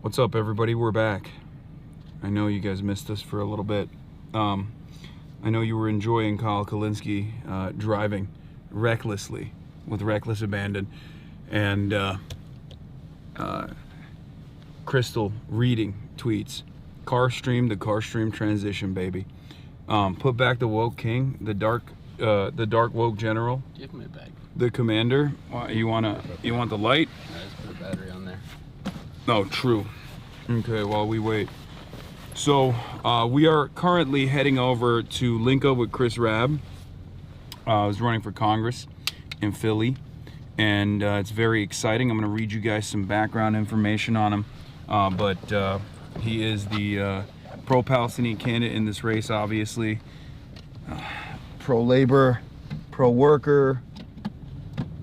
What's up, everybody? We're back. I know you guys missed us for a little bit. I know you were enjoying Kyle Kalinske driving recklessly with reckless abandon, and Crystal reading tweets. Car stream, the car stream transition, baby. Put back the woke king, the dark woke general. Give me a bag. The commander. You want the light? I just put a battery on there. Oh, true. Okay, while we wait. So we are currently heading over to link up with Chris Rabb. He's running for Congress in Philly, and it's very exciting. I'm going to read you guys some background information on him, but he is the pro-Palestinian candidate in this race, obviously. Pro-labor, pro-worker,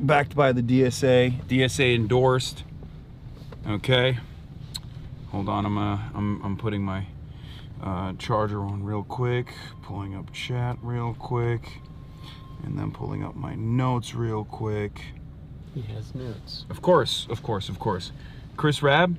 backed by the DSA endorsed. Okay, hold on. I'm putting my charger on real quick, pulling up chat real quick, and then pulling up my notes real quick. He has notes. Of course. Chris Rabb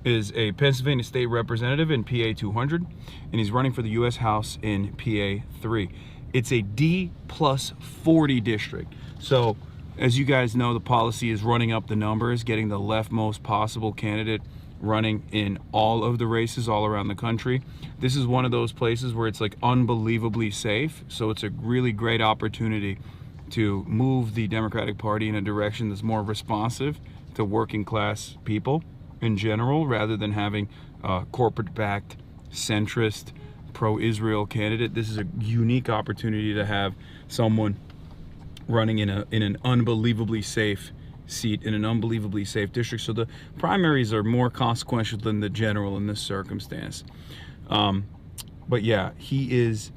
is a Pennsylvania state representative in PA 200, and he's running for the U.S. House in PA 3. It's a D+40 district. So, as you guys know, the policy is running up the numbers, getting the leftmost possible candidate running in all of the races all around the country. This is one of those places where it's like unbelievably safe. So it's a really great opportunity to move the Democratic Party in a direction that's more responsive to working class people in general, rather than having a corporate-backed, centrist, pro-Israel candidate. This is a unique opportunity to have someone running in an unbelievably safe seat in an unbelievably safe district. So the primaries are more consequential than the general in this circumstance. But yeah, he is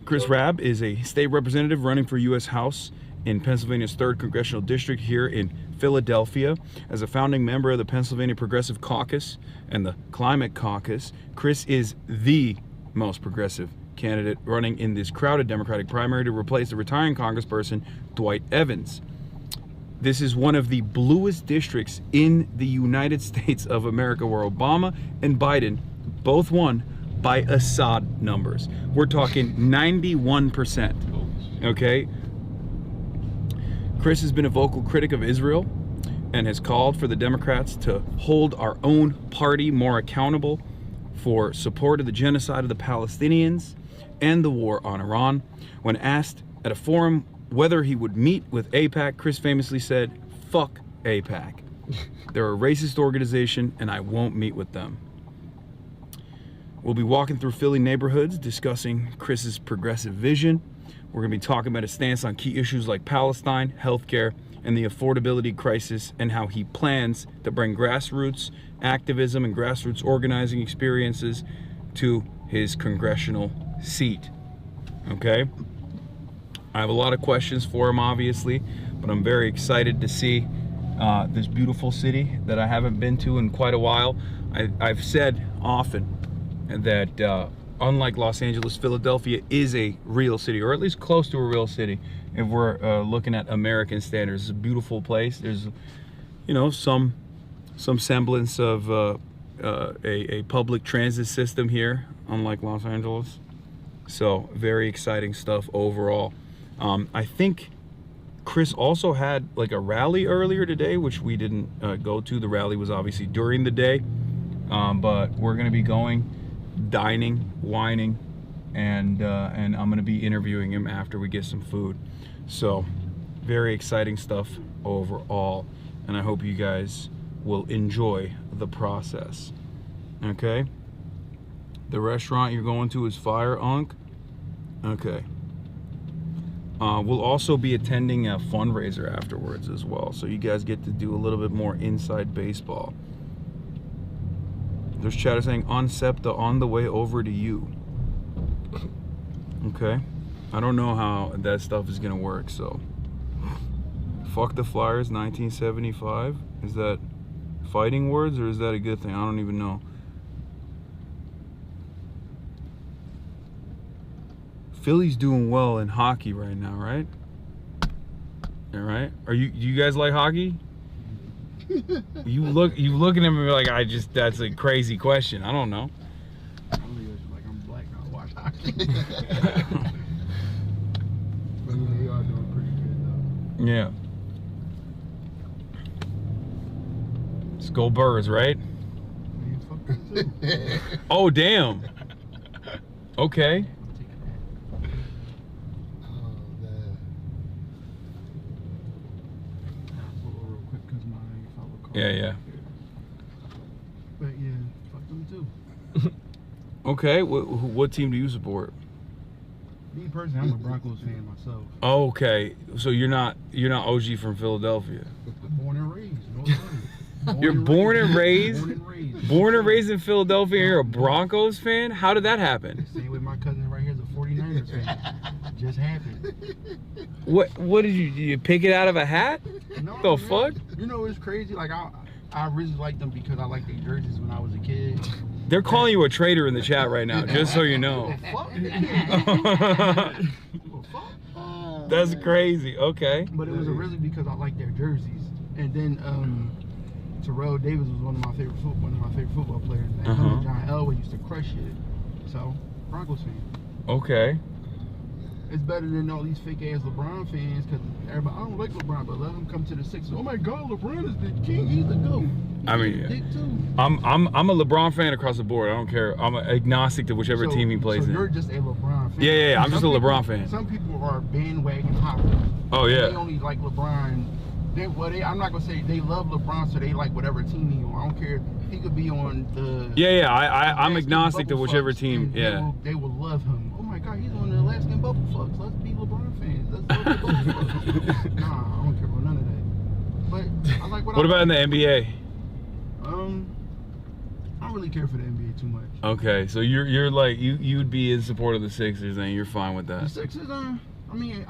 Chris Rabb is a state representative running for U.S. House in Pennsylvania's 3rd Congressional District here in Philadelphia. As a founding member of the Pennsylvania Progressive Caucus and the Climate Caucus, Chris is the most progressive candidate running in this crowded Democratic primary to replace the retiring Congressperson Dwight Evans. This is one of the bluest districts in the United States of America, where Obama and Biden both won by Assad numbers. We're talking 91%. Okay? Chris has been a vocal critic of Israel and has called for the Democrats to hold our own party more accountable for support of the genocide of the Palestinians and the war on Iran. When asked at a forum whether he would meet with AIPAC, Chris famously said, "Fuck AIPAC. They're a racist organization and I won't meet with them." We'll be walking through Philly neighborhoods discussing Chris's progressive vision. We're going to be talking about his stance on key issues like Palestine, healthcare, and the affordability crisis, and how he plans to bring grassroots activism and grassroots organizing experiences to his congressional seat. Okay? I have a lot of questions for him, obviously, but I'm very excited to see this beautiful city that I haven't been to in quite a while. I've said often that unlike Los Angeles, Philadelphia is a real city, or at least close to a real city if we're looking at American standards. It's a beautiful place. There's, some semblance of a public transit system here, unlike Los Angeles. So very exciting stuff overall. I think Chris also had like a rally earlier today, which we didn't go to. The rally was obviously during the day, but we're going to be going, dining, wining, and I'm going to be interviewing him after we get some food. So very exciting stuff overall, and I hope you guys will enjoy the process. Okay? The restaurant you're going to is Fire Unk. Okay. We'll also be attending a fundraiser afterwards as well, so you guys get to do a little bit more inside baseball. There's chatter saying, "On SEPTA, on the way over to you." Okay. I don't know how that stuff is gonna work, so. Fuck the Flyers, 1975. Is that fighting words, or is that a good thing? I don't even know. Philly's doing well in hockey right now, right? All right. Are you guys like hockey? You looking at me like that's a crazy question. I don't know. Only like I'm black, I watch hockey. But yeah, they are doing pretty good though. Yeah. Let's go Birds, right? Man, fuck them too. Oh damn. Okay. Yeah. But yeah, fuck them too. Okay. What team do you support? Me personally, I'm a Broncos fan myself. Okay. So you're not OG from Philadelphia. Born and raised. No You're born and raised. Born and raised. Born and raised in Philadelphia. You're a Broncos fan. How did that happen? Same with my cousin right here, is a 49ers fan. Just happened. What did you pick it out of a hat? No, The man. fuck? You know it's crazy. Like I really liked them because I liked their jerseys when I was a kid. They're calling you a traitor in the chat right now, just so you know. That's crazy. Okay. But it was really because I liked their jerseys. And then Terrell Davis was one of my favorite football players. And John Elway used to crush it. So Broncos fan. Okay. It's better than all these fake ass LeBron fans because everybody, I don't like LeBron, but let him come to the Sixers. Oh my God, LeBron is the king. He's the GOAT. I mean, Dick too. I'm a LeBron fan across the board. I don't care. I'm agnostic to whichever team he plays so in. you're just a LeBron fan. Yeah. I'm just a Some LeBron people- fan. Some people are bandwagon hoppers. Oh yeah. They only like LeBron. I'm not gonna say they love LeBron, so they like whatever team he on. I don't care. He could be on the. Yeah. I'm Alaskan agnostic to Bubble whichever Fucks, team. and Yeah. They will love him. Oh my God, he's on the Alaskan Bubble Fucks. Let's be LeBron fans. Let's love the Bubble Fucks. Nah, I don't care about none of that. But I like What about in the NBA? I don't really care for the NBA too much. Okay, so you're like you'd be in support of the Sixers, and you're fine with The that. Sixers, I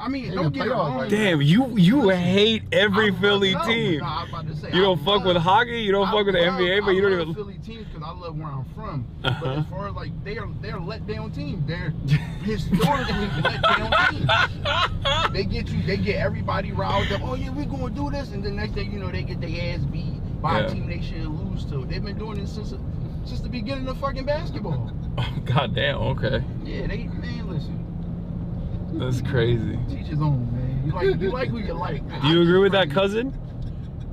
mean, don't get it wrong. Damn, you hate every Philly No, team. no, I was about to say, You don't I fuck with love- hockey. You don't I fuck with the love- NBA, but you don't I love even. Philly teams because I love where I'm from. But as far as like they're a let down team. They're historically let down teams. They get everybody riled up. Oh yeah, we're gonna do this, and the next thing you know, they get their ass beat by a team they shouldn't lose to. They've been doing this since the beginning of fucking basketball. Oh, God damn. Okay, Yeah, man, listen. that's crazy. Teach his own, man. You like who you like. Do you agree with that, cousin?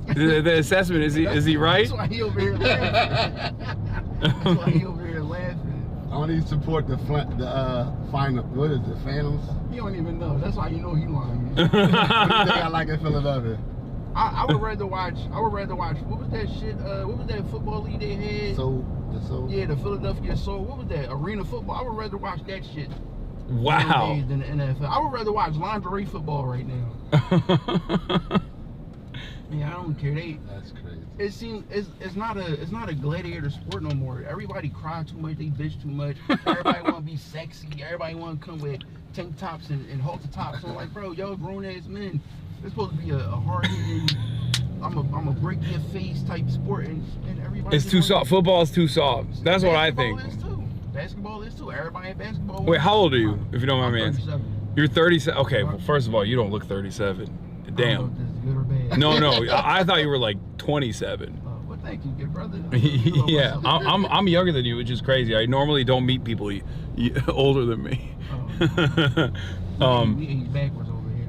The assessment is he right? That's why he over here laughing. That's why he over here laughing. I want to support the final. What is it? Phantoms. He don't even know. That's why you know he lying. What do you think I like in Philadelphia? I would rather watch. What was that shit? What was that football league they had? Yeah, the Philadelphia Soul. What was that? Arena football. I would rather watch that shit. Wow. nowadays Than the NFL. I would rather watch lingerie football right now. Yeah, I don't care. That's crazy. It seems it's not a gladiator sport no more. Everybody cry too much. They bitch too much. Everybody want to be sexy. Everybody want to come with tank tops and halter tops. So I'm like, bro, y'all grown ass men. It's supposed to be a hard hitting. I'm a break your face type sport, and everybody. It's too soft. Football is too soft. That's what I think. Basketball is too. Everybody in basketball. Wait, how old are you, if you don't mind me asking? 37. You're 37. Okay, well, first of all, you don't look 37. I don't know Damn. if this is good or bad. No. I thought you were like 27. Well, thank you, good brother. Yeah, I'm younger than you, which is crazy. I normally don't meet people older than me. We age backwards over here.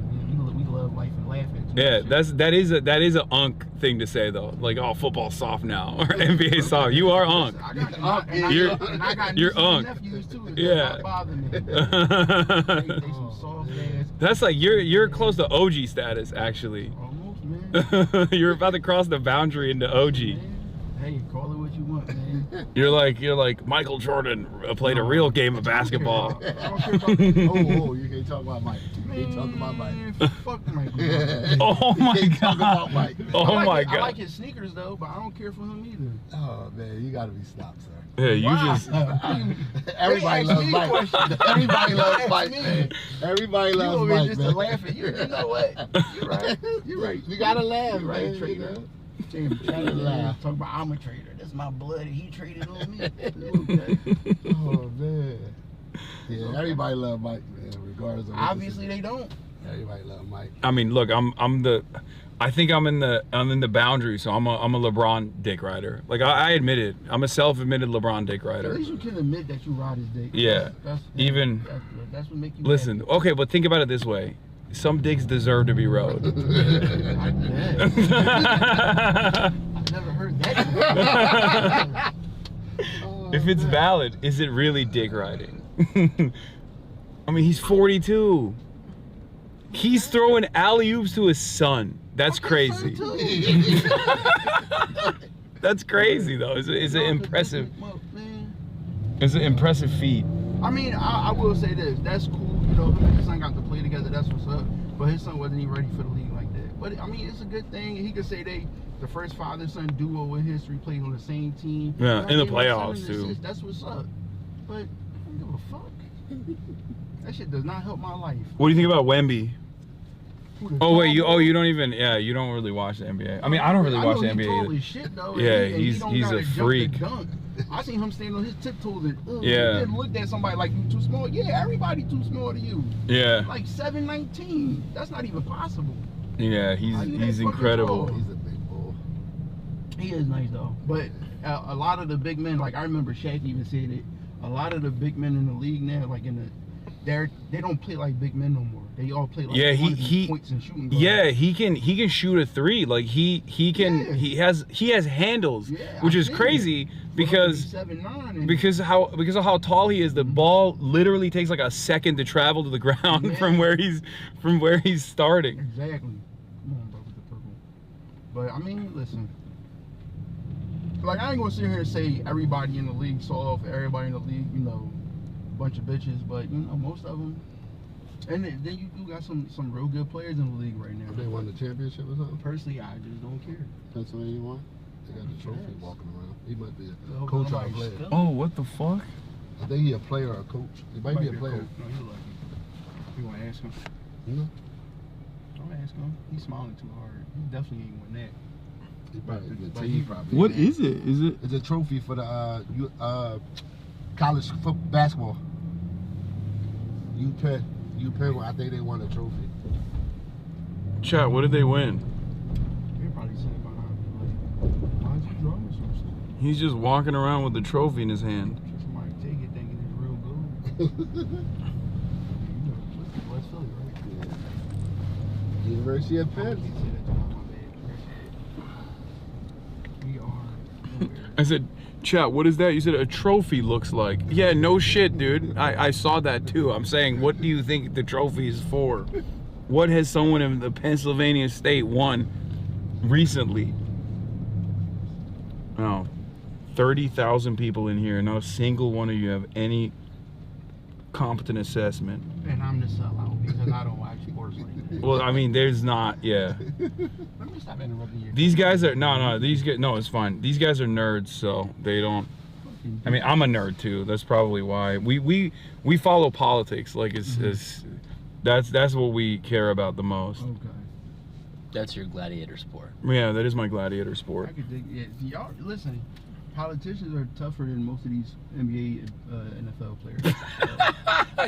We love life and laughing. Yeah, that is a unk thing to say though. Like, oh, football's soft now or NBA soft. You are unk. You're unk. Nephews too. Yeah. Not bother me. They some soft ass. That's like you're close to OG status actually. Almost, man. You're about to cross the boundary into OG. Hey, call it what you want, man. You're like Michael Jordan played a real game of basketball. I don't care about Oh, you can't talk about Mike. You can't talk about Mike. Man, fuck Mike. Oh my You can't talk about god. Mike. Oh my I god. like his sneakers though, but I don't care for him either. Oh man, you gotta be stopped, sir. Yeah, you Wow. just Everybody loves Mike. Everybody loves Mike, man. Everybody You loves over here Mike, just man. to laugh at you. You know what? You're right. You're right. You gotta laugh, You're right, man. trader. You know? James, Gotta laugh. talk about I'm a trader. That's my blood, and he traded on me. Okay. Oh man. Yeah, everybody loves Mike, man, regardless of what Obviously they don't. Everybody love Mike. I mean, look, I think I'm in the boundary, so I'm a LeBron dick rider. Like I admit it, I'm a self-admitted LeBron dick At rider. least you can admit that you ride his dick. Yeah. That's what make you. Listen, okay, but think about it this way: some dicks deserve to be rode. I bet. I've never heard that. If it's valid, is it really dick riding? I mean, he's 42. He's throwing alley-oops to his son. That's crazy. That's crazy, though. It's an impressive. It's an impressive feat. I mean, I will say this. That's cool. You know, him and his son got to play together. That's what's up. But his son wasn't even ready for the league like that. But I mean, it's a good thing. He could say the first father-son duo in history played on the same team. Yeah, in the playoffs too. That's what's up. But I don't give a fuck. That shit does not help my life. What do you think about Wemby? Oh wait, you don't even you don't really watch the NBA. I mean, I don't really watch the NBA Tall either. as shit, though, Yeah, and he's a freak. I seen him stand on his tiptoes and Yeah. and looked at somebody like, you too small. Yeah, everybody too small to you. Yeah. Like 7'19". That's not even possible. Yeah, How you that he's fucking incredible. tall? He's a big bull. He is nice though. But a lot of the big men, like I remember Shaq even said it. A lot of the big men in the league now, like they don't play like big men no more. They all play like points and shooting guards. Yeah, he can shoot a three. Like he can he has handles, which is crazy because 7'9" of how tall he is. The ball literally takes like a second to travel to the ground from where he's starting. Exactly. Come on, bro, with the purple. But I mean, listen. Like I ain't gonna sit here and say everybody in the league soft, everybody in the league, you know, a bunch of bitches, but you know, most of them. And then you do got some real good players in the league right now. They won the championship or something? Personally, I just don't care. Pennsylvania won? They got the trophy walking around. He might be a So coach or a nobody's player. still- Oh, what the fuck? I think he a player or a coach. He might be a player. coach. No, he's lucky. You want to ask him? No? Don't ask him. He's smiling too hard. He definitely ain't win that. He probably But the he- team probably. What is it? Is it? It's a trophy for the college basketball. UPenn, I think they won a trophy. Chat, what did they win? They're probably sitting behind me like, why'd you draw me some stuff? He's just walking around with the trophy in his hand. I'm sure somebody take it thinking it's real good. You know, West Philly, right? Yeah. University of I Penn. can't say that to my bad. We are nowhere. I said, chat, what is that? You said a trophy looks like. Yeah, no shit, dude. I saw that too. I'm saying, what do you think the trophy is for? What has someone in the Pennsylvania state won recently? Oh, 30,000 people in here. Not a single one of you have any competent assessment. And I'm the sellout because I don't watch sports like that. Well, I mean, there's not, yeah. Let me stop interrupting you. These guys are, no, it's fine. These guys are nerds, so they don't. I mean, I'm a nerd too. That's probably why we follow politics. Like that's what we care about the most. Okay. That's your gladiator sport. Yeah, that is my gladiator I sport. could dig. Yeah, y'all listen. Politicians are tougher than most of these NBA, NFL players.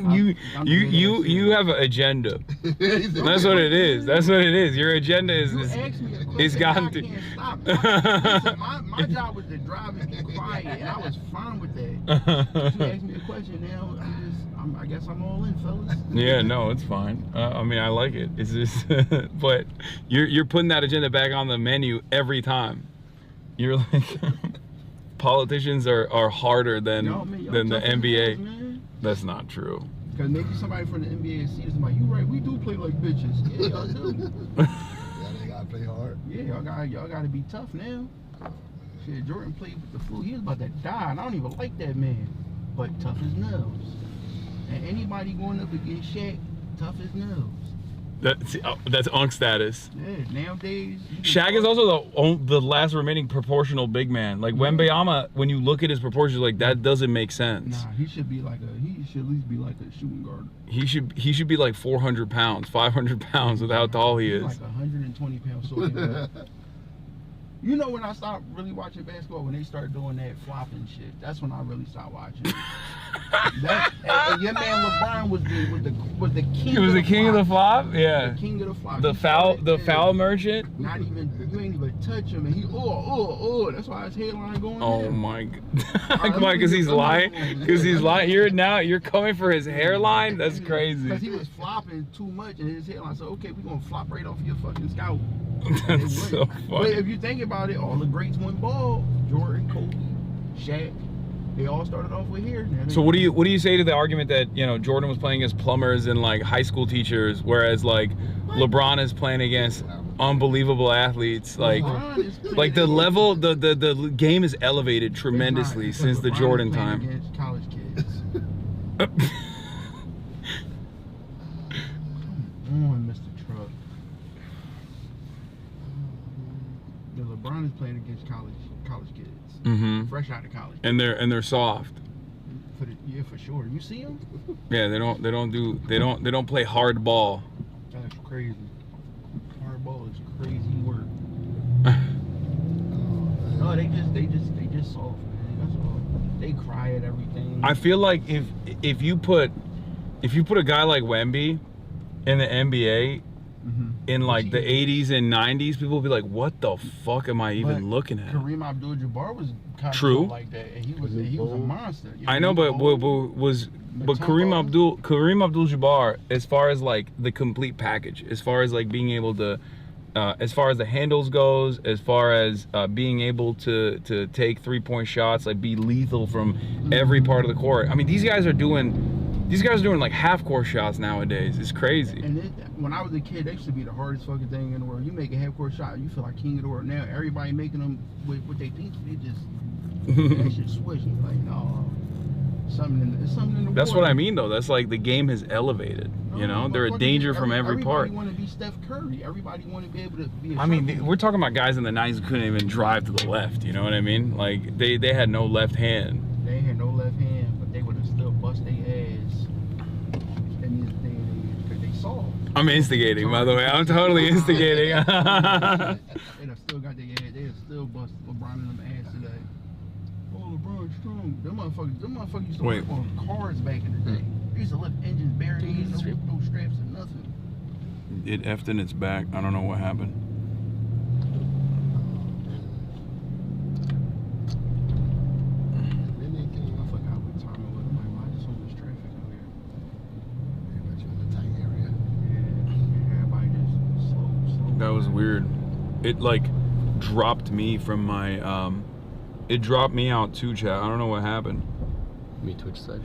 You have an agenda. That's what it is. That's what it is. Your agenda is gotten to. Listen, my job was to drive and be quiet, and I was fine with that. But you asked me a question now. I guess I'm all in, fellas. Yeah, no, it's fine. I mean, I like it. It's just, but you're putting that agenda back on the menu every time. You're like, politicians are harder than Y'all the tough as NBA. nails, man. That's not true. Because maybe somebody from the NBA sees them like, you right, we do play like bitches. Yeah, y'all do. Yeah, they gotta play hard. Yeah, y'all gotta be tough now. Shit, Jordan played with the flu. He was about to die, and I don't even like that man. But tough as nails. And anybody going up against Shaq, tough as nails. That's Unk status. Yeah, nowadays. Shaq is also the last remaining proportional big man. Like Wembanyama, when you look at his proportions, like that doesn't make sense. Nah, he should at least be like a shooting guard. He should be like 400 pounds, 500 pounds with how tall he He's is. like 120 pounds soaking. You know when I stopped really watching basketball, when they started doing that flopping shit, that's when I really stopped watching. And your man LeBron was the king. He was the king of the flop. The Yeah. king of the flop. The foul merchant. Not even, you ain't even touch him, and he that's why his headline going. Oh down. my god. Come on, because he's lying. Because he's lying. You're coming for his hairline. That's crazy. Because he was flopping too much, and his headline said, "Okay, we're gonna flop right off your fucking scalp." That's so But funny. if you think about it, all the greats went bald. Jordan, Kobe, Shaq, they all started off with hair. So what do you say to the argument that, you know, Jordan was playing against plumbers and like high school teachers, whereas like LeBron is playing against unbelievable athletes? Like the level, the game is elevated tremendously since the Jordan time. Against college kids. Come on, Mr. Truck. The LeBron is playing against college kids, Mm-hmm. fresh out of college, And they're soft. for sure. You see them? Yeah, they don't play hard ball. That's crazy. Hardball is crazy work. No, they just soft, man. That's all. They cry at everything. I feel like if you put a guy like Wemby in the NBA in like the 80s and 90s, people would be like, "What the fuck am I even looking at?" Kareem Abdul-Jabbar was kind True. of like that, and he was a monster. You I know, but Kareem Abdul-Jabbar, as far as like the complete package, as far as like being able to, as far as the handles goes, as far as being able to take 3-point shots, like be lethal from every part of the court. I mean, these guys are doing like half-court shots nowadays. It's crazy. And when I was a kid, that used to be the hardest fucking thing in the world. You make a half-court shot, you feel like king of the world. Now everybody making them with what they think. They just that shit switch. You're like, no, something in the That's water. what I mean, though. That's like the game has elevated. You know, they're a danger from every part. Everybody want to be Steph Curry. Everybody want to be able to be. I mean, we're talking about guys in the 90s who couldn't even drive to the left. You know what I mean? Like they had no left hand. They had no left hand, but they would have still bust their ass in this day and age because they saw. I'm instigating, by the way. I'm totally instigating. They'd have still got their ass. They'd have still bust LeBron in them ass today. Oh, LeBron strong. Them motherfuckers used to work on cars back in the day. They used to lift engines bare knees, no straps or nothing. It effed in its back. I don't know what happened. I forgot what time it was. I'm like, why just so much traffic out here? But you're in a tight area. Yeah, everybody just slow. That was weird. It like dropped me from my it dropped me out too, chat. I don't know what happened. Me Twitch side.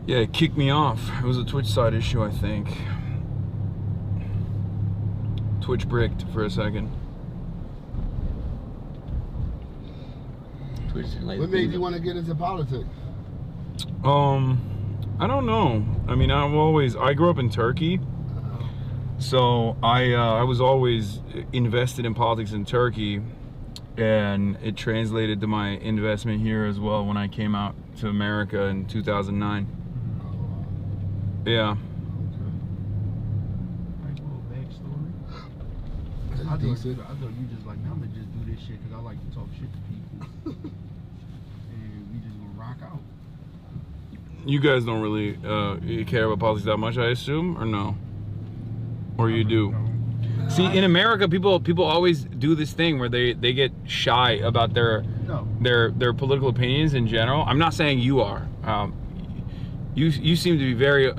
Yeah, it kicked me off. It was a Twitch side issue, I think. Twitch bricked for a second. Twitch didn't like What made you want to get into politics? I don't know. I mean, I grew up in Turkey. So I was always invested in politics in Turkey, and it translated to my investment here as well when I came out to America in 2009. Yeah. Like a little backstory. I thought you just like, I'm gonna just do this shit because I like to talk shit to people. And we just gonna rock out. You guys don't really you care about politics that much, I assume, or no? Or you do? See, in America, people always do this thing where they get shy about their political opinions in general. I'm not saying you are. You seem to be very.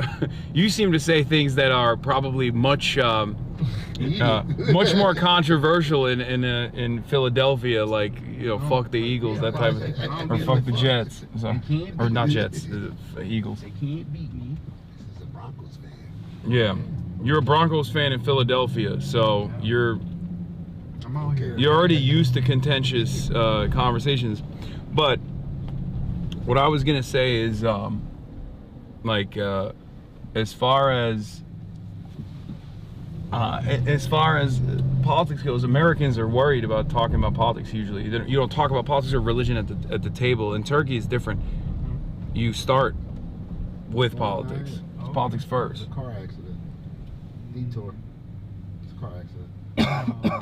You seem to say things that are probably much much more controversial in Philadelphia, like, you know, fuck the Eagles, that type of thing, or fuck the Jets, so, or not Jets, the Eagles. They can't beat me. This is a Broncos fan. Yeah, you're a Broncos fan in Philadelphia, so I'm out here. you're already used to contentious conversations. But what I was gonna say is, as far as politics goes, Americans are worried about talking about politics usually. You don't talk about politics or religion at the table. In Turkey, it's different. You start with politics. It's politics first. It's a car accident. Detour. It's a car accident.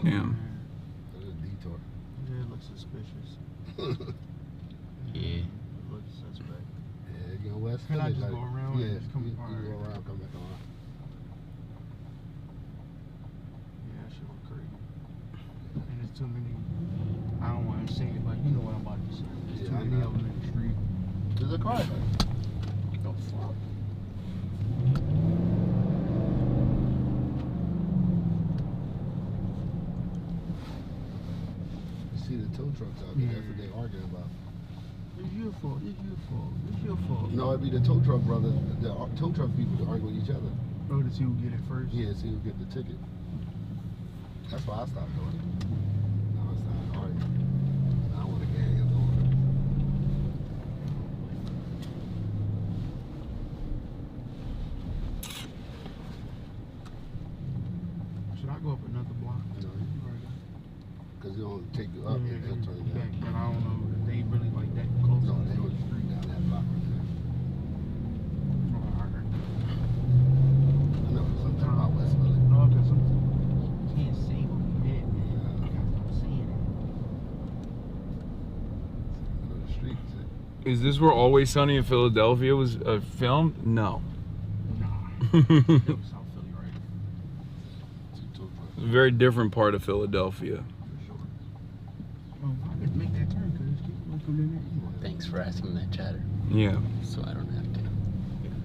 Damn. It's a detour. Yeah, it looks suspicious. Yeah. It looks suspect. Yeah, getting West Can I Philly, just like, go around? Yeah, and just come you alright. go around, come back on. Yeah, that shit was crazy. And there's too many. I don't want to say it, but you know what I'm about to say. There's Yeah, too I many know. of them in the street. There's a car there. The fuck? You see the tow trucks out there, that's what they arguing about. It's your fault. It's your fault. It's your fault. No, it'd be the tow truck brothers, the tow truck people to argue with each other. Oh, to see who get it first. Yeah, see who get the ticket. That's why I stopped doing it. No, it's not arguing. I don't want to gang it on. Should I go up another block? No. You right. Because you don't take you up Yeah, and they'll turn you back, down. but I don't know if they really like that close. No, on they the would street. down that block right there. Alright. I know something about West Philly. No, because sometimes you can't say what we did, man. You gotta stop saying it. Go to the streets. Is this where Always Sunny in Philadelphia was filmed? No. Nah. It was South Philly, right? Two tow trucks. It's a very different part of Philadelphia. For sure. Oh, I could make that turn because people come in there. Thanks for asking that, chatter. Yeah. So I don't have to.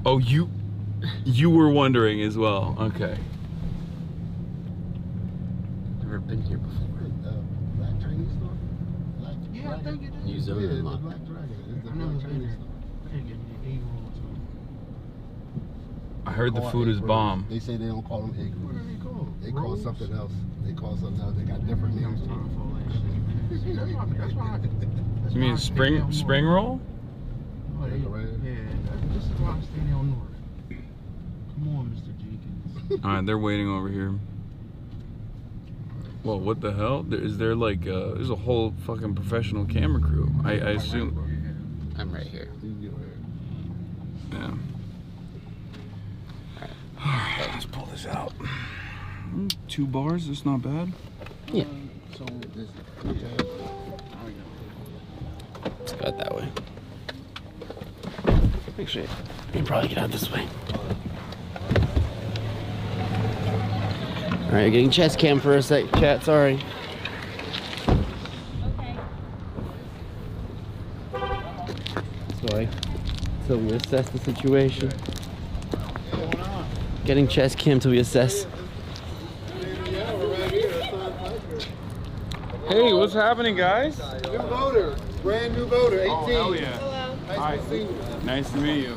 Oh, you were wondering as well. Okay. Never been here before. Black Chinese store? Black Yeah, I Dragon? think it is. New Yeah, Zone the unlocked. Black Dragon. It's the I never Black been Chinese there. store. I could get me an egg roll or something. I heard the Call food egg is rolls. bomb. They say they don't call them egg What rolls. are they called? They call Rolls? something else. They call something else. They got different I'm names. time for all that shit, man. See, that's why. That's why. You mean spring roll? Oh, they, Yeah, right. yeah, this is why I stay down north. Come on, Mr. Jenkins. All right, they're waiting over here. Well, what the hell? Is there like there's a whole fucking professional camera crew? I assume. I'm right here. You get right. Yeah. All right, let's pull this out. 2 bars. That's not bad. Yeah. So This, Let's go out that way. Actually, we can probably get out this way. Alright, getting chest cam for a sec, chat, sorry. So we assess the situation. Getting chest cam till we assess. Hey, what's happening, guys? new voter. Brand new voter. 18. Oh, hell yeah. Nice to see you. Nice to meet you.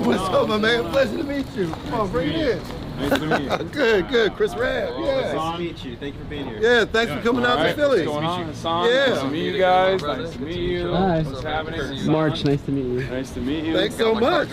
What's up, my man? Pleasure to meet you. Come on, bring it in. Nice to meet you. Good, good. Chris Rabb. Yeah. Hasan. meet you. Thank you for being here. Yeah, thanks for coming out to Philly. What's going on, Hasan? Yeah. Nice to meet you guys. Nice to meet you. Hi. What's happening? Hasan? March, nice to meet you. Nice to meet you. Thanks so much.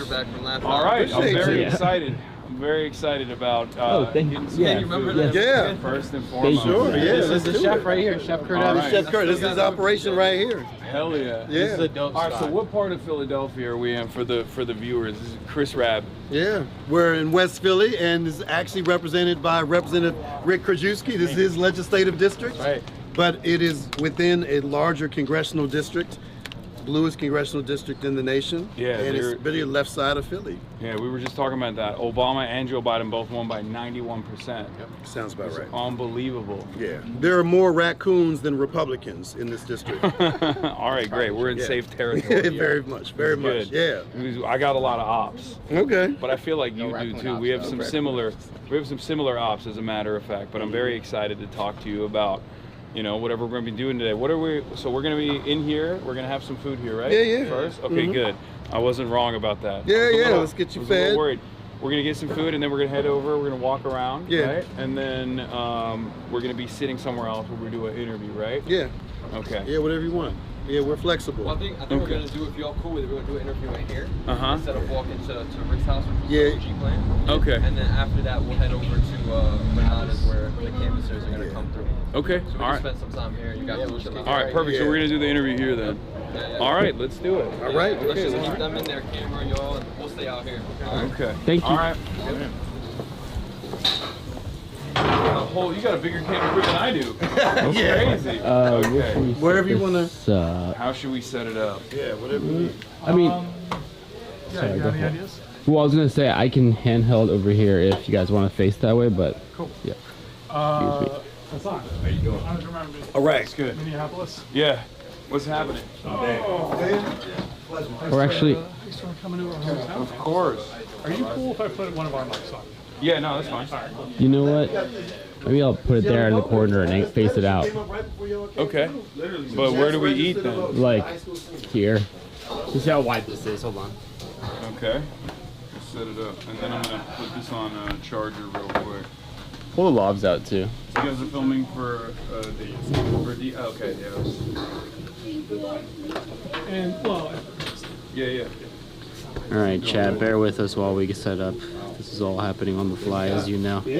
All right, I'm Appreciate very you. excited. I'm very excited about thank getting you. some Yeah, good food. remember that? Yeah. First and foremost. Sure, yeah. This let's is the do chef it. right here, Chef Kurt. All This right. Chef Kurt. This is his operation right here. Hell yeah. Yeah. This is a dope All right, so spot. what part of Philadelphia are we in for the viewers? This is Chris Rabb. Yeah, we're in West Philly, and is actually represented by Representative Rick Krajewski. This is his legislative district, Right. but it is within a larger congressional district, bluest congressional district in the nation. Yeah, and they're- it's really left side of Philly. Yeah, we were just talking about that. Obama and Joe Biden both won by 91%. Sounds about It's right. unbelievable. Yeah, there are more raccoons than Republicans in this district. All right, great. We're in Yeah. safe territory. very much, very much. Yeah. Because I got a lot of ops, Okay. but I feel like you do raccoon too. ops, We have though. some similar ops, as a matter of fact. But I'm very excited to talk to you about, whatever we're going to be doing today. So we're going to be in here. We're going to have some food here, right? Yeah, yeah. First, okay, Mhm. good. I wasn't wrong about that. Yeah, I was a yeah, little- let's get you I was a little fed. worried. We're gonna get some food and then we're gonna head over. We're gonna walk around, Yeah. right? And then we're gonna be sitting somewhere else where we do an interview, right? Yeah. Okay. Yeah, whatever you want. Yeah, we're flexible. Well, I think we're gonna do, if y'all cool with it, we're gonna do an interview right here. Uh-huh. Instead of walking to Rick's house, which Yeah. is the OG plan. Okay. And then after that, we'll head over to Bernada's where the canvassers are gonna come through. Okay. So we All can right. spend some time here. You guys will chill out. All right. Perfect. So Yeah. we're gonna do the interview here then. Yeah. All right. Let's do it. All right. Let's Okay. just keep them in their camera, y'all, and we'll stay out here. All right. Okay. Thank you. All right. You got a bigger camera crew than I do. That's crazy. Okay. Wherever you wanna. How should we set it up? Yeah, whatever you need. I mean, Sorry, go for it. Well, I was gonna say I can handheld over here if you guys want to face that way, but Cool. yeah. Hasan. How you doing? I remember All right, it's good. Minneapolis. Yeah. What's happening? Or actually, Thanks for coming to our hometown. Of course. Are you cool if I put one of our mics on? Yeah, no, that's fine. you know what? Maybe I'll put it there in the corner and face it out, Okay. But where do we eat then? like here. You see how wide this is? Hold on. Okay. Just set it up. And then I'm going to put this on a charger real quick. Pull the lobs out too. You guys are filming for the okay, yeah. And well, Yeah. All right, Chad, bear with us while we get set up. This is all happening on the fly, as you know. We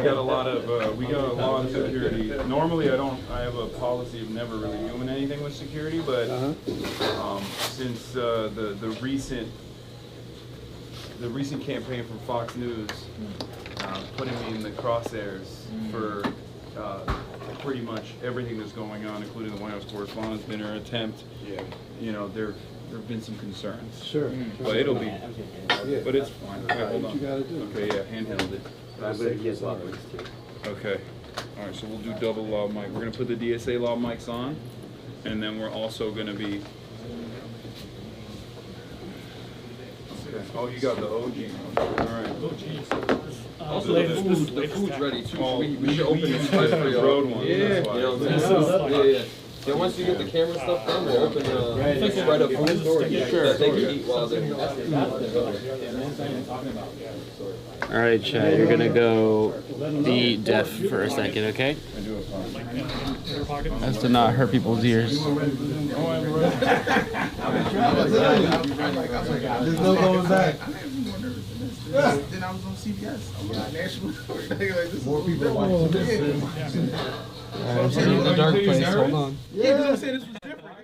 got a lot of security. Normally I have a policy of never really doing anything with security, but since the recent campaign from Fox News putting me in the crosshairs for pretty much everything that's going on, including the White House Correspondents' Dinner attempt. Yeah. You know, there have been some concerns. Sure. But it'll be. But it's fine. Okay, hold on. Okay, yeah, handheld it. Okay. All right, so we'll do double lav mic. We're gonna put the DSA lav mics on, and then we're also gonna be. Okay. Oh, you got the OG. All right. Also, the food's ready too. So we should open this right for y'all. Road one. Yeah. You know what I'm saying? Yeah. Yeah, once you get the camera stuff done, we'll open right up food store that they can eat while they're. All right, Chad, you're gonna go be deaf for a second, okay? As to not hurt people's ears. There's no going back. Then I was on CBS. National. More people watching this. In the dark place. Hold on. Yeah, because I'm saying this was different.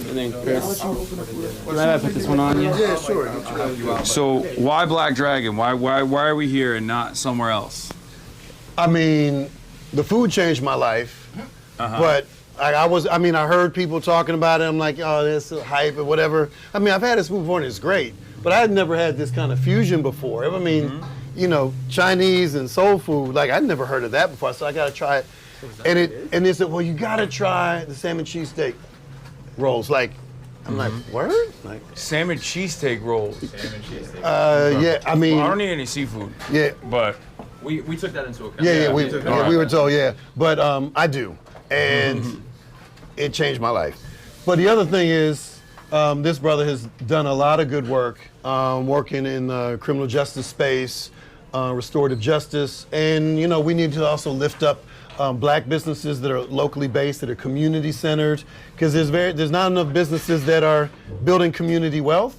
And then Chris, can I put this one on you? Yeah, sure. So why Black Dragon? Why are we here and not somewhere else? I mean, the food changed my life, but I heard people talking about it. I'm like, oh, this is hype or whatever. I mean, I've had this food before and it's great, but I had never had this kind of fusion before. I mean, you know, Chinese and soul food, like I'd never heard of that before, so I gotta try it. And they said, well, you gotta try the salmon cheesesteak rolls. Like, I'm like, word? Like, Salmon cheesesteak rolls. yeah, I mean, Well, I don't need any seafood. yeah, But We took that into account. yeah, we were told, yeah, but I do, and it changed my life. But the other thing is, this brother has done a lot of good work, working in the criminal justice space, restorative justice, and you know, we need to also lift up black businesses that are locally based, that are community centered, because there's not enough businesses that are building community wealth.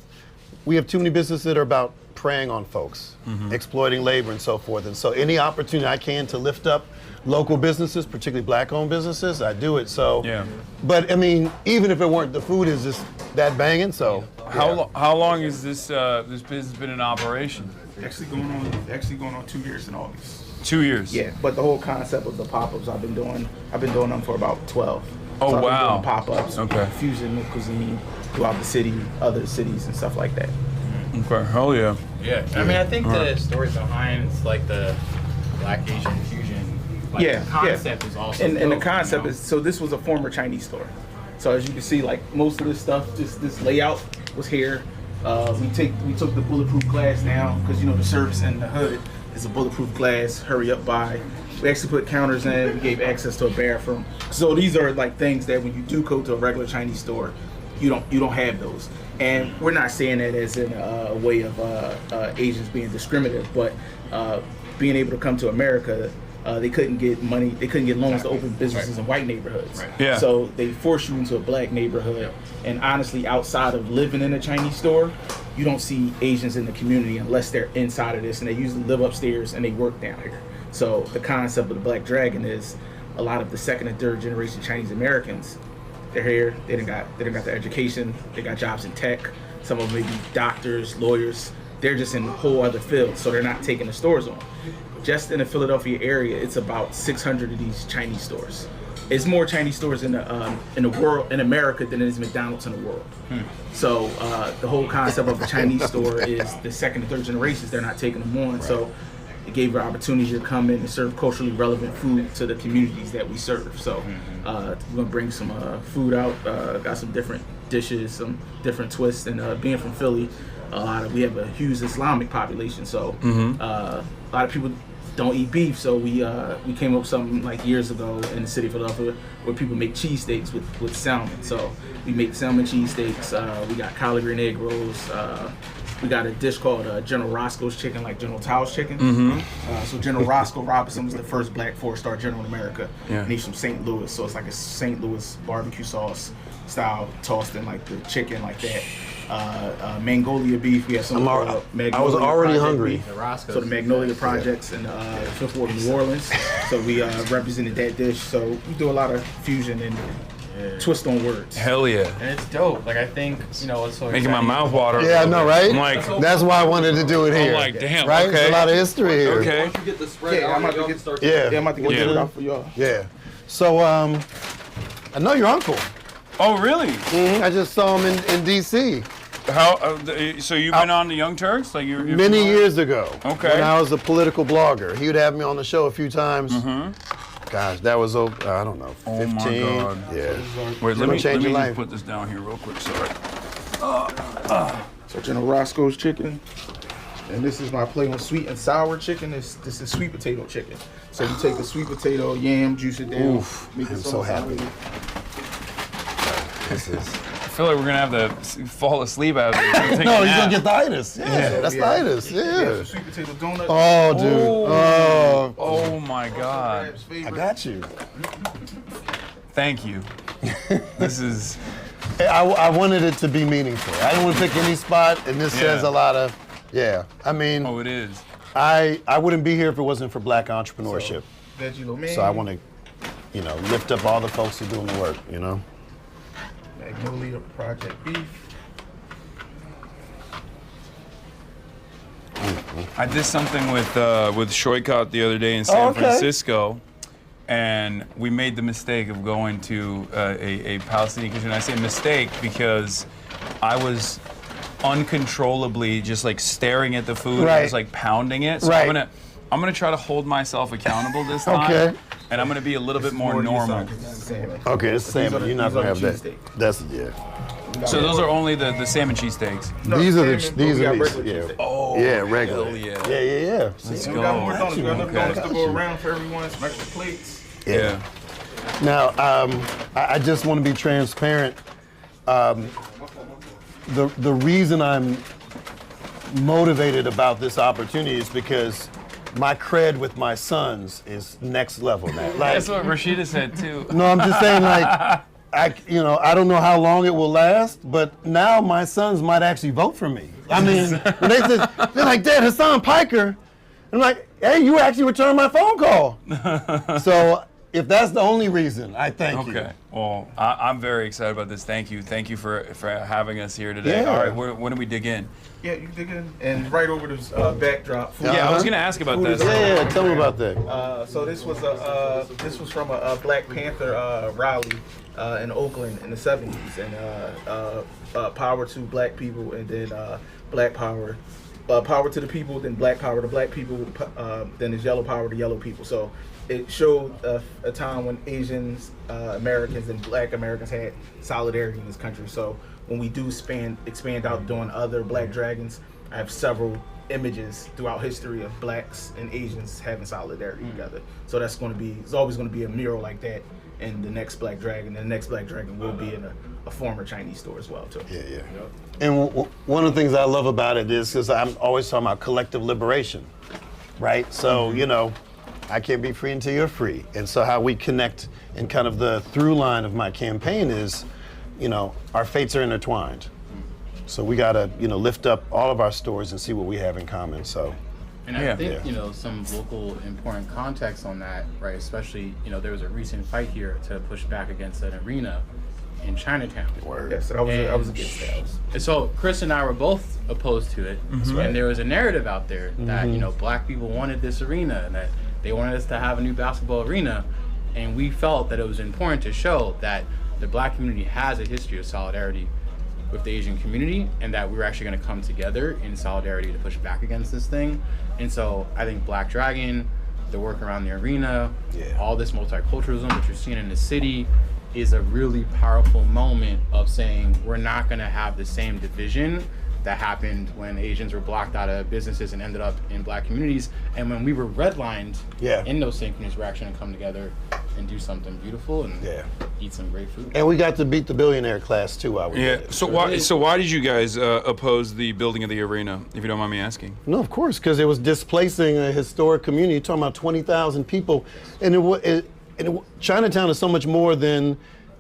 We have too many businesses that are about preying on folks, exploiting labor and so forth. And so any opportunity I can to lift up local businesses, particularly black-owned businesses, I do it. So, Yeah. But I mean, even if it weren't, the food is just that banging. So, how long has this business been in operation? Actually going on 2 years in August. 2 years. Yeah, but the whole concept of the pop-ups I've been doing them for about 12. Oh, so I've been wow. doing pop-ups, Okay. fusion cuisine throughout the city, other cities and stuff like that. Okay. Hell yeah. Yeah, I mean, I think the story behind like the Black Asian fusion, like Yeah, the concept is also And the dope, concept you know? is, so this was a former Chinese store. So as you can see, like most of this stuff, this layout was here. We took the bulletproof glass down because you know the service in the hood is a bulletproof glass. Hurry up, buy. We actually put counters in. We gave access to a bathroom. So these are like things that when you do go to a regular Chinese store, you don't have those. And we're not saying that as in a way of Asians being discriminative, but being able to come to America, they couldn't get money, they couldn't get loans to open businesses in white neighborhoods. Yeah. So they force you into a black neighborhood. And honestly, outside of living in a Chinese store, you don't see Asians in the community unless they're inside of this, and they usually live upstairs and they work down here. So the concept of the Black Dragon is a lot of the second and third generation Chinese Americans, they're here, they done got their education, they got jobs in tech, some of them may be doctors, lawyers, they're just in whole other fields, so they're not taking the stores on. just in the Philadelphia area, it's about 600 of these Chinese stores. It's more Chinese stores in the world, in America, than it is McDonald's in the world. So the whole concept of a Chinese store is the second and third generations, they're not taking them on. So it gave an opportunity to come in and serve culturally relevant food to the communities that we serve. So we're gonna bring some food out, got some different dishes, some different twists, and being from Philly, we have a huge Islamic population, so a lot of people don't eat beef, so we came up with something like years ago in the city of Philadelphia where people make cheesesteaks with salmon. So we make salmon cheesesteaks, we got collard green egg rolls, we got a dish called General Roscoe's chicken, like General Tao's chicken. So General Roscoe Robinson was the first black 4-star general in America, and he's from St. Louis, so it's like a St. Louis barbecue sauce style tossed in like the chicken like that. Magnolia beef, we have some Magnolia. I was already hungry. So the Magnolia Projects in Fifth Ward, New Orleans. So we represented that dish. So we do a lot of fusion and twist on words. Hell yeah. And it's dope. Like, I think, you know, what's so Making my exciting- mouth water. Yeah, I know, right? I'm like, that's why I wanted to do it here. I'm like, damn, right? okay. There's a lot of history here. Okay. Once you get the spread Yeah, out, I'm about to y'all get can start. Yeah. I'm about to get it out for y'all. Yeah. So, I know your uncle. Oh, really? I just saw him in D.C. How? So you've been on the Young Turks? Like you're many years ago. Okay. When I was a political blogger. He would have me on the show a few times. Gosh, that was, I don't know, 15. Oh my God. Yeah. Wait, let me change your just life. put this down here real quick. Sorry. So General Roscoe's chicken. And this is my play on sweet and sour chicken. This is sweet potato chicken. So you take the sweet potato, yam, juice it down. Oof, make it I'm so sauce out happy. of it. This is. I feel like we're gonna have to fall asleep out there. No, he's gonna get the itis. Yeah, that's the itis. Yeah, Yeah. some sweet potato donuts. Oh, dude. Oh, Oh my God. I got you. Thank you. This is. I wanted it to be meaningful. I didn't want to pick any spot, and this says a lot of. Yeah, I mean, Oh, it is. I wouldn't be here if it wasn't for black entrepreneurship. Veggie lo mein. So I want to, lift up all the folks who are doing the work. Magnolia Project beef. I did something with Shoykot the other day in San Francisco, and we made the mistake of going to a Palestinian kitchen. I say mistake because I was uncontrollably just like staring at the food and just like pounding it. So I'm gonna try to hold myself accountable this time. Okay. And I'm gonna be a little bit more normal. Okay, it's salmon. You're not gonna have that. That's So those are only the salmon cheesesteaks. These are salmon, these we are got these. regular Yeah. cheesesteak. Oh, Yeah, regular. hell yeah. Yeah. Let's We go. got more donuts. We got enough Okay. donuts to go around for everyone. Some extra plates. Yeah. Now, I just want to be transparent. The reason I'm motivated about this opportunity is because my cred with my sons is next level now. Like, That's what Rashida said too. no, I'm just saying, like, I don't know how long it will last, but now my sons might actually vote for me. I mean, when they're like, Dad, Hassan Piker. I'm like, hey, you actually returned my phone call. So if that's the only reason, I thank you. Okay. Well, I'm very excited about this. Thank you. Thank you for having us here today. Yeah. All right. When do we dig in? Yeah, you can dig in. And right over this backdrop. Yeah, I was gonna ask about this. Yeah, tell me about that. So this was from a Black Panther rally in Oakland in the 70s, and power to black people, and then black power, power to the people, then black power to black people, then there's yellow power to yellow people. So it showed a time when Asians, Americans, and Black Americans had solidarity in this country. So when we do expand out doing other Black Dragons, I have several images throughout history of Blacks and Asians having solidarity together. So it's always going to be a mural like that in the next Black Dragon. And the next Black Dragon will be in a former Chinese store as well, too. Yeah. And one of the things I love about it is because I'm always talking about collective liberation, right? So, I can't be free until you're free. And so how we connect, and kind of the through line of my campaign is, our fates are intertwined. So we gotta, lift up all of our stories and see what we have in common. So. And I think, some local important context on that, right? Especially, there was a recent fight here to push back against an arena in Chinatown. Yeah, so I was against that. And so Chris and I were both opposed to it, and there was a narrative out there that black people wanted this arena and that they wanted us to have a new basketball arena, and we felt that it was important to show that the black community has a history of solidarity with the Asian community, and that we were actually going to come together in solidarity to push back against this thing. And so I think Black Dragon, the work around the arena, all this multiculturalism that you're seeing in the city is a really powerful moment of saying we're not going to have the same division that happened when Asians were blocked out of businesses and ended up in black communities. And when we were redlined in those same communities, we're actually going to come together and do something beautiful and eat some great food. And we got to beat the billionaire class too. I would say. So why did you guys oppose the building of the arena, if you don't mind me asking? No, of course, because it was displacing a historic community. You're talking about 20,000 people, and Chinatown is so much more than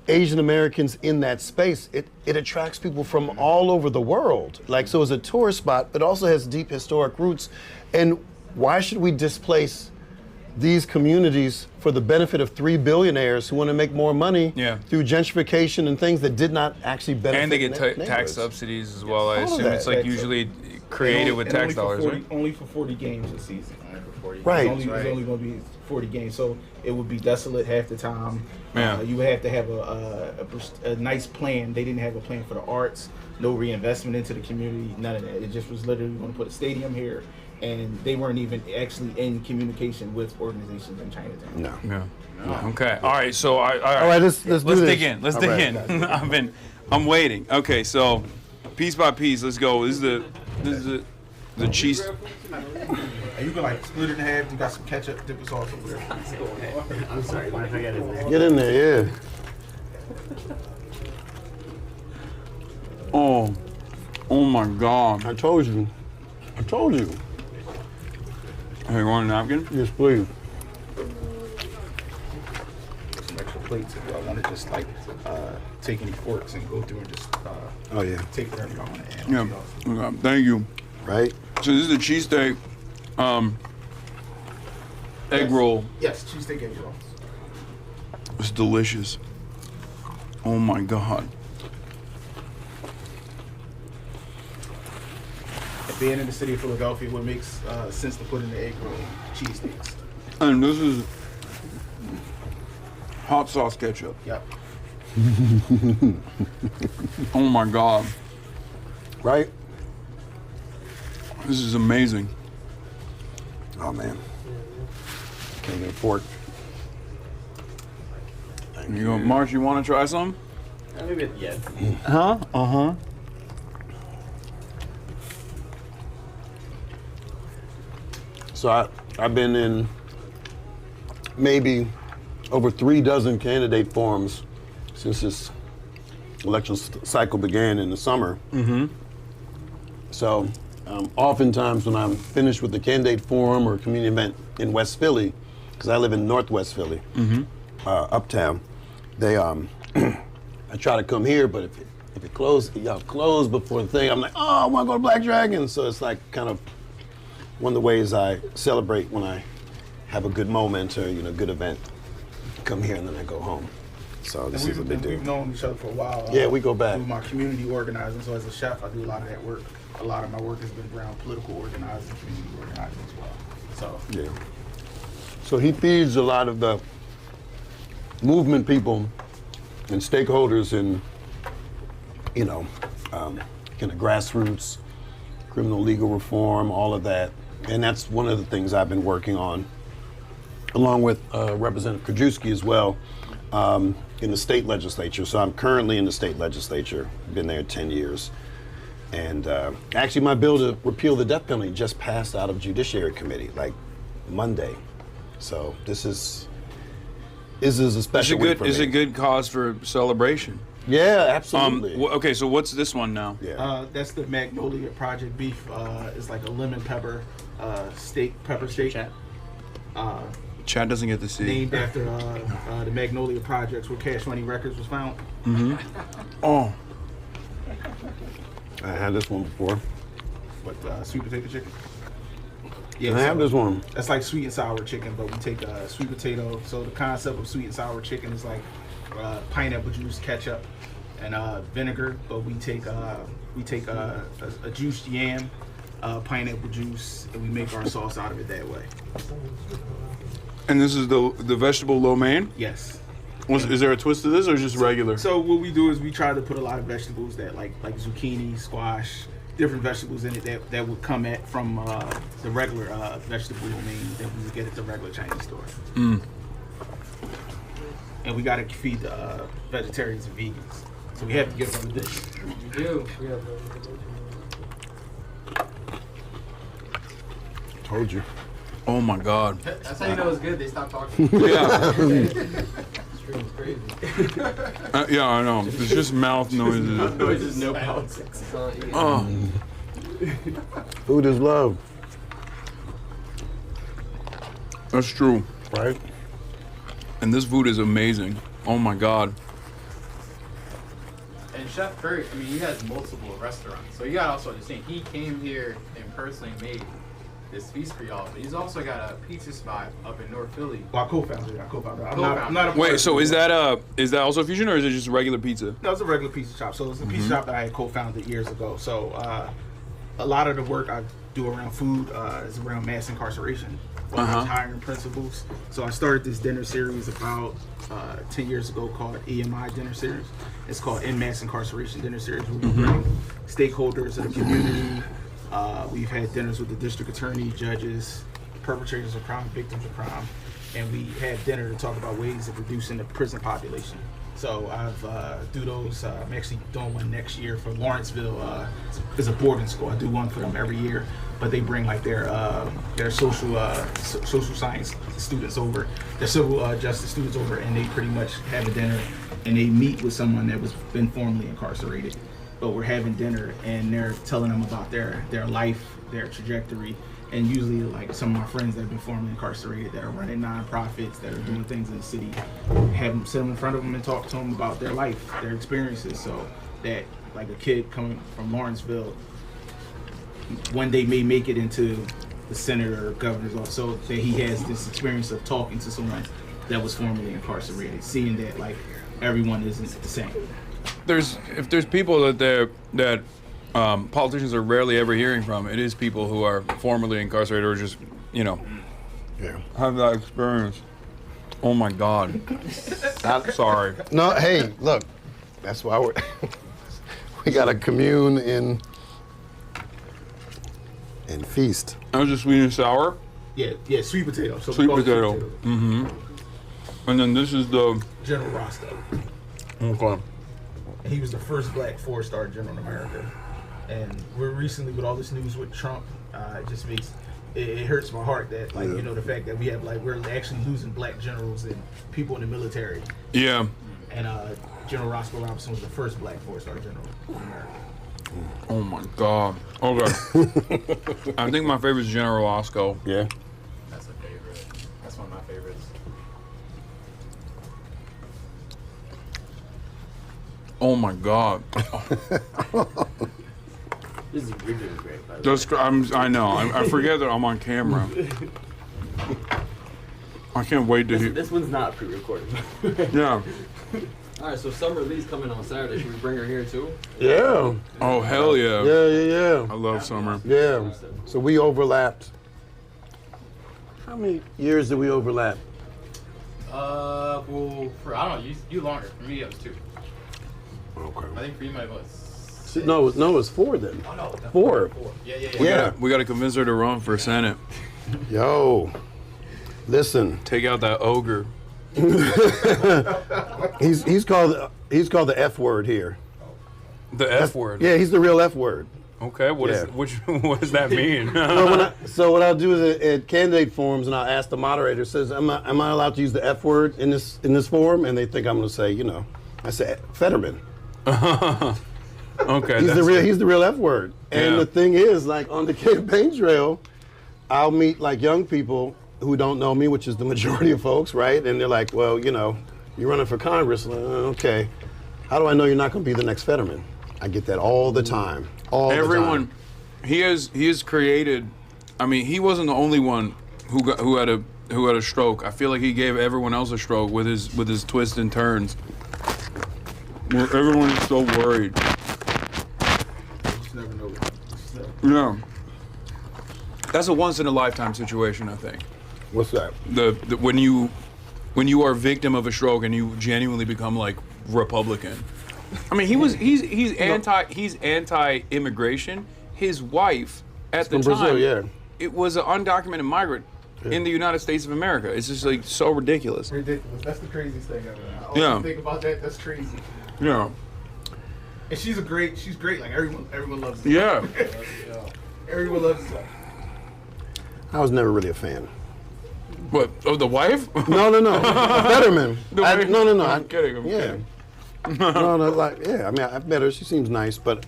Asian Americans in that space. It attracts people from all over the world. Like, so it's a tourist spot, but also has deep historic roots. And why should we displace these communities for the benefit of 3 billionaires who want to make more money through gentrification and things that did not actually benefit? And they get tax subsidies as well. I assume it's like usually created with tax dollars, right? Only for 40 games a season. Right. It's only going to be 40 games, so it would be desolate half the time. You would have to have a nice plan. They didn't have a plan for the arts, no reinvestment into the community, none of that. It just was literally going to put a stadium here, and they weren't even actually in communication with organizations in Chinatown. No. Okay. All right. So all right. Let's dig in. Let's dig in. I'm waiting. Okay. So piece by piece, let's go. This is the cheese. And you can like split it in half. You got some ketchup, dip sauce over there. I'm sorry, mind if I get in there? Get in there, yeah. Oh my God! I told you. Hey, you want a napkin? Yes, please. Some extra plates if y'all want to just like take any forks and go through and just take whatever y'all want to add. Yeah. Okay. Thank you. Right. So this is a cheesesteak, egg roll. Yes, cheesesteak egg roll. It's delicious. Oh my God. Being in the city of Philadelphia, what makes sense to put in the egg roll cheesesteaks. And this is hot sauce ketchup. Yep. Oh my God. Right? This is amazing. Oh man. Can't get a fork. You go, Marsh, you want to try some? Maybe at the end. Huh? Uh-huh. So I've been in maybe over 3 dozen candidate forums since this election cycle began in the summer. So oftentimes when I'm finished with the candidate forum or community event in West Philly, because I live in Northwest Philly, uptown, they I try to come here, but if it y'all close before the thing, I'm like, oh, I want to go to Black Dragon. So it's like kind of one of the ways I celebrate when I have a good moment or good event. Come here and then I go home. So this is a big deal. We've known each other for a while. Yeah, we go back. Through my community organizing. So as a chef, I do a lot of that work. A lot of my work has been around political organizing, community organizing as well. So yeah. So he feeds a lot of the movement people and stakeholders in, kind of grassroots, criminal legal reform, all of that. And that's one of the things I've been working on, along with Representative Krajewski as well, in the state legislature. So I'm currently in the state legislature, been there 10 years. And actually my bill to repeal the death penalty just passed out of Judiciary Committee, like Monday. So this is a special week for me. It's a good cause for celebration. Yeah, absolutely. Okay, so what's this one now? Yeah. that's the Magnolia Project beef. It's like a lemon pepper pepper steak. Chad doesn't get to see. Named after the Magnolia Projects where Cash Money Records was found. Oh. I had this one before. What, sweet potato chicken? Yeah, I have this one. That's like sweet and sour chicken, but we take sweet potato. So the concept of sweet and sour chicken is like pineapple juice, ketchup, and vinegar, but we take a juiced yam, pineapple juice, and we make our sauce out of it that way. And this is the vegetable lo mein? Yes. Is there a twist to this or just regular? So what we do is we try to put a lot of vegetables that like zucchini, squash, different vegetables in it that would come from the regular vegetable lo mein that we would get at the regular Chinese store. And we got to feed the vegetarians and vegans. So we have to give them a dish. We do. We have Told you. Oh my God. That's how you know it's good. They stop talking. Yeah. Stream's crazy. Yeah, I know. It's just mouth noises. Noises, no politics. Oh. Food is love, That's true. right? And this food is amazing. Oh my God. And Chef Kurt, I mean, he has multiple restaurants. So you got to also understand, he came here and personally made this feast for y'all. But he's also got a pizza spot up in North Philly. Well, I co-founded. I'm not a Wait, so is that also fusion or is it just regular pizza? No, it's a regular pizza shop. So it's a pizza shop that I had co-founded years ago. So a lot of the work I do around food is around mass incarceration, hiring principals. So I started this dinner series about 10 years ago called EMI Dinner Series. It's called In Mass Incarceration Dinner Series, where we bring stakeholders of the community. We've had dinners with the district attorney, judges, perpetrators of crime, victims of crime, and we had dinner to talk about ways of reducing the prison population. So I've do those. I'm actually doing one next year for Lawrenceville. It's a boarding school. I do one for them every year, but they bring like their social science students over, their civil justice students over, and they pretty much have a dinner, and they meet with someone that was been formerly incarcerated. But we're having dinner, and they're telling them about their life, their trajectory. And usually, like some of my friends that have been formerly incarcerated, that are running nonprofits, that are doing things in the city, have them sit them in front of them and talk to them about their life, their experiences, so that like a kid coming from Lawrenceville one day may make it into the senator or governor's office, so that he has this experience of talking to someone that was formerly incarcerated, seeing that like everyone isn't the same. If there's people that politicians are rarely ever hearing from, it is people who are formerly incarcerated or just, have that experience. Oh my God. Sorry. No, hey, look, that's why we got to commune and feast. That was just sweet and sour. Yeah, sweet potato. So Sweet potato. Mm-hmm. And then this is the General Roscoe. Okay. He was the first black 4-star general in America. And we're recently, with all this news with Trump, it just makes it hurts my heart that the fact that we have we're actually losing black generals and people in the military. Yeah. And General Roscoe Robinson was the first black 4-star general in America. Oh my God. Okay. I think my favorite is General Roscoe. Yeah. That's a favorite. That's one of my favorites. Oh my God. You're doing great, by the way. I know. I forget that I'm on camera. I can't wait to hear. This one's not pre-recorded. Yeah. All right, so Summer Lee's coming on Saturday. Should we bring her here too? Yeah. Oh hell yeah. Yeah. I love summer. Yeah. So we overlapped. How many years did we overlap? Well, I don't know. You longer. For me, it was 2. Okay. I think for you, might was. No, it was 4 then. Oh no, 4. Yeah. We gotta convince her to run for Senate. Yo, listen. Take out that ogre. He's called the F word here. The F word. Yeah, he's the real F word. Okay. What does that mean? So what I'll do is at candidate forums, and I'll ask the moderator, says, am I allowed to use the F word in this forum? And they think I'm going to say, I said Fetterman. Okay. He's the real F word. And the thing is, on the campaign trail, I'll meet young people who don't know me, which is the majority of folks, right? And they're like, well, you're running for Congress. Okay. How do I know you're not going to be the next Fetterman? I get that all the time. Everyone, he has created. I mean, he wasn't the only one who had a stroke. I feel like he gave everyone else a stroke with his twists and turns. where everyone's so worried. Never know. Yeah. That's a once in a lifetime situation, I think. What's that? The when you are victim of a stroke and you genuinely become like Republican. I mean, he's anti-immigration. His wife at the from time, Brazil, yeah. it was an undocumented migrant in the United States of America. It's just like so ridiculous. Ridiculous. That's the craziest thing ever. I always Yeah. think about that. That's crazy. Yeah. And she's great. Like everyone loves her. Yeah. Everyone loves her. I was never really a fan. What? Oh, the wife? No. Fetterman. No, I'm I- kidding. I'm yeah. kidding. No, like, yeah. I mean, I've met her. She seems nice, but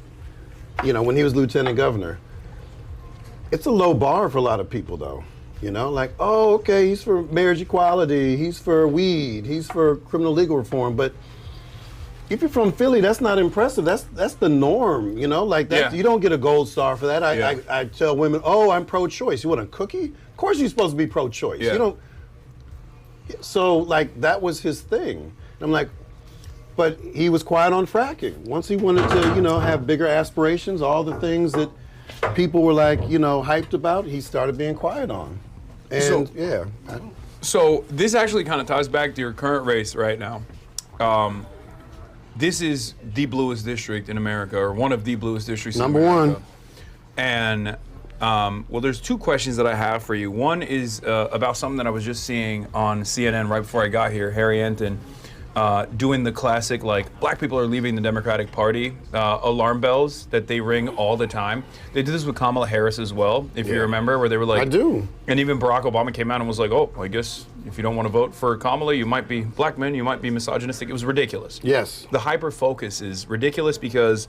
when he was lieutenant governor, it's a low bar for a lot of people, though. Like, oh, okay, he's for marriage equality, he's for weed, he's for criminal legal reform, but if you're from Philly, that's not impressive. That's the norm, Like that, Yeah. you don't get a gold star for that. Yeah. I tell women, oh, I'm pro-choice. You want a cookie? Of course, you're supposed to be pro-choice. Yeah. You don't. So like that was his thing. And I'm like, but he was quiet on fracking. Once he wanted to, have bigger aspirations, all the things that people were like, hyped about, he started being quiet on. And So- yeah. So this actually kind of ties back to your current race right now. This is the bluest district in America, or one of the bluest districts Number in America. one. And well, there's two questions that I have for you. One is about something that I was just seeing on CNN right before I got here. Harry Enton doing the classic, like, black people are leaving the Democratic Party alarm bells that they ring all the time. They did this with Kamala Harris as well, if you remember, where they were like, I do. And even Barack Obama came out and was like, oh, I guess if you don't want to vote for Kamala, you might be black men, you might be misogynistic. It was ridiculous. Yes. The hyper focus is ridiculous because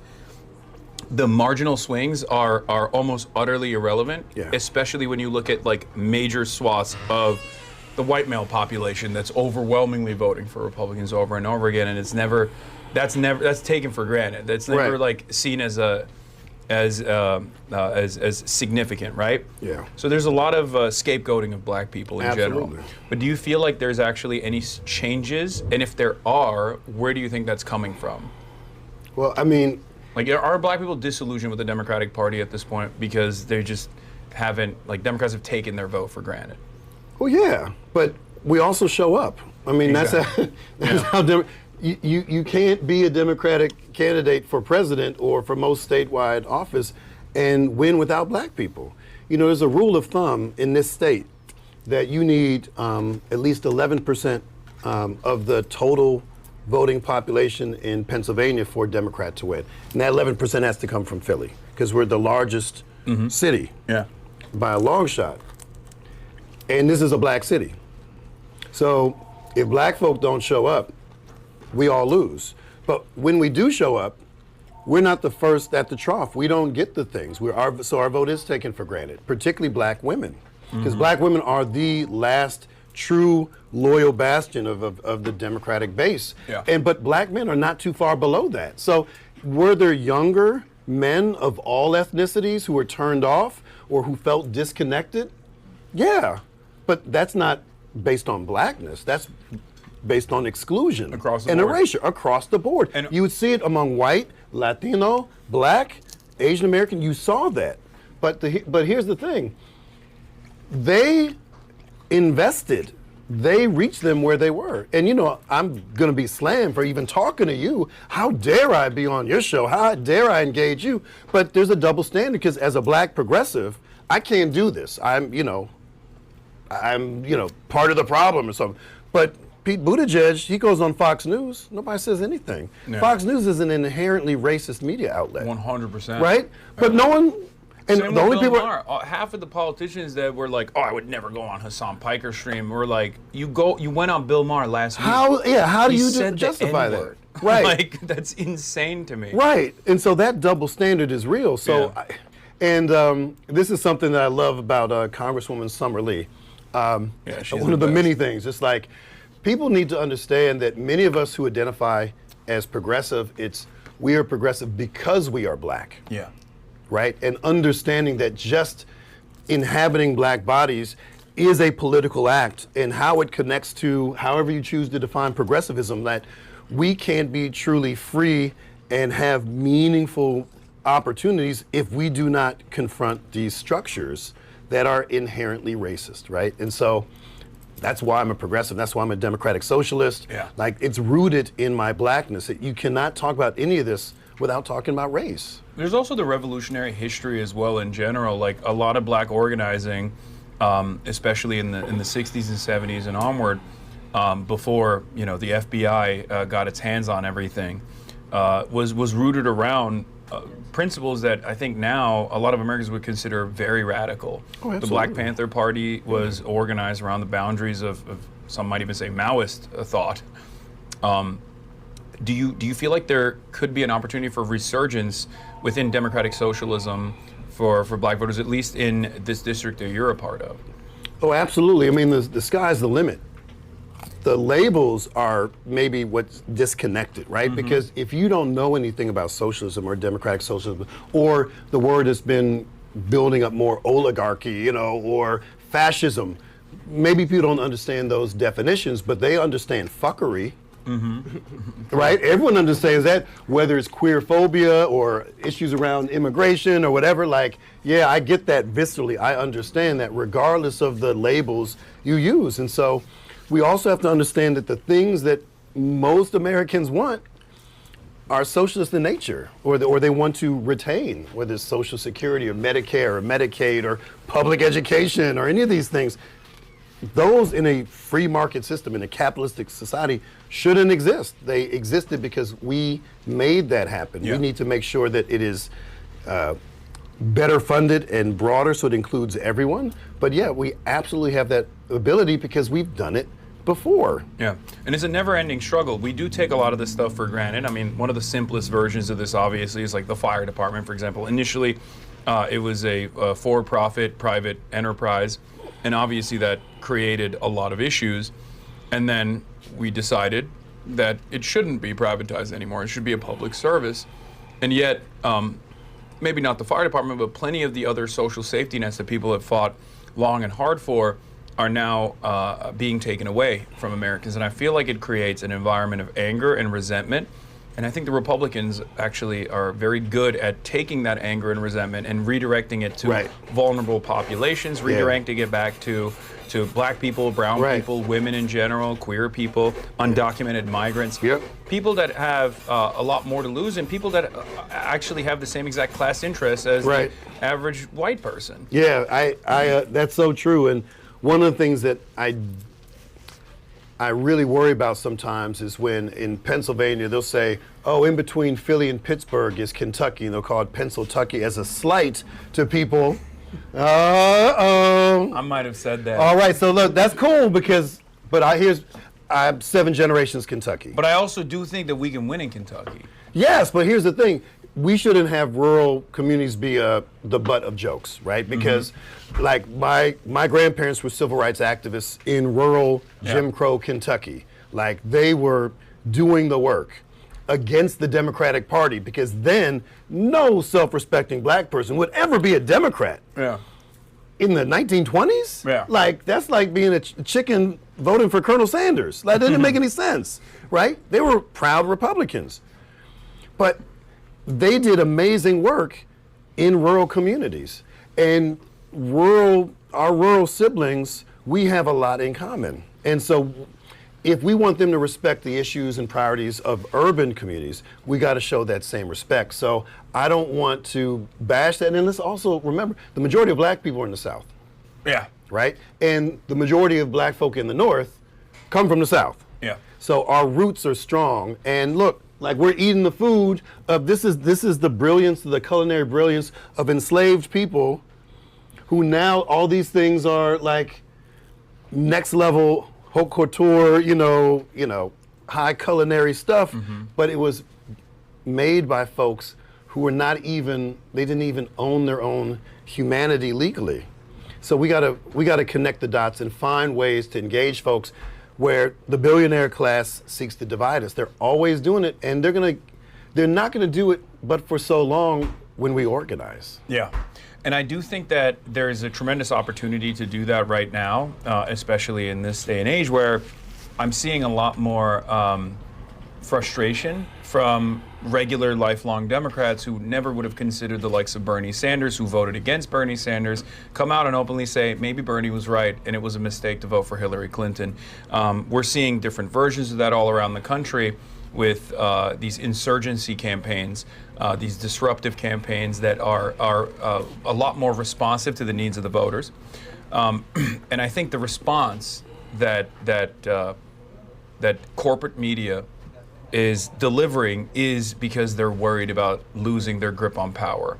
the marginal swings are almost utterly irrelevant, Yeah. especially when you look at like major swaths of the white male population that's overwhelmingly voting for Republicans over and over again, and that's taken for granted. That's never Right. like seen as significant, right? Yeah. So there's a lot of scapegoating of black people in general. Absolutely. But do you feel like there's actually any changes? And if there are, where do you think that's coming from? Well, I mean, Like, are black people disillusioned with the Democratic Party at this point because they just haven't, like, Democrats have taken their vote for granted? well, yeah, but we also show up. I mean, Exactly. that's how you can't be a Democratic candidate for president or for most statewide office and win without black people. There's a rule of thumb in this state that you need at least 11% of the total voting population in Pennsylvania for a Democrat to win. And that 11% has to come from Philly because we're the largest city Yeah. by a long shot. And this is a black city. So if black folk don't show up, we all lose. But when we do show up, we're not the first at the trough. We don't get the things. So our vote is taken for granted, particularly black women. Because black women are the last true loyal bastion of the Democratic base. Yeah. But black men are not too far below that. So were there younger men of all ethnicities who were turned off or who felt disconnected? Yeah, but that's not based on blackness. That's based on exclusion Across the and board. erasure across the board. And- You would see it among white, Latino, black, Asian American. You saw that. But here's the thing. They invested. They reached them where they were. And I'm going to be slammed for even talking to you. How dare I be on your show? How dare I engage you? But there's a double standard because as a black progressive, I can't do this. I'm part of the problem or something. But Pete Buttigieg, he goes on Fox News. Nobody says anything. Yeah. Fox News is an inherently racist media outlet. 100%. Right? But no one, and Same the only with Bill people. Maher. Half of the politicians that were like, "Oh, I would never go on Hassan Piker's stream," were like, "You went on Bill Maher last week. How do He you said the justify that? N-word." Right. Like, that's insane to me. Right, and so that double standard is real. So, Yeah. this is something that I love about Congresswoman Summer Lee. She's One of the best. many things. It's like people need to understand that many of us who identify as progressive, we are progressive because we are black. Yeah. Right? And understanding that just inhabiting black bodies is a political act, and how it connects to however you choose to define progressivism, that we can't be truly free and have meaningful opportunities if we do not confront these structures that are inherently racist, right? And so that's why I'm a progressive. That's why I'm a democratic socialist. Yeah. Like, it's rooted in my blackness. You cannot talk about any of this without talking about race. There's also the revolutionary history as well in general. Like, a lot of black organizing, especially in the 60s and 70s and onward, before the FBI got its hands on everything, was rooted around principles that I think now a lot of Americans would consider very radical. Oh, the Black Panther Party was organized around the boundaries of some might even say Maoist thought. Do you feel like there could be an opportunity for resurgence within democratic socialism for black voters, at least in this district that you're a part of? Oh, absolutely. I mean, the sky's the limit. The labels are maybe what's disconnected, right? Mm-hmm. Because if you don't know anything about socialism or democratic socialism, or the word has been building up more oligarchy, or fascism, maybe people don't understand those definitions, but they understand fuckery. Mm-hmm. Right? Everyone understands that, whether it's queer phobia or issues around immigration or whatever. Like, yeah, I get that viscerally. I understand that regardless of the labels you use. And so we also have to understand that the things that most Americans want are socialist in nature, or they want to retain, whether it's Social Security or Medicare or Medicaid or public education or any of these things. Those in a free market system, in a capitalistic society, shouldn't exist. They existed because we made that happen. Yeah. We need to make sure that it is better funded and broader so it includes everyone. But yeah, we absolutely have that ability because we've done it before. Yeah, and it's a never-ending struggle. We do take a lot of this stuff for granted. I mean, one of the simplest versions of this, obviously, is like the fire department, for example. Initially, it was a for-profit private enterprise, and obviously that created a lot of issues. And then we decided that it shouldn't be privatized anymore. It should be a public service. And yet, maybe not the fire department, but plenty of the other social safety nets that people have fought long and hard for are now being taken away from Americans. And I feel like it creates an environment of anger and resentment. And I think the Republicans actually are very good at taking that anger and resentment and redirecting it to vulnerable populations, redirecting it back to black people, brown people, women in general, queer people, undocumented migrants, people that have a lot more to lose, and people that actually have the same exact class interests as the average white person. Yeah, I that's so true. And one of the things that I really worry about sometimes is when in Pennsylvania they'll say, oh, in between Philly and Pittsburgh is Kentucky, and they'll call it Pennsyltucky as a slight to people. I might have said that. All right, so look, that's cool but I'm 7 generations Kentucky. But I also do think that we can win in Kentucky. Yes, but here's the thing. We shouldn't have rural communities be the butt of jokes, right? Because like my grandparents were civil rights activists in rural Jim Crow Kentucky. Like, they were doing the work against the Democratic Party, because then no self-respecting black person would ever be a Democrat. Yeah. In the 1920s? Yeah. Like, that's like being a chicken voting for Colonel Sanders. That didn't make any sense, right? They were proud Republicans. But they did amazing work in rural communities. And our rural siblings, we have a lot in common. And so if we want them to respect the issues and priorities of urban communities, we got to show that same respect. So I don't want to bash that. And let's also remember, the majority of black people are in the South. Yeah. Right? And the majority of black folk in the North come from the South. Yeah. So our roots are strong. And look, like, we're eating the food of this is the brilliance, the culinary brilliance of enslaved people who now all these things are like next level haute couture, high culinary stuff, but it was made by folks who were they didn't even own their own humanity legally. So we gotta connect the dots and find ways to engage folks where the billionaire class seeks to divide us. They're always doing it, and they're not gonna do it but for so long when we organize. Yeah. And I do think that there is a tremendous opportunity to do that right now, especially in this day and age where I'm seeing a lot more frustration from regular lifelong Democrats who never would have considered the likes of Bernie Sanders, who voted against Bernie Sanders, come out and openly say maybe Bernie was right and it was a mistake to vote for Hillary Clinton. We're seeing different versions of that all around the country with these insurgency campaigns, these disruptive campaigns that are a lot more responsive to the needs of the voters. And I think the response that corporate media is delivering is because they're worried about losing their grip on power.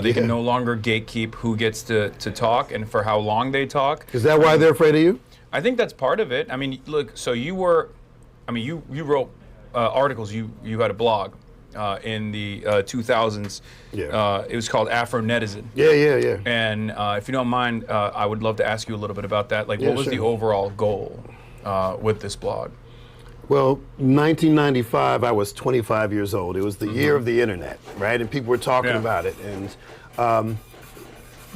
They can no longer gatekeep who gets to talk and for how long they talk. Is that why they're afraid of you? I think that's part of it. I mean, look, so you wrote articles, you had a blog in the 2000s. Yeah. It was called Afro Netizen. Yeah. And if you don't mind, I would love to ask you a little bit about that. Like, what was the overall goal with this blog? Well, 1995, I was 25 years old. It was the year of the internet, right? And people were talking about it. And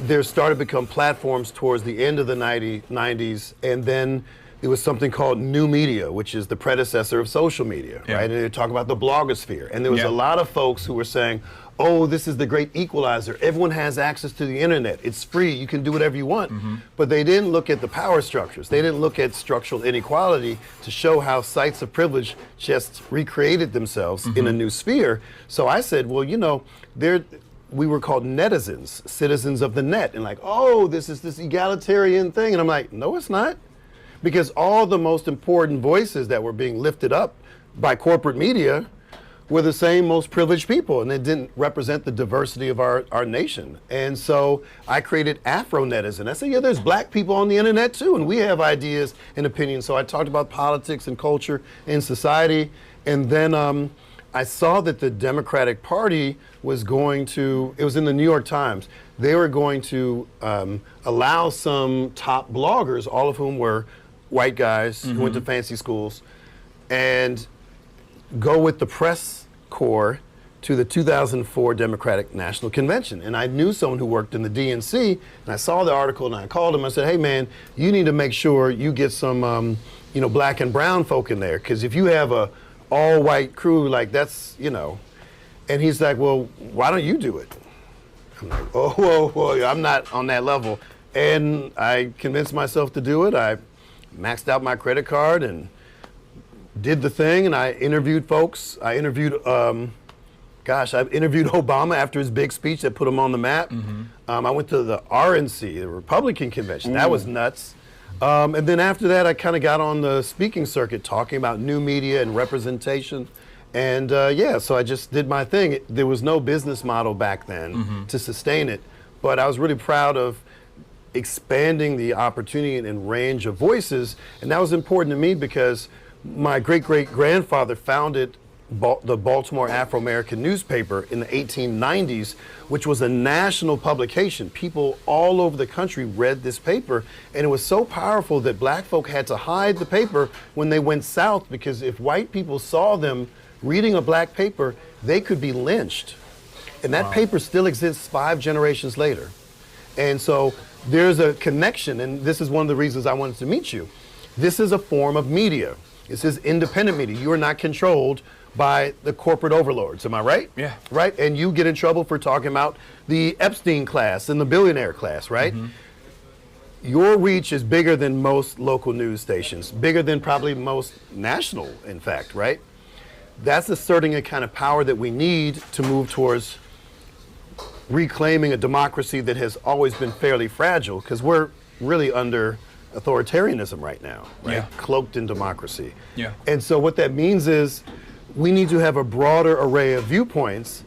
there started to become platforms towards the end of the 90s. And then there was something called new media, which is the predecessor of social media, right? And they talk about the blogosphere. And there was a lot of folks who were saying, oh, this is the great equalizer. Everyone has access to the internet. It's free. You can do whatever you want. But they didn't look at the power structures. They didn't look at structural inequality to show how sites of privilege just recreated themselves in a new sphere. So I said, well, you know, we were called netizens, citizens of the net. And like, oh, this is this egalitarian thing. And I'm like, no, it's not. Because all the most important voices that were being lifted up by corporate media were the same most privileged people, and they didn't represent the diversity of our nation. And so I created Afro Netizen. I said, yeah, there's black people on the internet too, and we have ideas and opinions. So I talked about politics and culture and society. And then I saw that the Democratic Party was going to, it was in the New York Times, they were going to allow some top bloggers, all of whom were white guys who went to fancy schools, and go with the press corps to the 2004 Democratic National Convention. And I knew someone who worked in the DNC, and I saw the article and I called him. I said, hey man, you need to make sure you get some black and brown folk in there, because if you have a all white crew, like that's, and he's like, well, why don't you do it? I'm like, oh, I'm not on that level. And I convinced myself to do it. I maxed out my credit card and did the thing, and I interviewed folks. I interviewed, I interviewed Obama after his big speech that put him on the map. I went to the RNC, the Republican convention. That was nuts. And then after that, I kind of got on the speaking circuit talking about new media and representation. And so I just did my thing. There was no business model back then to sustain it, but I was really proud of expanding the opportunity and range of voices. And that was important to me because my great-great-grandfather founded the Baltimore Afro-American newspaper in the 1890s, which was a national publication. People all over the country read this paper, and it was so powerful that black folk had to hide the paper when they went south, because if white people saw them reading a black paper, they could be lynched. And that paper still exists 5 generations later. And so there's a connection, and this is one of the reasons I wanted to meet you. This is a form of media. This is independent media. You are not controlled by the corporate overlords, am I right? Yeah. Right? And you get in trouble for talking about the Epstein class and the billionaire class, right? Your reach is bigger than most local news stations, bigger than probably most national, in fact, right? That's asserting a kind of power that we need to move towards reclaiming a democracy that has always been fairly fragile, because we're really under authoritarianism right now, right? Cloaked in democracy. And so what that means is we need to have a broader array of viewpoints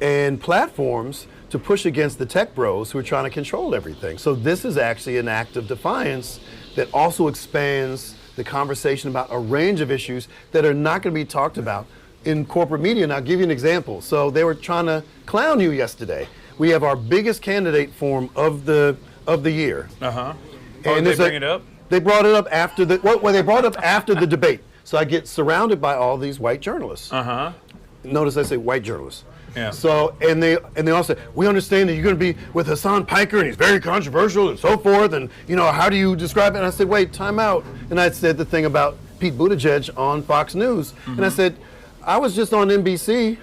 and platforms to push against the tech bros who are trying to control everything. So this is actually an act of defiance that also expands the conversation about a range of issues that are not going to be talked about in corporate media. And I'll give you an example. So they were trying to clown you yesterday. We have our biggest candidate forum of the year. And did they bring it up? They brought it up after the they brought it up after the debate. So I get surrounded by all these white journalists. Notice I say white journalists. So and they all say, we understand that you're going to be with Hassan Piker and he's very controversial and so forth, and how do you describe it? And I said, wait, time out. And I said the thing about Pete Buttigieg on Fox News, and I said, I was just on NBC.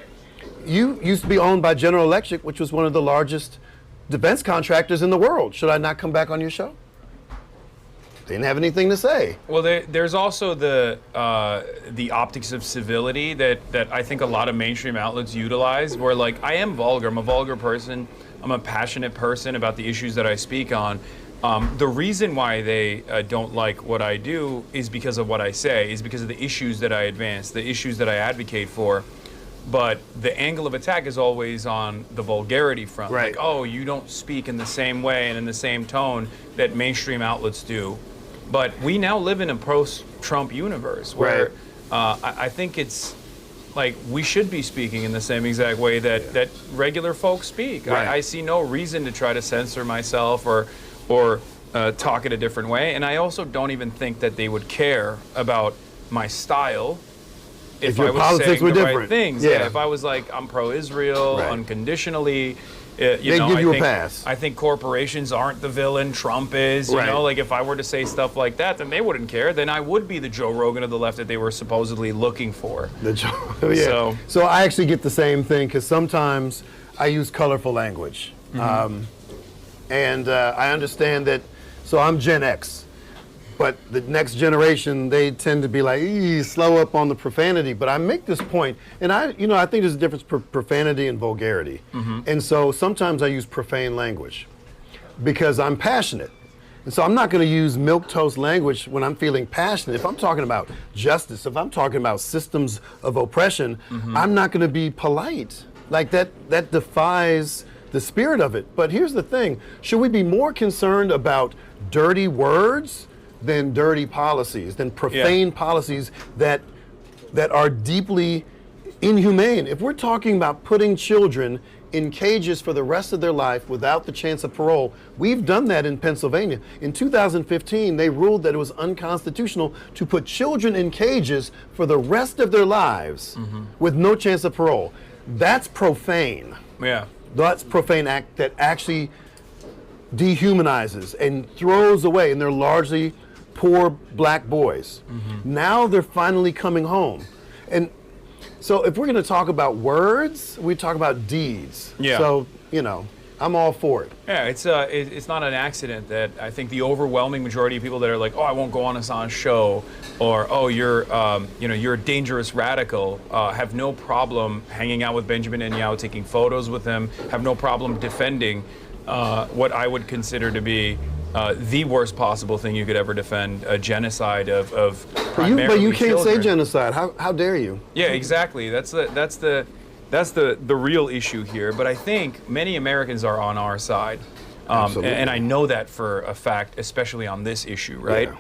You used to be owned by General Electric, which was one of the largest defense contractors in the world. Should I not come back on your show? They didn't have anything to say. Well, there's also the optics of civility that I think a lot of mainstream outlets utilize, where like, I am vulgar, I'm a vulgar person, I'm a passionate person about the issues that I speak on. The reason why they don't like what I do is because of what I say, is because of the issues that I advance, the issues that I advocate for. But the angle of attack is always on the vulgarity front. Right. Like, oh, you don't speak in the same way and in the same tone that mainstream outlets do. But we now live in a post-Trump universe where I think it's like we should be speaking in the same exact way that regular folks speak. Right. I see no reason to try to censor myself or talk it a different way. And I also don't even think that they would care about my style if your I was politics saying were the different. right things. Yeah. If I was like, I'm pro-Israel Right. unconditionally. They'd give you a pass. I think corporations aren't the villain, Trump is. You Right. know, like if I were to say stuff like that, then they wouldn't care. Then I would be the Joe Rogan of the left that they were supposedly looking for. Yeah. So I actually get the same thing because sometimes I use colorful language. And I understand that, so I'm Gen X. But the next generation, they tend to be like, slow up on the profanity. But I make this point, and I think there's a difference profanity and vulgarity. And so sometimes I use profane language because I'm passionate. And so I'm not going to use milquetoast language when I'm feeling passionate. If I'm talking about justice, if I'm talking about systems of oppression, I'm not going to be polite. Like that defies the spirit of it. But here's the thing. Should we be more concerned about dirty words than dirty policies, than profane policies that are deeply inhumane? If we're talking about putting children in cages for the rest of their life without the chance of parole, we've done that in Pennsylvania. In 2015, they ruled that it was unconstitutional to put children in cages for the rest of their lives with no chance of parole. That's profane. Yeah. That's profane act that actually dehumanizes and throws away, and they're largely poor black boys. Now they're finally coming home. And so if we're going to talk about words, we talk about deeds. Yeah. So, I'm all for it. Yeah, it's not an accident that I think the overwhelming majority of people that are like, oh, I won't go on Hasan's show, or oh, you're a dangerous radical, have no problem hanging out with Benjamin Netanyahu, taking photos with him, have no problem defending what I would consider to be the worst possible thing you could ever defend, a genocide of primarily But you can't children. say genocide. How dare you? Yeah, exactly. That's the real issue here. But I think many Americans are on our side, and I know that for a fact, especially on this issue, right?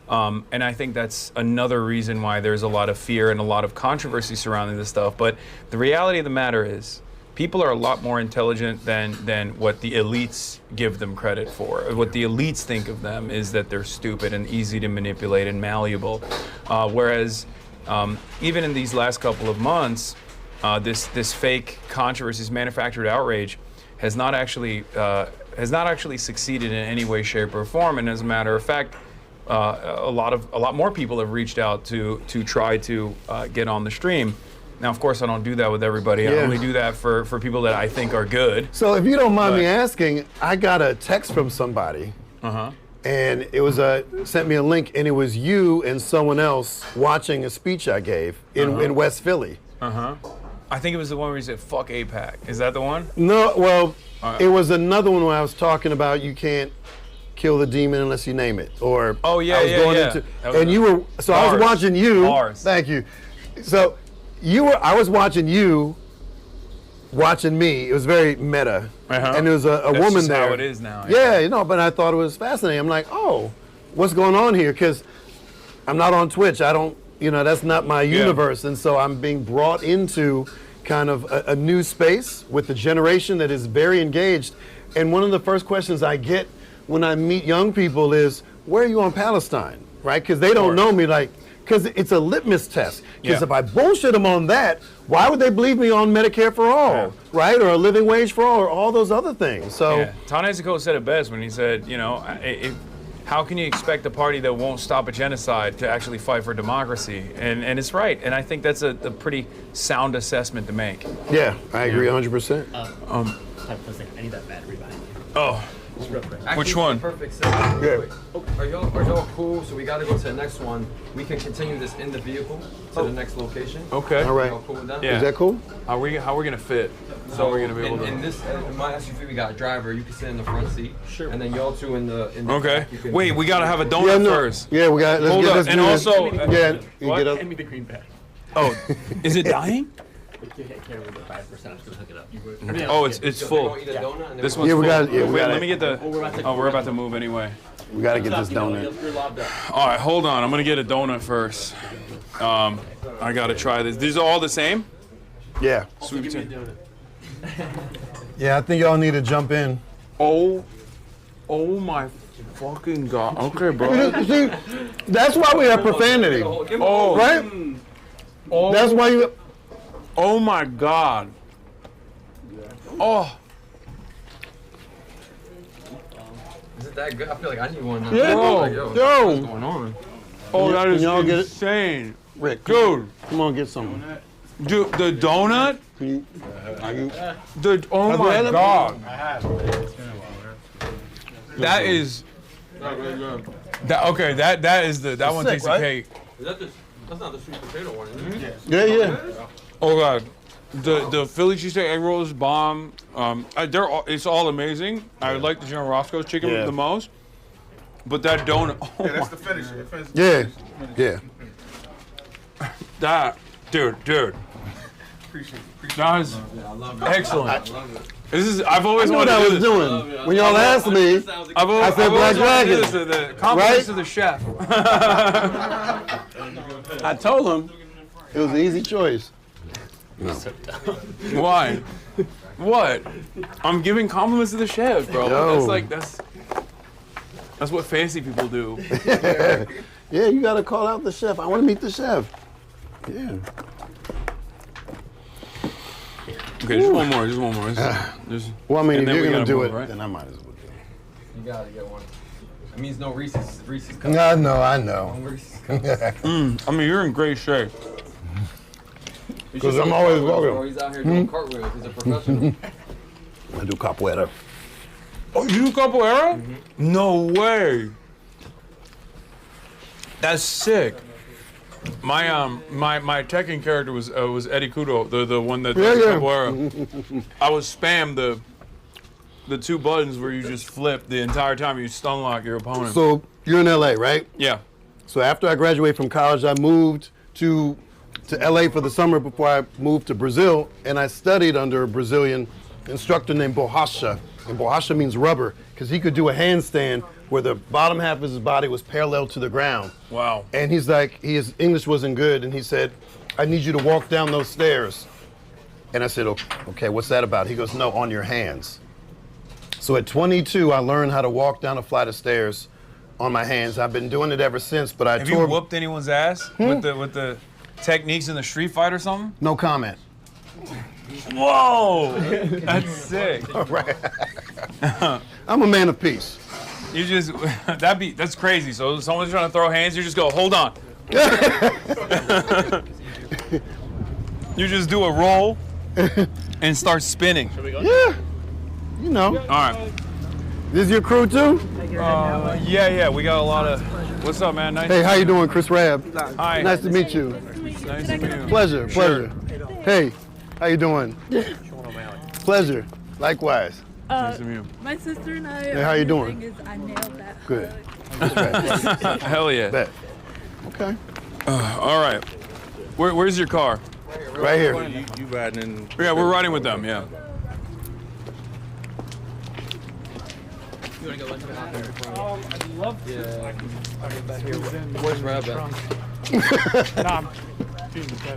Yeah. And I think that's another reason why there's a lot of fear and a lot of controversy surrounding this stuff. But the reality of the matter is, people are a lot more intelligent than what the elites give them credit for. What the elites think of them is that they're stupid and easy to manipulate and malleable. Whereas even in these last couple of months, this fake controversy, this manufactured outrage, has not actually succeeded in any way, shape, or form. And as a matter of fact, a lot more people have reached out to try to get on the stream. Now, of course, I don't do that with everybody. I only do that for people that I think are good. So if you don't mind me asking, I got a text from somebody, and it was sent me a link, and it was you and someone else watching a speech I gave in West Philly. I think it was the one where you said, fuck AIPAC. Is that the one? No, well, it was another one where I was talking about you can't kill the demon unless you name it. Or Oh, yeah, I was yeah, going yeah. into, That was and you were, so I was Bars. watching you. Bars. Thank you. So I was watching you, watching me. It was very meta. And there was a That's woman just there. how it is now. Yeah, but I thought it was fascinating. I'm like, oh, what's going on here? Because I'm not on Twitch. I don't, that's not my universe. And so I'm being brought into kind of a new space with a generation that is very engaged. And one of the first questions I get when I meet young people is, where are you on Palestine? Right? Because they don't know me, because it's a litmus test. Because if I bullshit them on that, why would they believe me on Medicare for all, right? Or a living wage for all, or all those other things. So Ta-Nehisi Coates said it best when he said, how can you expect a party that won't stop a genocide to actually fight for democracy? And it's right. And I think that's a pretty sound assessment to make. Yeah, I agree 100%. I need that battery behind you. Oh. Just real quick. Which one? Perfect setup. Yeah. Are y'all cool? So we got to go to the next one. We can continue this in the vehicle to the next location. Okay. All right. Y'all cool with that? Yeah. Is that cool? How are we gonna fit? So we're gonna be able to. in this, in my SUV, we got a driver. You can sit in the front seat. Sure. And then y'all two in the. Okay. back, you can- Wait, we gotta have a donut first. Yeah, we got. Let's Hold get up. this. And do also, this. Yeah. You what? get up. Hand me the green bag. Oh, is it dying? I can't remember the 5%. I'm just gonna hook it up. Oh, it's So full. they're gonna eat a donut and This then one's Yeah, full. we got. Yeah, we Wait, got. let me get the. Oh, we're about to move anyway. We got to get this donut. You're lobbed up. All right, hold on. I'm gonna get a donut first. I gotta try this. These are all the same. Yeah. Sweet Give me a potato. donut. Yeah, I think y'all need to jump in. Oh my fucking god. Okay, bro. See, that's why we have profanity, Oh, right? oh, That's why you. oh my god. Oh, Is it that good? I feel like I need one now. Yeah, Like, yo. what's going on? oh, that is y'all get it? insane, Rick, dude. come on, get some. Dude, the donut. Can you- Oh Have you my had it? god. I have. It's been a while. That is. That okay. That is the that one sick, takes right? the cake. Is that the? That's not the sweet potato one, is it? Yeah, yeah. Oh god, the Philly cheesesteak egg roll is bomb. It's all amazing. I like the General Roscoe's chicken Yeah. the most, but that donut. Oh Yeah, that's my, the finisher. Yeah, yeah. that dude. That is excellent. This is I've I always knew what wanted I to do was this. doing. When y'all asked me, I've always, I said I've always Black wanted to do Dragon. this, the compliments Right? to the chef. I told him it was an easy choice. Why? What? I'm giving compliments to the chef, bro. Yo. That's what fancy people do. Yeah, you gotta call out the chef. I want to meet the chef. Yeah. Okay, just one more. Just, Well, I mean, And if then you're we gonna gotta do move, it, right? then I might as well do it. You gotta get one. It means no Reese's cups. I know. No Reese's cups. I mean, you're in great shape. Because I'm always Bro, walking. he's out here doing cartwheels. He's a professional. I do capoeira. Oh, you do capoeira? No way. That's sick. My Tekken character was Eddie Kudo, the one that does Yeah. capoeira. I was spammed the two buttons where you just flip the entire time you stun lock your opponent. So you're in LA, right? Yeah. So after I graduated from college, I moved to LA for the summer before I moved to Brazil, and I studied under a Brazilian instructor named Borracha. And Borracha means rubber, because he could do a handstand where the bottom half of his body was parallel to the ground. Wow. And he's like, his English wasn't good, and he said, I need you to walk down those stairs. And I said, okay, what's that about? He goes, no, on your hands. So at 22, I learned how to walk down a flight of stairs on my hands. I've been doing it ever since, but I Have you whooped anyone's ass with the techniques in the street fight or something? No comment. Whoa! That's sick. All right. I'm a man of peace. You just that's crazy. So someone's trying to throw hands, you just go, hold on. You just do a roll and start spinning. Yeah. You know. All right. This is your crew too? Yeah, we got a lot of. What's up, man? Nice. Hey, how you doing, Chris Rabb? Hi. Nice to meet you. Nice to meet you. Pleasure. Hey, how you doing? Pleasure. Likewise. Nice to meet you. My sister and I. Hey, how you doing? Is I nailed that. Good. Hell yeah. Bet. Okay. All right. Where's your car? Right here. You riding in? Yeah, we're riding with them. Yeah. You wanna go lunch out there? I'd love to. Yeah. Where's Rabb at?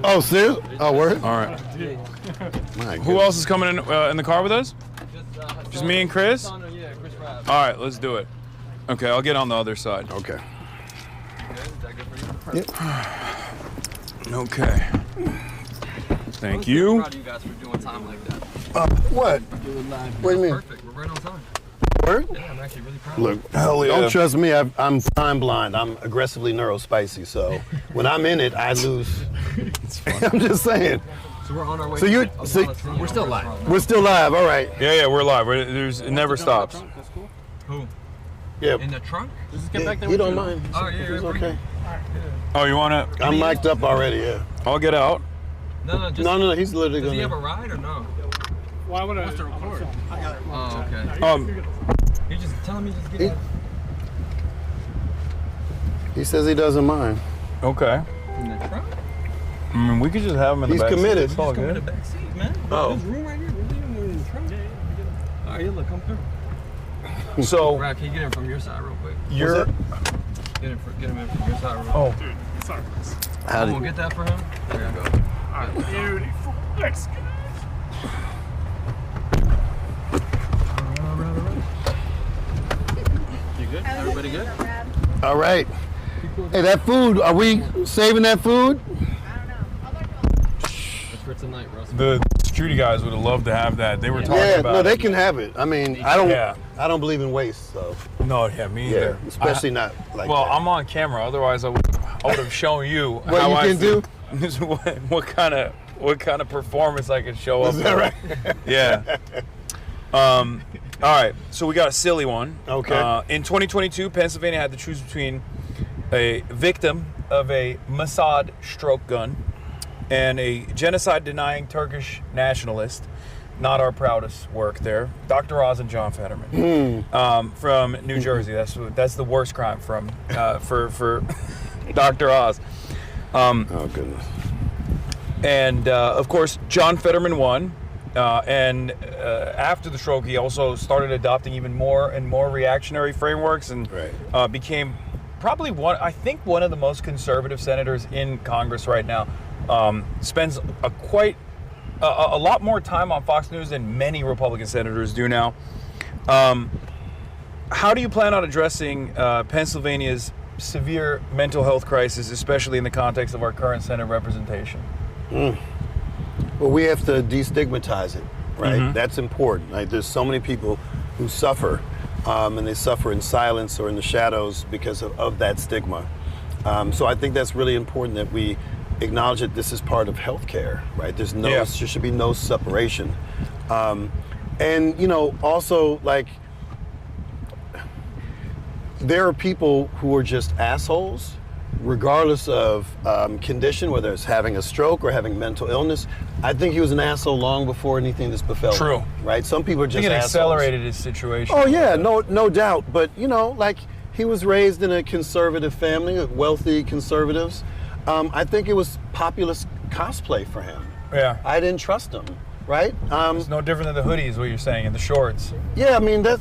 Oh, serious? Oh, word? All right. My Who goodness. else is coming in the car with us? Just me and Chris? Yeah, Chris Rabb. All right, let's do it. Okay, I'll get on the other side. Okay. Is that good for you? Okay. Thank you. I'm proud of you guys for doing time like that. What? What do you mean? Perfect. We're right on time. Word? Yeah, I'm actually really proud. Look, don't trust me. I'm time blind. I'm aggressively neurospicy. So when I'm in it, I lose. I'm just saying. So we're on our way. So you, we're still live. We're still live. All right. Yeah, we're live. It never stops. That's cool. Who? Yeah. In the trunk? Let's just get back there. You don't mind? Oh yeah, It's okay. Oh, you want to? I'm mic'd up already. Yeah. I'll get out. No, just. No. He's literally Does gonna. he have a ride or no? Why would I have to record? Oh, okay. You just tell him you just get out. He says he doesn't mind. Okay. In the trunk? I mean, we could just have him in the He's back. committed. It's all Come in the good. back seat, man. Oh. There's room right here. We're leaving him in the trunk. All right, look, come through. So Brad, can you get him from your side real quick? you're. Get him in from your side real quick. Oh. Dude, sorry. Howdy. We'll get that for him. There you go. All right, beautiful. Thanks. You good? Everybody good? All right. Hey, that food. Are we saving that food? That's for tonight, Russ. The security guys would have loved to have that. They were talking Yeah. about. No, they it. can have it. I mean, I don't. Yeah. I don't believe in waste. So No, yeah, me yeah, either. especially not like. Well, that. I'm on camera. Otherwise, I would have shown you What how you I can do? what kind of performance I could show up. Is that with. right? Yeah. All right. So we got a silly one. Okay. In 2022, Pennsylvania had to choose between a victim of a Mossad stroke gun and a genocide-denying Turkish nationalist. Not our proudest work there. Dr. Oz and John Fetterman from New Jersey. That's the worst crime from for Dr. Oz. Oh goodness. And of course, John Fetterman won. And after the stroke, he also started adopting even more and more reactionary frameworks, and became probably one of the most conservative senators in Congress right now. Spends a lot more time on Fox News than many Republican senators do now. How do you plan on addressing Pennsylvania's severe mental health crisis, especially in the context of our current Senate representation? Well, we have to destigmatize it, right? Mm-hmm. That's important. Like, there's so many people who suffer, and they suffer in silence or in the shadows because of that stigma. So I think that's really important that we acknowledge that this is part of healthcare, right? There should be no separation. And, also, like, there are people who are just assholes, regardless of condition, whether it's having a stroke or having mental illness. I think he was an asshole long before anything this befell him. True. Right? Some people are just I think it assholes. accelerated his situation. Oh yeah, no doubt. But like he was raised in a conservative family, wealthy conservatives. I think it was populist cosplay for him. Yeah. I didn't trust him. Right? It's no different than the hoodies, what you're saying, and the shorts. Yeah, I mean it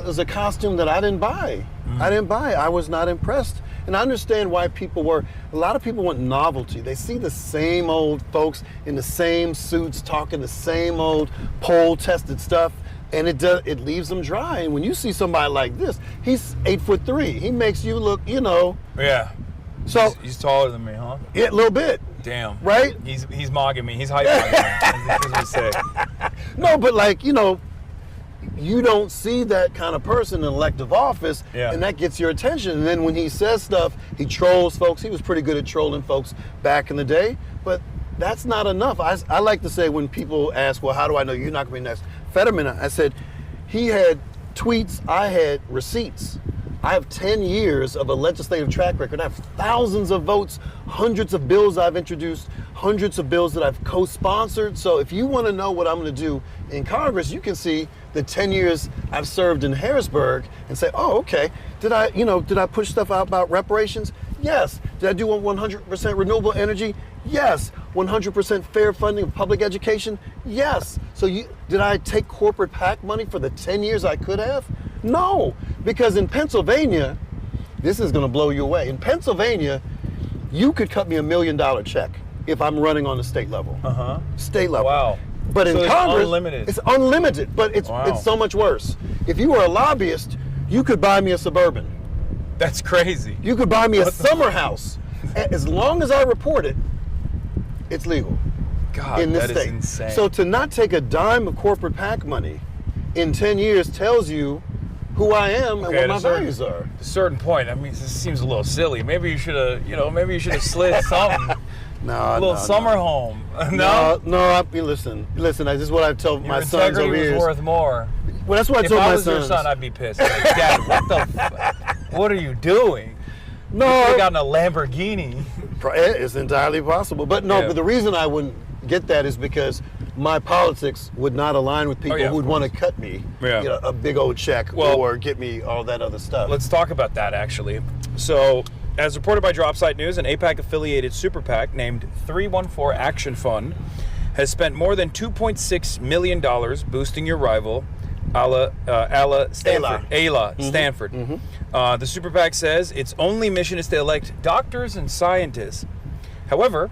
was a costume that I didn't buy. I didn't buy it. I was not impressed. And I understand why a lot of people want novelty. They see the same old folks in the same suits talking the same old poll-tested stuff, and it leaves them dry. And when you see somebody like this, he's 8'3". He makes you look, Yeah. So he's taller than me, huh? Yeah, a little bit. Damn. Right? He's mogging me. He's hype mogging me. That's what we say. No, but you don't see that kind of person in elective office, and that gets your attention. And then when he says stuff, he trolls folks. He was pretty good at trolling folks back in the day, but that's not enough. I like to say when people ask, well, how do I know you're not going to be next? Fetterman, I said, he had tweets, I had receipts. I have 10 years of a legislative track record. I have thousands of votes, hundreds of bills I've introduced, hundreds of bills that I've co-sponsored. So if you want to know what I'm going to do in Congress, you can see the 10 years I've served in Harrisburg and say, oh, okay, did I push stuff out about reparations? Yes. Did I do 100% renewable energy? Yes. 100% fair funding of public education? Yes. So did I take corporate PAC money for the 10 years I could have? No, because in Pennsylvania, this is going to blow you away. In Pennsylvania, you could cut me $1 million check if I'm running on the state level. State level. Wow. But in So it's Congress, unlimited. it's unlimited, but it's so much worse. If you were a lobbyist, you could buy me a Suburban. That's crazy. You could buy me a summer house. As long as I report it, it's legal. God, in this that is state. insane. So to not take a dime of corporate PAC money in 10 years tells you who I am and Okay, what at my a certain- values are. At a certain point, I mean, this seems a little silly. Maybe you should have slid something. No, A little summer home. No, listen. This is what I tell Your my sons over integrity here. was worth more. Well, that's what I If told I my was your sons. son, I'd be pissed. Like, Dad, what are you doing? No, You could've gotten a Lamborghini. It's entirely possible. But no, Yeah. but the reason I wouldn't get that is because my politics would not align with people yeah, who would want to cut me Yeah. a big old check Well, or get me all that other stuff. Let's talk about that, actually. So, as reported by Dropsite News, an AIPAC-affiliated super PAC named 314 Action Fund has spent more than $2.6 million boosting your rival, Ayla Stanford. The super PAC says its only mission is to elect doctors and scientists. However,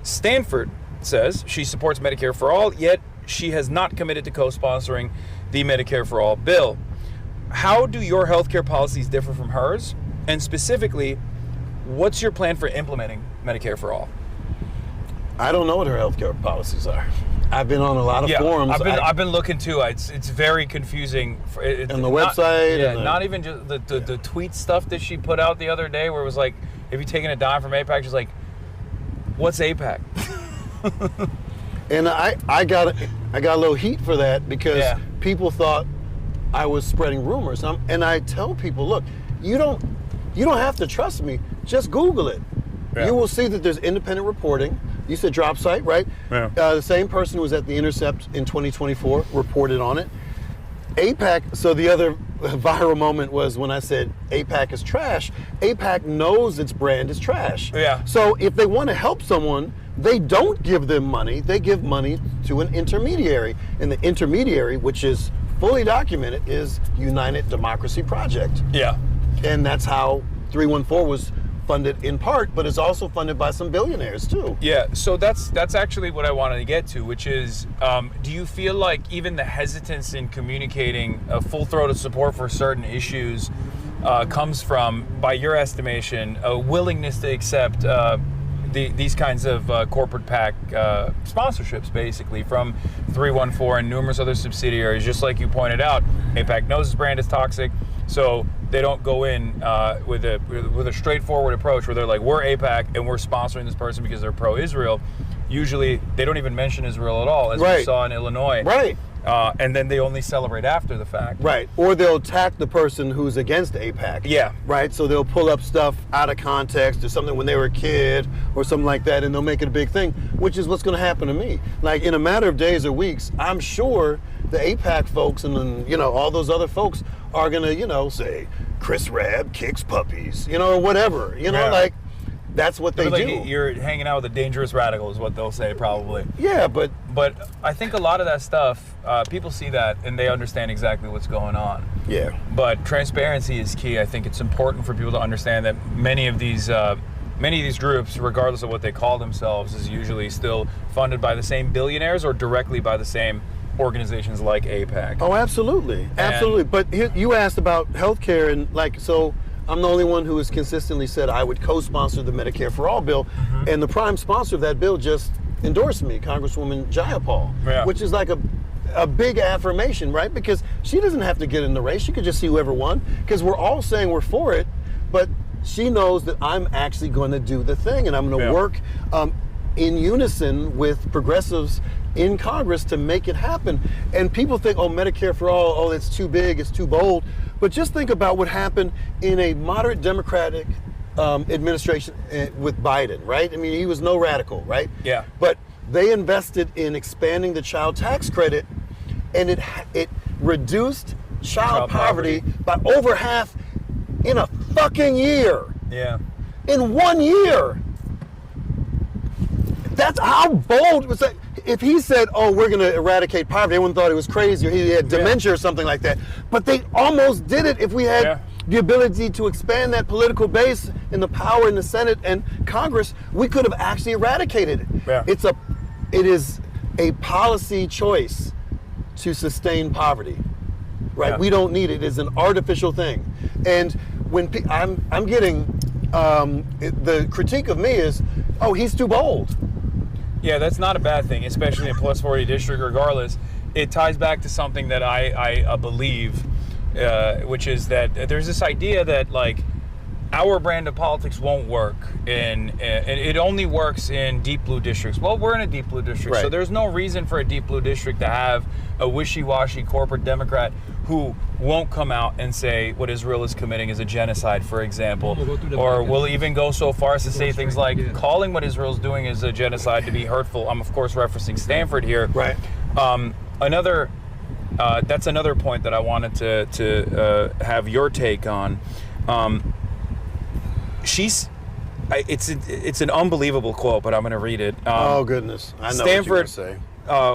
Stanford says she supports Medicare for all, yet she has not committed to co-sponsoring the Medicare for All bill. How do your healthcare policies differ from hers? And specifically, what's your plan for implementing Medicare for All? I don't know what her healthcare policies are. I've been on a lot of forums. I've been looking too. It's very confusing. And the website. Yeah, not even just the tweet stuff that she put out the other day, where it was like, if you're taking a dime from AIPAC, she's like, "What's AIPAC?" And I got a little heat for that because people thought I was spreading rumors. And I tell people, look, you don't have to trust me. Just Google it. Yeah. You will see that there's independent reporting. You said Dropsite, right? Yeah. The same person who was at the Intercept in 2024 reported on it. AIPAC, so the other viral moment was when I said AIPAC is trash. AIPAC knows its brand is trash. Yeah. So if they want to help someone, they don't give them money. They give money to an intermediary. And the intermediary, which is fully documented, is United Democracy Project. Yeah. And that's how 314 was funded in part, but it's also funded by some billionaires too. Yeah, so that's actually what I wanted to get to, which is, do you feel like even the hesitance in communicating a full-throated support for certain issues comes from, by your estimation, a willingness to accept these kinds of corporate PAC sponsorships, basically, from 314 and numerous other subsidiaries? Just like you pointed out, AIPAC knows its brand is toxic, so they don't go in with a straightforward approach where they're like, we're AIPAC and we're sponsoring this person because they're pro-Israel. Usually, they don't even mention Israel at all, as we saw in Illinois. Right. And then they only celebrate after the fact. Right. Or they'll attack the person who's against AIPAC. Yeah. Right. So they'll pull up stuff out of context or something when they were a kid or something like that, and they'll make it a big thing, which is what's going to happen to me. Like in a matter of days or weeks, I'm sure the AIPAC folks and then, all those other folks are going to, say, Chris Rabb kicks puppies, or whatever. Like that's what they do. You're hanging out with a dangerous radical is what they'll say, probably. Yeah, but I think a lot of that stuff, people see that and they understand exactly what's going on. Yeah. But transparency is key. I think it's important for people to understand that many of these groups, regardless of what they call themselves, is usually still funded by the same billionaires or directly by the same organizations like AIPAC. Oh, absolutely. Absolutely. But you asked about healthcare, and so I'm the only one who has consistently said I would co-sponsor the Medicare for All bill, and the prime sponsor of that bill just endorsed me, Congresswoman Jayapal, which is like a big affirmation, right? Because she doesn't have to get in the race. She could just see whoever won, because we're all saying we're for it, but she knows that I'm actually going to do the thing, and I'm going to work in unison with progressives in Congress to make it happen. And people think, Medicare for all, it's too big, it's too bold. But just think about what happened in a moderate Democratic administration with Biden, right? I mean, he was no radical, right? Yeah. But they invested in expanding the child tax credit, and it reduced child poverty by over half in a fucking year. Yeah. In 1 year. That's how bold was that. If he said, we're going to eradicate poverty, everyone thought it was crazy, or he had dementia or something like that. But they almost did it if we had the ability to expand that political base and the power in the Senate and Congress. We could have actually eradicated it. Yeah. It is a policy choice to sustain poverty, right? Yeah. We don't need it. It's an artificial thing. And when I'm getting the critique of me is, he's too bold. Yeah, that's not a bad thing, especially in plus 40 district. Regardless, it ties back to something that I believe which is that there's this idea that like our brand of politics won't work and it only works in deep blue districts. Well, we're in a deep blue district, so there's no reason for a deep blue district to have a wishy-washy corporate Democrat who won't come out and say what Israel is committing is a genocide, for example, or will even go so far as to say things like calling what Israel's doing is a genocide to be hurtful. I'm of course referencing Stanford here. Right. That's another point that I wanted to have your take on. It's an unbelievable quote, but I'm going to read it. Oh goodness, I know Stanford what you're going to say.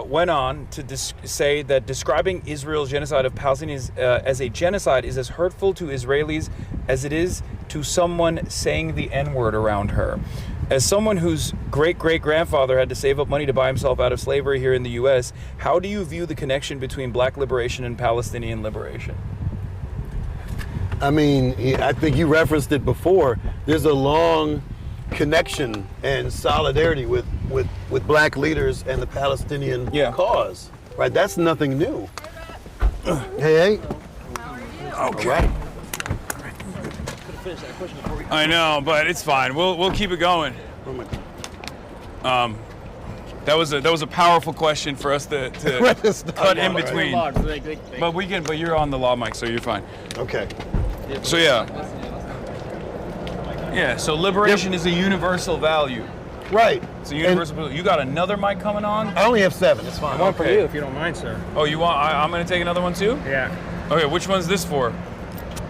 Went on to say that describing Israel's genocide of Palestinians as a genocide is as hurtful to Israelis as it is to someone saying the N-word around her. As someone whose great-great-grandfather had to save up money to buy himself out of slavery here in the U.S., how do you view the connection between black liberation and Palestinian liberation? I mean, I think you referenced it before. There's a long connection and solidarity with black leaders and the Palestinian cause, right? That's nothing new. Hey. Okay. Right. I know, but it's fine. We'll keep it going. That was a powerful question for us to cut in between. But you're on the law mic, so you're fine. Okay. So so liberation is a universal value. Right. It's a universal value. You got another mic coming on? I only have 7, it's fine. One for you, if you don't mind, sir. Oh, you want, I'm gonna take another one too? Yeah. Okay, which one's this for?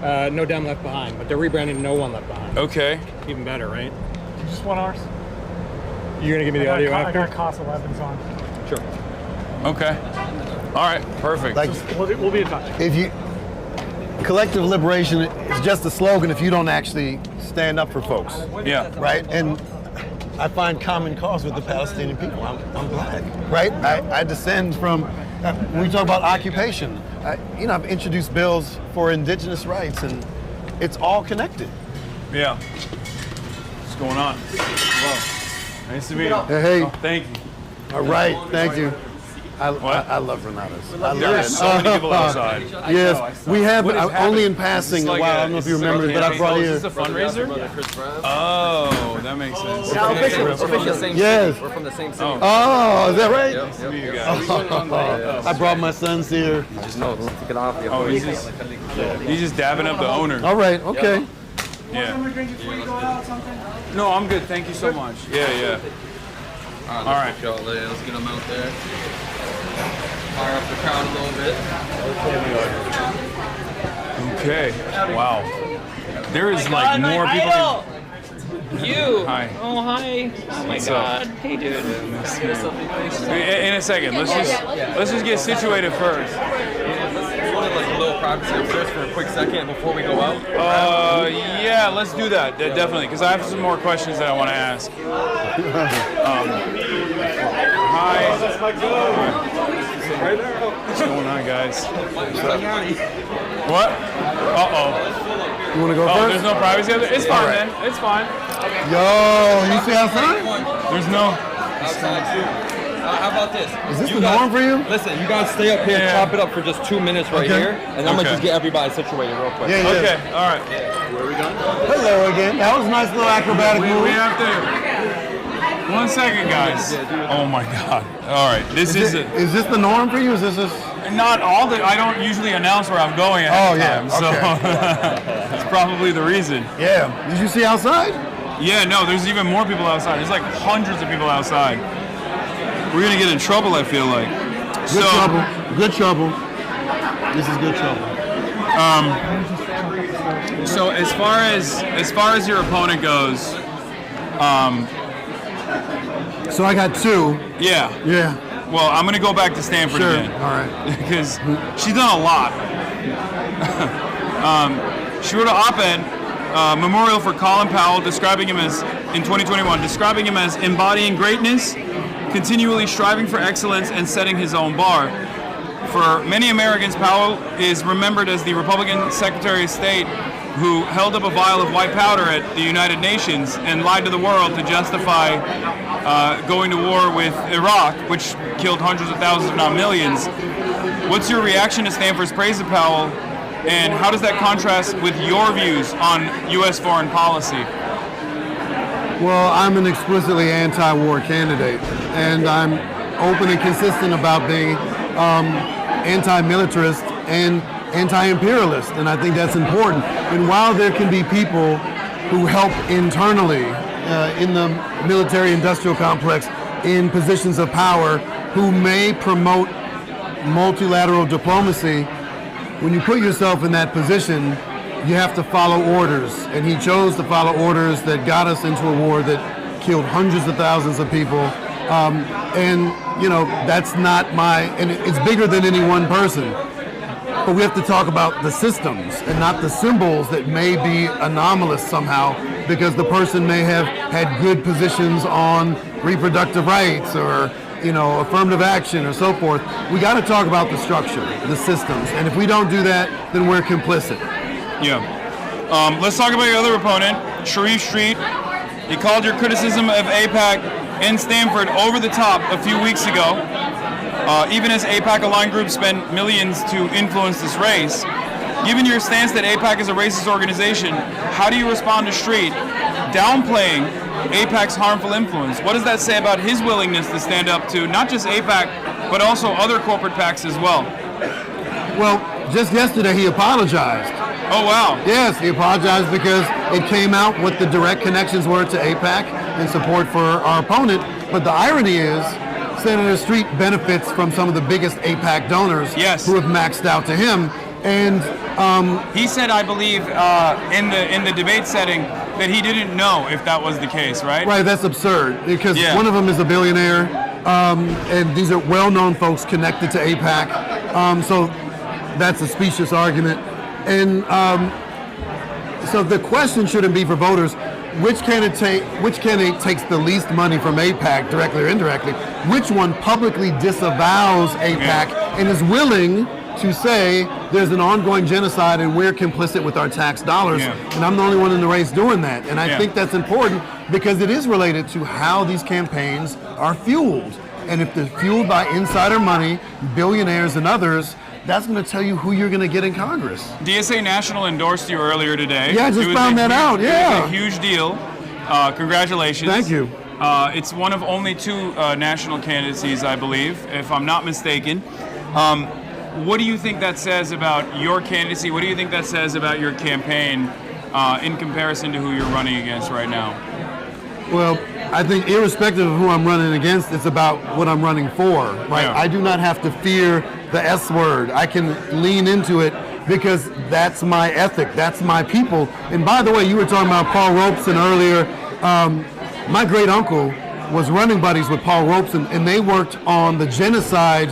No Dem Left Behind, but they're rebranding No One Left Behind. Okay. Even better, right? You just want ours? You're gonna give me the audio after? I got Cost 11's on. Sure. Okay. All right, perfect. Like, we'll be in touch. Collective liberation is just a slogan if you don't actually stand up for folks. Yeah. Right? And I find common cause with the Palestinian people. I'm black, right? I descend from, when we talk about occupation, I've introduced bills for indigenous rights, and it's all connected. Yeah. What's going on? Hello. Nice to meet you. Hey. Oh, thank you. All right, thank you. I love Renatas. There's so many people outside. Yes, we have, only in passing a while. I don't know if you remember, but I brought here. Is this a fundraiser? Oh, that makes sense. We're from the same yes. city. We're from the same city. Oh, is that right? Yep. You guys. I brought my sons here. Just know, don't take it off. Oh, he's just dabbing up the owner. All right, okay. Yeah. No, I'm good. Thank you so much. Yeah. All right. Let's get them out there. Fire up the crowd a little bit. Okay. Wow. There is like more people. You. Hi. Oh, hi. Oh my God. Hey, dude. In a second. Let's just get situated first. You want like a little privacy upstairs for a quick second before we go out? Yeah, let's do that. Definitely, because I have some more questions that I want to ask. Hi. What's going on, guys? What? Uh-oh. You want to go first? first? There's no privacy out there? It's fine, man. It's fine. Yo, you see outside? There's no... How about this? Is this the norm for you? Listen, you guys stay up here, chop it up for just 2 minutes right here, and I'm going to just get everybody situated real quick. Yeah. Okay, all right. Where are we going? Hello again. That was a nice little acrobatic move. We have to... 1 second, guys. Oh my God. All right, this is it. Is this the norm for you? Is this not all the? I don't usually announce where I'm going ahead of time, so that's probably the reason. Yeah. Did you see outside? Yeah, no, there's even more people outside. There's like hundreds of people outside. We're gonna get in trouble, I feel like. Good trouble. This is good trouble. So as far as your opponent goes, so I got 2. Yeah. Well, I'm gonna go back to Stanford again. All right. Because she's done a lot. She wrote an op-ed, memorial for Colin Powell, describing him as, in 2021, describing him as embodying greatness, continually striving for excellence, and setting his own bar. For many Americans, Powell is remembered as the Republican Secretary of State who held up a vial of white powder at the United Nations and lied to the world to justify going to war with Iraq, which killed hundreds of thousands, if not millions. What's your reaction to Stanford's praise of Powell And how does that contrast with your views on U.S. foreign policy? Well, I'm an explicitly anti-war candidate, and I'm open and consistent about being anti-militarist and anti-imperialist, and I think that's important. And while there can be people who help internally in the military-industrial complex in positions of power who may promote multilateral diplomacy, when you put yourself in that position, you have to follow orders. And he chose to follow orders that got us into a war that killed hundreds of thousands of people. And, you know, that's not and it's bigger than any one person. But we have to talk about the systems and not the symbols that may be anomalous somehow because the person may have had good positions on reproductive rights or, you know, affirmative action or so forth. We got to talk about the structure, the systems. And if we don't do that, then we're complicit. Yeah. Let's talk about your other opponent, Sharif Street. He called your criticism of AIPAC in Stanford over the top a few weeks ago. Even as AIPAC-aligned groups spend millions to influence this race. Given your stance that AIPAC is a racist organization, how do you respond to Street downplaying AIPAC's harmful influence? What does that say about his willingness to stand up to not just AIPAC, but also other corporate PACs as well? Well, just yesterday he apologized. Oh, wow. Yes, he apologized because it came out what the direct connections were to AIPAC and support for our opponent. But the irony is, Senator Street benefits from some of the biggest AIPAC donors who have maxed out to him. And he said, I believe, in the debate setting, that he didn't know if that was the case, right? Right, that's absurd because one of them is a billionaire, and these are well-known folks connected to AIPAC. So that's a specious argument. And so the question shouldn't be for voters, which candidate takes the least money from AIPAC, directly or indirectly? Which one publicly disavows AIPAC and is willing to say there's an ongoing genocide and we're complicit with our tax dollars? And I'm the only one in the race doing that. And I think that's important because it is related to how these campaigns are fueled. And if they're fueled by insider money, billionaires and others, that's going to tell you who you're going to get in Congress. DSA National endorsed you earlier today. Yeah, I just found that out. Yeah. It was a huge deal. Congratulations. Thank you. It's one of only two national candidacies, I believe, if I'm not mistaken. What do you think that says about your candidacy? What do you think that says about your campaign in comparison to who you're running against right now? Well, I think irrespective of who I'm running against, it's about what I'm running for, right? I do not have to fear the S word. I can lean into it because that's my ethic, that's my people. And by the way, you were talking about Paul Robeson earlier. My great uncle was running buddies with Paul Robeson, and they worked on the genocide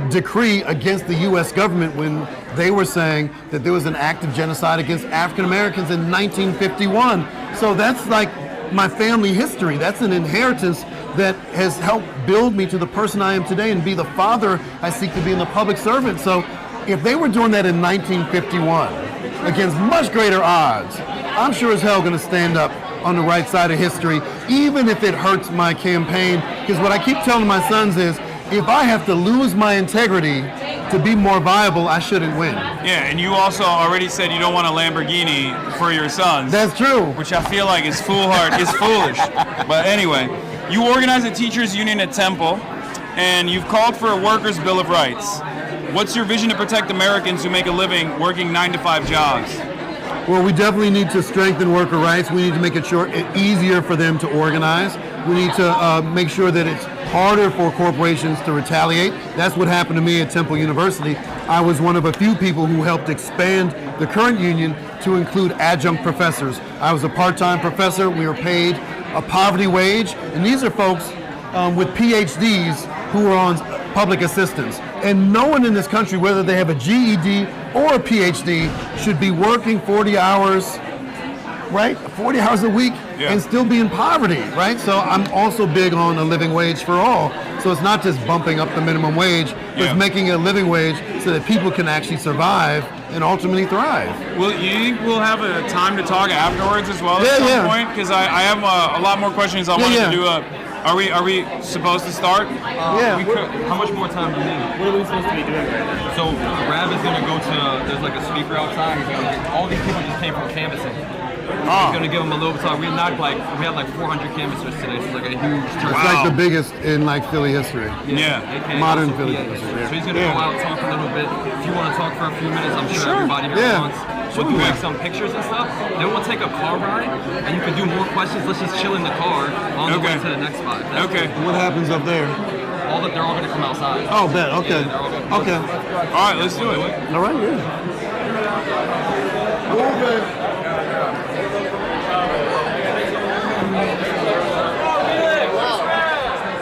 decree against the U.S. government when they were saying that there was an act of genocide against African Americans in 1951. So that's like my family history. That's an inheritance that has helped build me to the person I am today and be the father I seek to be in the public servant. So if they were doing that in 1951 against much greater odds, I'm sure as hell going to stand up on the right side of history, even if it hurts my campaign. Because what I keep telling my sons is, if I have to lose my integrity to be more viable, I shouldn't win. Yeah, and you also already said you don't want a Lamborghini for your sons. That's true. Which I feel like is foolish. But anyway, you organize a teachers union at Temple, and you've called for a workers' bill of rights. What's your vision to protect Americans who make a living working 9-to-5 jobs? Well, we definitely need to strengthen worker rights. We need to make it easier for them to organize. We need to make sure that it's harder for corporations to retaliate. That's what happened to me at Temple University. I was one of a few people who helped expand the current union to include adjunct professors. I was a part-time professor. We were paid a poverty wage. And these are folks with PhDs who are on public assistance. And no one in this country, whether they have a GED or a PhD, should be working 40 hours, right? 40 hours a week and still be in poverty, right? So I'm also big on a living wage for all. So it's not just bumping up the minimum wage, but it's making a living wage so that people can actually survive and ultimately thrive. Well, you think we'll have a time to talk afterwards as well at some point? Because I have a lot more questions I wanted to do Are we supposed to start? Yeah. How much more time do you need? What are we supposed to be doing right now? So Rabb is gonna go to. There's like a speaker outside. He's gonna get, all these people just came from canvassing. He's gonna give them a little talk. We had like 400 canvassers today. So it's like a huge turnout. It's like the biggest in like Philly history. Yeah. Modern So, Philly yeah. history. So he's gonna go out, talk a little bit. If you want to talk for a few minutes, I'm sure everybody here Yeah. wants. We'll do like some pictures and stuff. Then we'll take a car ride, and you can do more questions. Let's just chill in the car on the way to the next spot. Okay. What happens up there? They're all gonna come outside. Oh, bet. Okay. Yeah, Okay. all right, let's do it. All right. Yeah. Move it.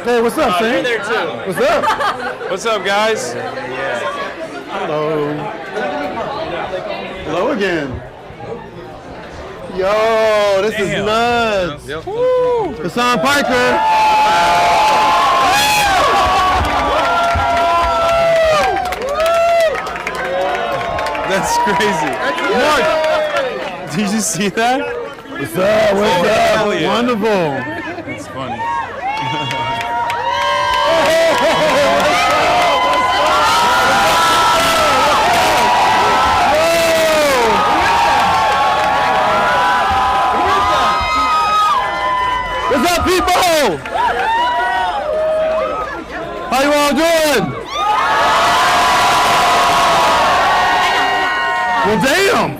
Hey, what's up, Sam? You're there too. What's up? What's up, guys? Hello. Hello again. Yo, this is nuts. Woo. Hasan Piker. That's crazy. Mark. Did you see that? What's up? What's up? Yeah. Wonderful. It's funny. What's up, people? How you all doing? Well, damn.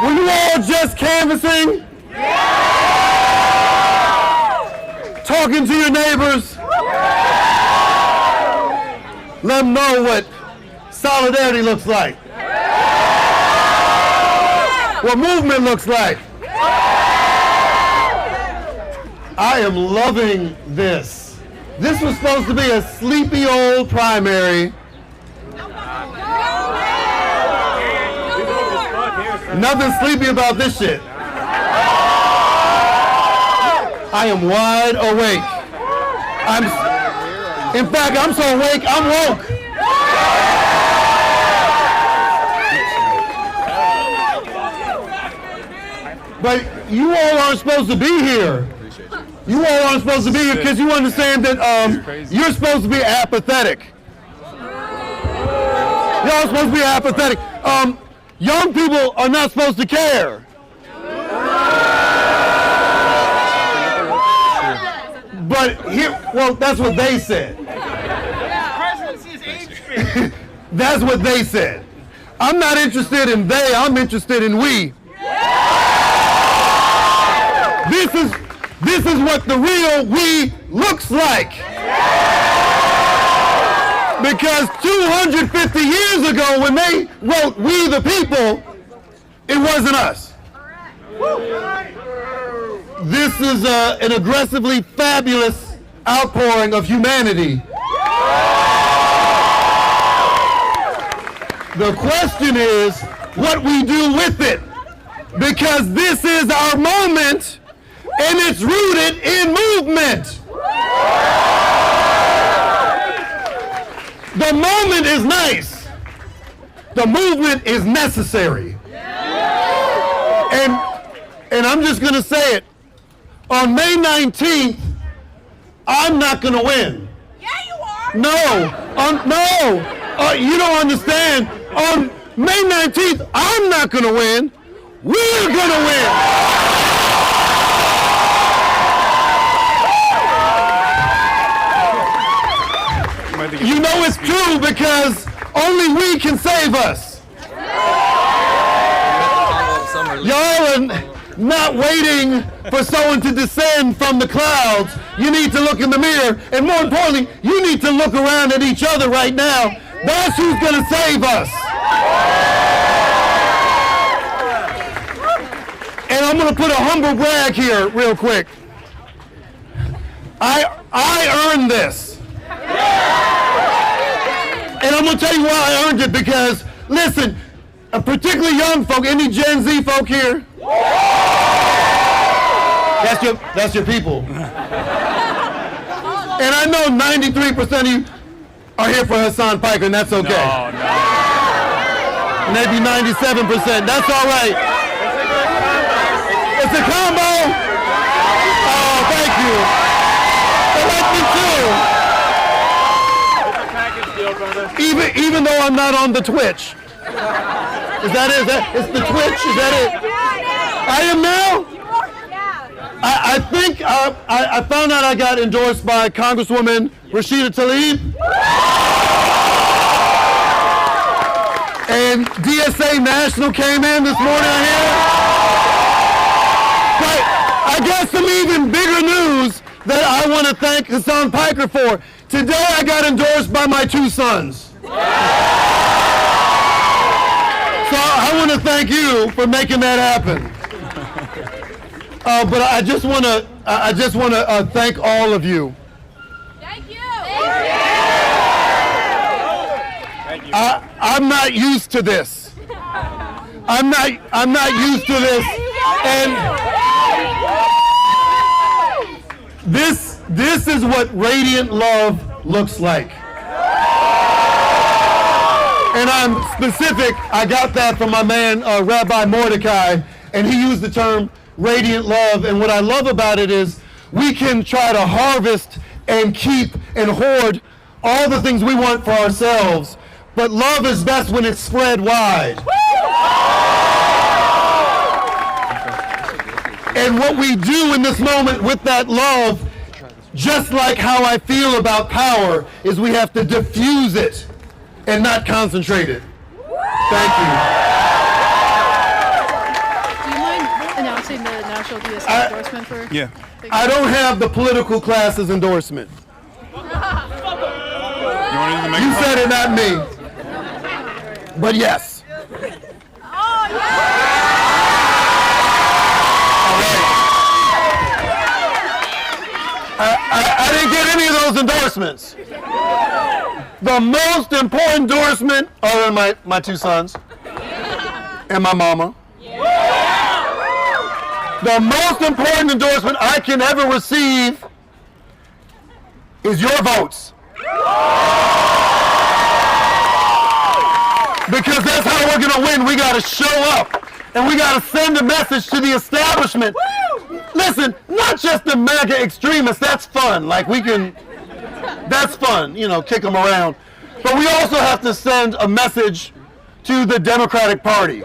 Were you all just canvassing? Talking to your neighbors? Let them know what solidarity looks like. What movement looks like. I am loving this. This was supposed to be a sleepy old primary. Nothing sleepy about this shit. I am wide awake. In fact, I'm so awake, I'm woke. But you all aren't supposed to be here. You all aren't supposed to be here because you understand that you're supposed to be apathetic. Y'all are supposed to be apathetic. Young people are not supposed to care. But here, well, that's what they said. That's what they said. I'm not interested in they, I'm interested in we. This is what the real we looks like. Because 250 years ago, when they wrote "We the People," it wasn't us. This is an aggressively fabulous outpouring of humanity. The question is what we do with it. Because this is our moment, and it's rooted in movement. The moment is nice. The movement is necessary. And I'm just going to say it. On May 19th, I'm not going to win. Yeah, you are. No. You don't understand. On May 19th, I'm not going to win. We're going to win. You know it's true because only we can save us. Y'all are not waiting for someone to descend from the clouds. You need to look in the mirror, and more importantly, you need to look around at each other right now. That's who's going to save us. And I'm going to put a humble brag here real quick. I earned this. And I'm going to tell you why I earned it, because, listen, particularly young folk, any Gen Z folk here? That's your people. And I know 93% of you are here for Hasan Piker, and that's okay. No. Maybe 97%, that's all right. It's a combo. Oh, thank you. Even though I'm not on the Twitch. Is that it? It's the Twitch? Is that it? I am now? I think I found out I got endorsed by Congresswoman Rashida Tlaib. And DSA National came in this morning, I hear. But I got some even bigger news that I want to thank Hassan Piker for. Today I got endorsed by my 2 sons. So I want to thank you for making that happen. But I just want to thank all of you. Thank you. I'm not used to this. I'm not used to this. And this is what radiant love looks like. And I'm specific. I got that from my man Rabbi Mordecai, and he used the term radiant love. And what I love about it is we can try to harvest and keep and hoard all the things we want for ourselves, but love is best when it's spread wide. And what we do in this moment with that love, just like how I feel about power, is we have to diffuse it and not concentrate it. Thank you. Do you mind announcing the national DSA endorsement for? Yeah. I don't have the political class's endorsement. You want to use the You said it, not me. But yes. I didn't get any of those endorsements. The most important endorsement, other than my 2 sons and my mama, the most important endorsement I can ever receive is your votes. Because that's how we're going to win. We got to show up and we got to send a message to the establishment. Listen, not just the MAGA extremists, that's fun. Like that's fun, kick them around. But we also have to send a message to the Democratic Party.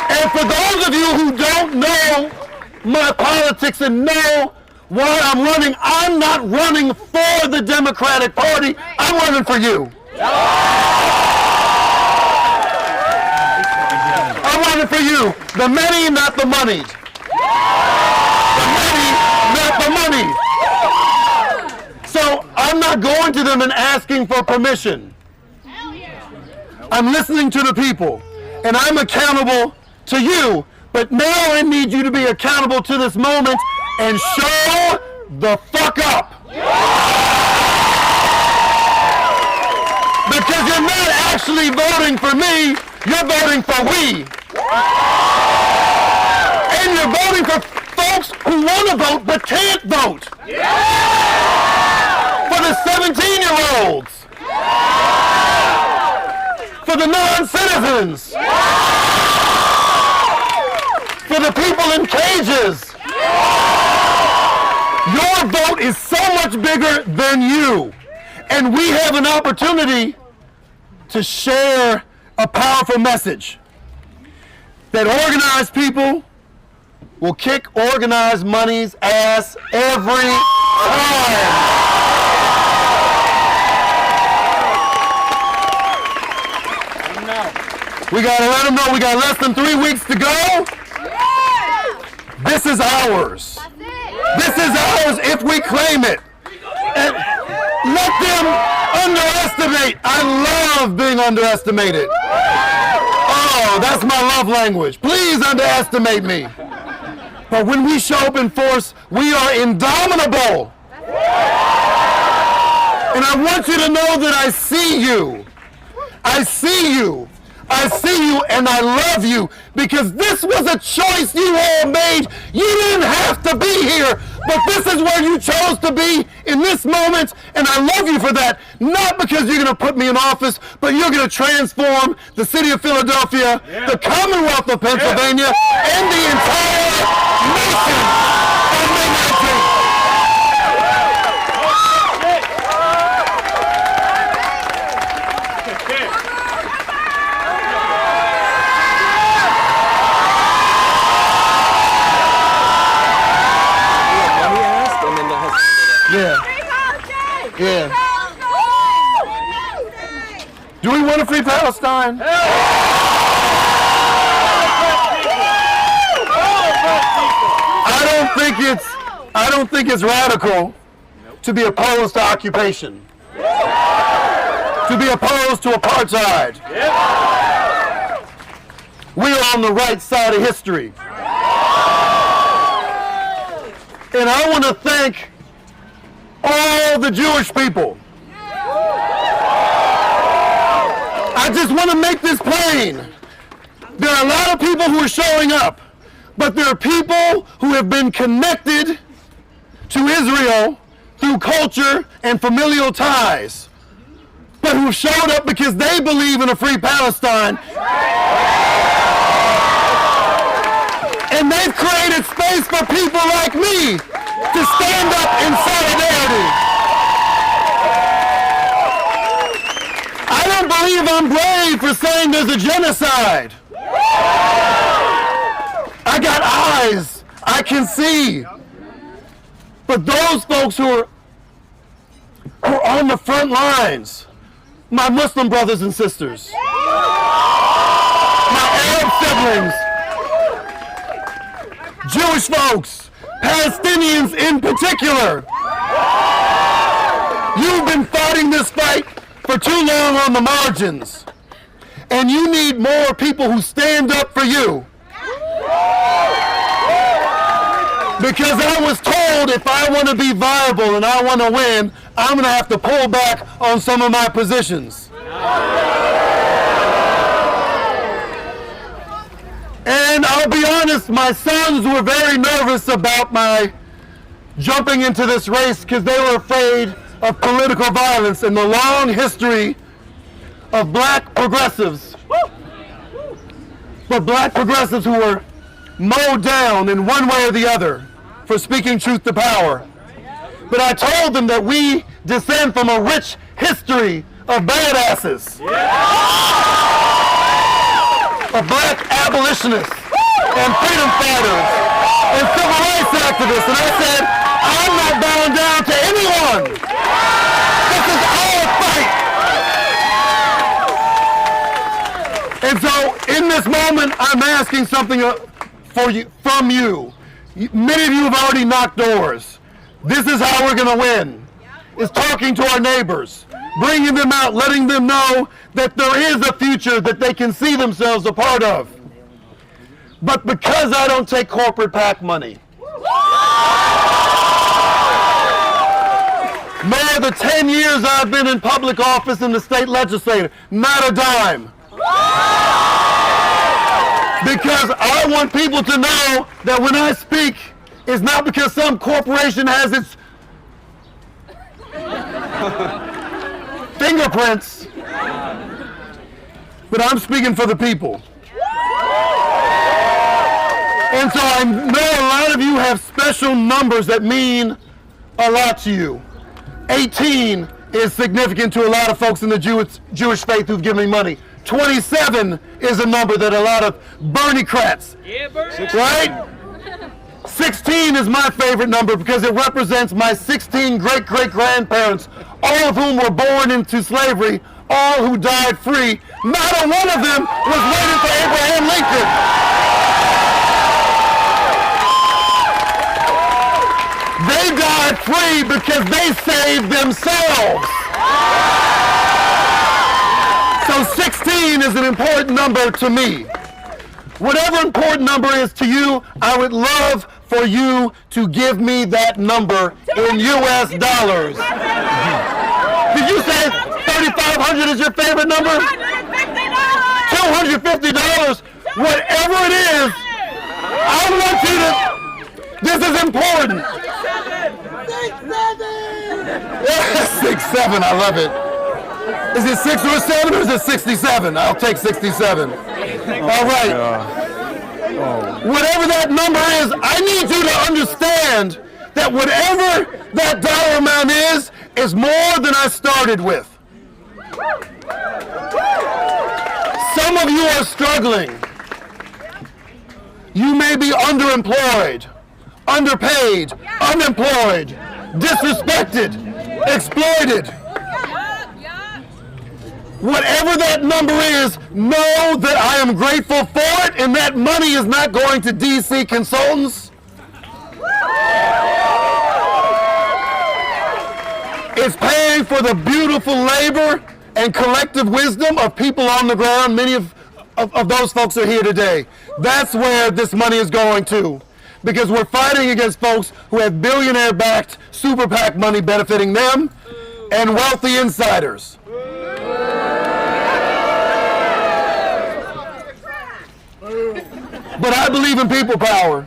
And for those of you who don't know my politics and know why I'm running, I'm not running for the Democratic Party, I'm running for you. I'm running for you. The many, not the money. The many, not the money. So I'm not going to them and asking for permission. I'm listening to the people, and I'm accountable to you. But now I need you to be accountable to this moment and show the fuck up. Because you're not actually voting for me, you're voting for we. And you're voting for folks who want to vote but can't vote. For the 17-year-olds. For the non-citizens. For the people in cages. Your vote is so much bigger than you. And we have an opportunity to share a powerful message that organized people will kick organized money's ass every time. We gotta let them know we got less than 3 weeks to go. This is ours. This is ours if we claim it. And let them underestimate. I love being underestimated. Oh, that's my love language. Please underestimate me. But when we show up in force, we are indomitable. And I want you to know that I see you. I see you. I see you and I love you because this was a choice you all made. You didn't have to be here, but this is where you chose to be in this moment, and I love you for that. Not because you're going to put me in office, but you're going to transform the city of Philadelphia, the Commonwealth of Pennsylvania, and the entire nation on May 19th. Palestine? I don't think it's radical to be opposed to occupation, to be opposed to apartheid. We are on the right side of history. And I want to thank all the Jewish people. I just want to make this plain. There are a lot of people who are showing up, but there are people who have been connected to Israel through culture and familial ties, but who showed up because they believe in a free Palestine. And they've created space for people like me to stand up in solidarity. I don't believe I'm brave for saying there's a genocide. I got eyes. I can see. But those folks who are on the front lines, my Muslim brothers and sisters, my Arab siblings, Jewish folks, Palestinians in particular, you've been fighting this fight for too long on the margins, and you need more people who stand up for you. Because I was told if I want to be viable and I want to win, I'm going to have to pull back on some of my positions. And I'll be honest, my sons were very nervous about my jumping into this race because they were afraid of political violence and the long history of black progressives. But black progressives who were mowed down in one way or the other for speaking truth to power. But I told them that we descend from a rich history of badasses, of black abolitionists and freedom fighters and civil rights activists. And I said, I'm not bowing down to anyone. This is our fight. And so in this moment, I'm asking something from you. Many of you have already knocked doors. This is how we're going to win. Is talking to our neighbors, bringing them out, letting them know that there is a future that they can see themselves a part of. But because I don't take corporate PAC money, nor the 10 years I've been in public office in the state legislature, not a dime. Because I want people to know that when I speak, it's not because some corporation has its fingerprints, but I'm speaking for the people. And so I know a lot of you have special numbers that mean a lot to you. 18 is significant to a lot of folks in the Jewish faith who've given me money. 27 is a number that a lot of Bernie-crats, right? 16 is my favorite number because it represents my 16 great-great-grandparents, all of whom were born into slavery, all who died free. Not a one of them was waiting for Abraham Lincoln. They died free because they saved themselves. So 16 is an important number to me. Whatever important number is to you, I would love for you to give me that number in U.S. dollars. Did you say 3,500 is your favorite number? $250. Whatever it is, I want you to, this is important. 6'7", I love it. Is it 6 or 7 or is it 67? I'll take 67. All right. Whatever that number is, I need you to understand that whatever that dollar amount is more than I started with. Some of you are struggling. You may be underemployed, underpaid, unemployed, disrespected, exploited. whatever that number is, know that I am grateful for it, and that money is not going to DC consultants. It's paying for the beautiful labor and collective wisdom of people on the ground. Many of those folks are here today. That's where this money is going to. Because we're fighting against folks who have billionaire-backed super PAC money benefiting them and wealthy insiders. But I believe in people power.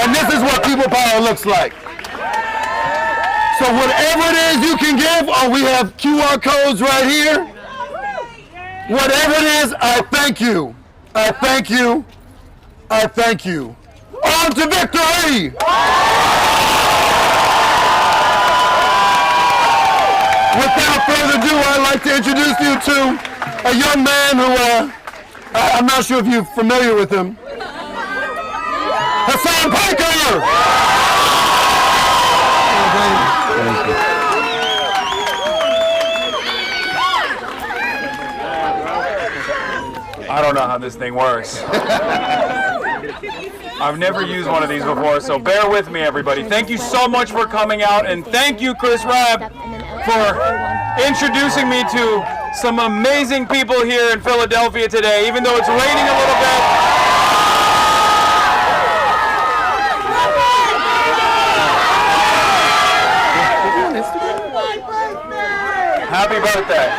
And this is what people power looks like. So whatever it is you can give, we have QR codes right here. Whatever it is, I thank you. I thank you. I thank you. On to victory! Without further ado, I'd like to introduce you to a young man who, I'm not sure if you're familiar with him. Hasan Piker! I don't know how this thing works. I've never used one of these before, so bear with me, everybody. Thank you so much for coming out, and thank you, Rabb, for introducing me to some amazing people here in Philadelphia today, even though it's raining a little bit. Happy birthday.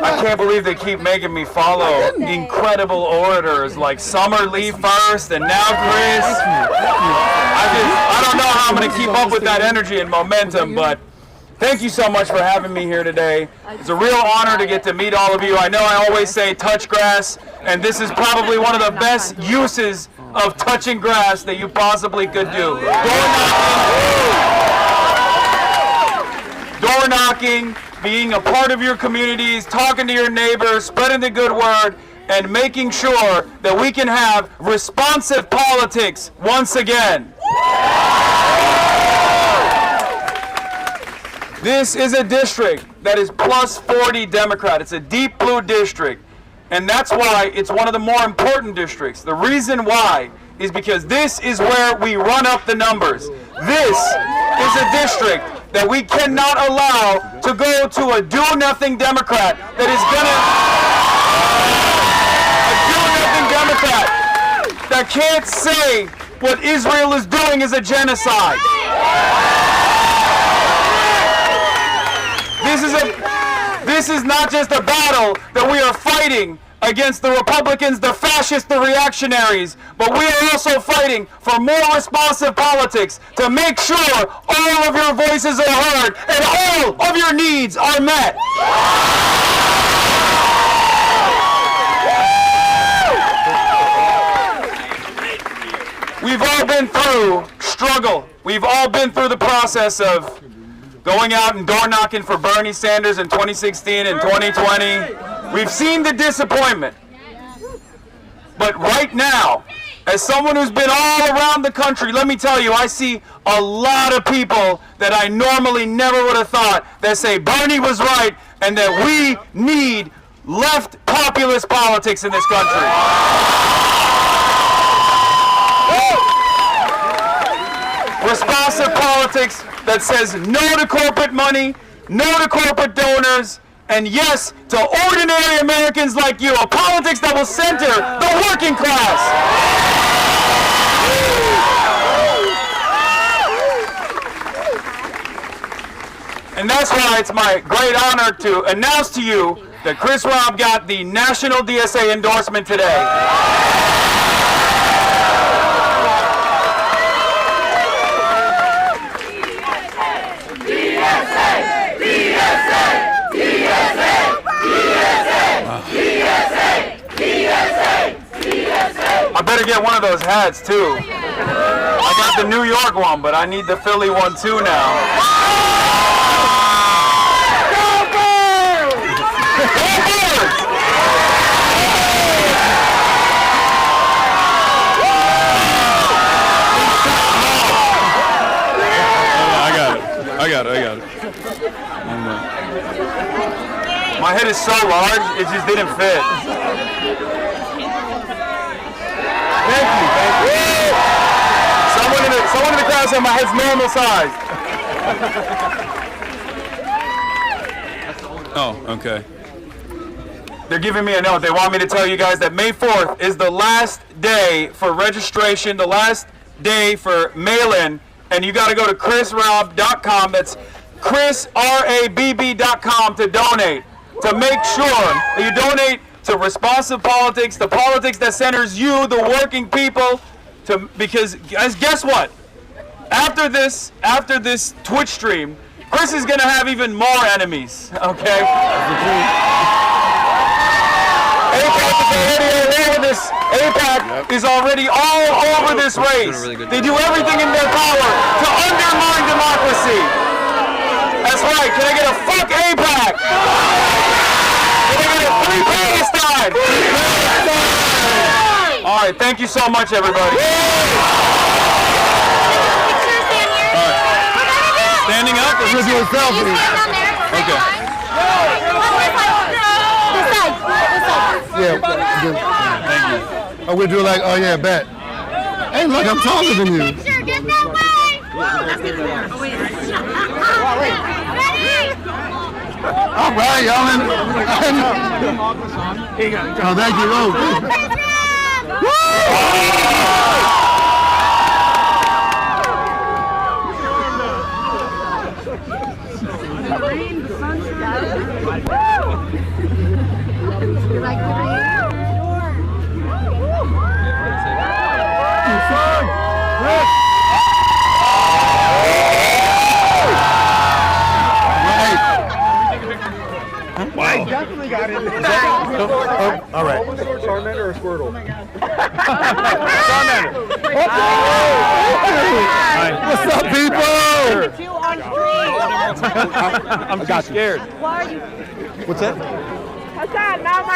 I can't believe they keep making me follow incredible orators like Summer Lee first and now Chris. I don't know how I'm going to keep up with that energy and momentum, but thank you so much for having me here today. It's a real honor to get to meet all of you. I know I always say touch grass, and this is probably one of the best uses of touching grass that you possibly could do. Door knocking, being a part of your communities, talking to your neighbors, spreading the good word, and making sure that we can have responsive politics once again. This is a district that is plus 40 Democrat. It's a deep blue district. And that's why it's one of the more important districts. The reason why is because this is where we run up the numbers. This is a district that we cannot allow to go to a do-nothing Democrat that is a do-nothing Democrat that can't say what Israel is doing is a genocide. This is not just a battle that we are fighting against the Republicans, the fascists, the reactionaries, but we are also fighting for more responsive politics to make sure all of your voices are heard and all of your needs are met. We've all been through struggle. We've all been through the process of going out and door knocking for Bernie Sanders in 2016 and 2020. We've seen the disappointment. But right now, as someone who's been all around the country, let me tell you, I see a lot of people that I normally never would have thought that say Bernie was right and that we need left populist politics in this country. Responsive politics that says no to corporate money, no to corporate donors, and yes to ordinary Americans like you. A politics that will center the working class. And that's why it's my great honor to announce to you that Rabb got the national DSA endorsement today. I better get one of those hats too. I got the New York one, but I need the Philly one too now. I got it. My head is so large, it just didn't fit. Thank you. Someone in the crowd said my head's normal size. Oh, okay. They're giving me a note. They want me to tell you guys that May 4th is the last day for registration, the last day for mail-in, and you got to go to chrisrabb.com. That's chrisrabb.com to donate. To make sure that you donate to responsive politics, the politics that centers you, the working people, because guess what? After this Twitch stream, Chris is gonna have even more enemies. Okay. APAC is already all over this race. They do everything in their power to undermine democracy. That's right. Can I get a fuck APAC? Can I get a free Palestine? All right. Thank you so much, everybody. Standing up? Or We're doing selfies. Okay. Yeah. Thank you. Oh, we're doing like, oh yeah, bet. Hey, look, I'm taller than you. Picture, get that way! All right, y'all. Oh, thank you. Wow. Definitely got it. All right. Charmander or Squirtle? Charmander. What's up, people? I'm too scared. Why are you? What's that? Hasan, now my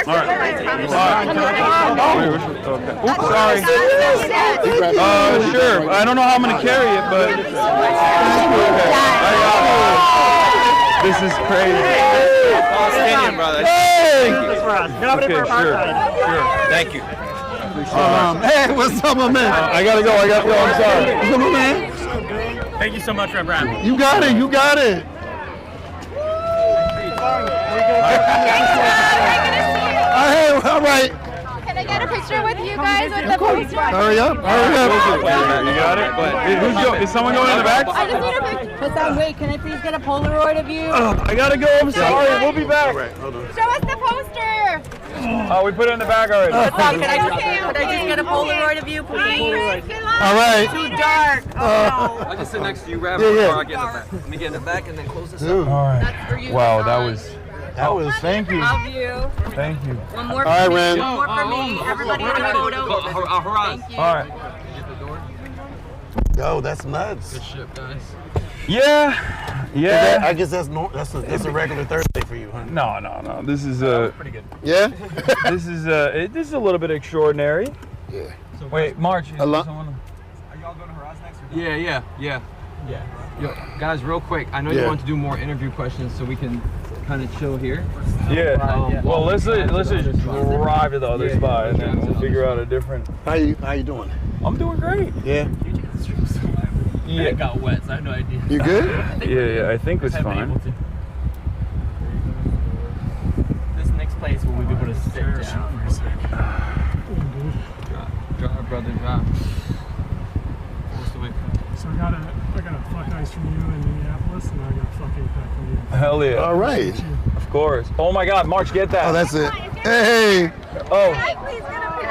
Oops, sorry. Sure. I don't know how I'm gonna carry it, but this is crazy. Palestinian brother. Hey! Okay, sure. Thank you. Hey, what's up, my man? I gotta go. I'm sorry. What's up, my man? Thank you so much, Rabb. You got it. Hey, all right. Can I get a picture with you guys with the poster? Hurry up. You got it? Is someone going in the back? I just need a picture. Hasan, wait, can I please get a Polaroid of you? I gotta go. I'm sorry. We'll be back. Show us the poster. Oh, we put it in the bag already. Hasan, can I just get a Polaroid of you, please? All right. Too dark. Oh, no. I'll just sit next to you, Rabb, Yeah. before I get in the back. Let me get in the back and then close this up. All right. That's for you. Wow, Hasan. that was. Thank you. Love you. Thank you. One more All right, for me. Ren. One more for me. Everybody in a photo. Thank you. All right. Yo, that's nuts. Good shit, guys. Yeah. I guess that's a regular Thursday for you, huh? No. This is Pretty good. Yeah. this is a little bit extraordinary. Yeah. Wait, March. A lot. Are y'all going to Haras next? Yeah. Yo, guys, real quick. I know Yeah. you want to do more interview questions, so we can kind of chill here. Yeah. Well, let's just drive to the other spot and then we'll figure out a different. How you doing? I'm doing great. Yeah. Yeah. It got wet, so I have no idea. You good? Yeah. I think it's fine. This next place, will we be able to sit down? Drive, brother, drive. What's the way? So I got a fuck ice from you in Minneapolis, and I got a fuck APAC from you. Hell yeah. All right. Of course. Oh my God, March, get that. Oh, that's it. Hey. Oh.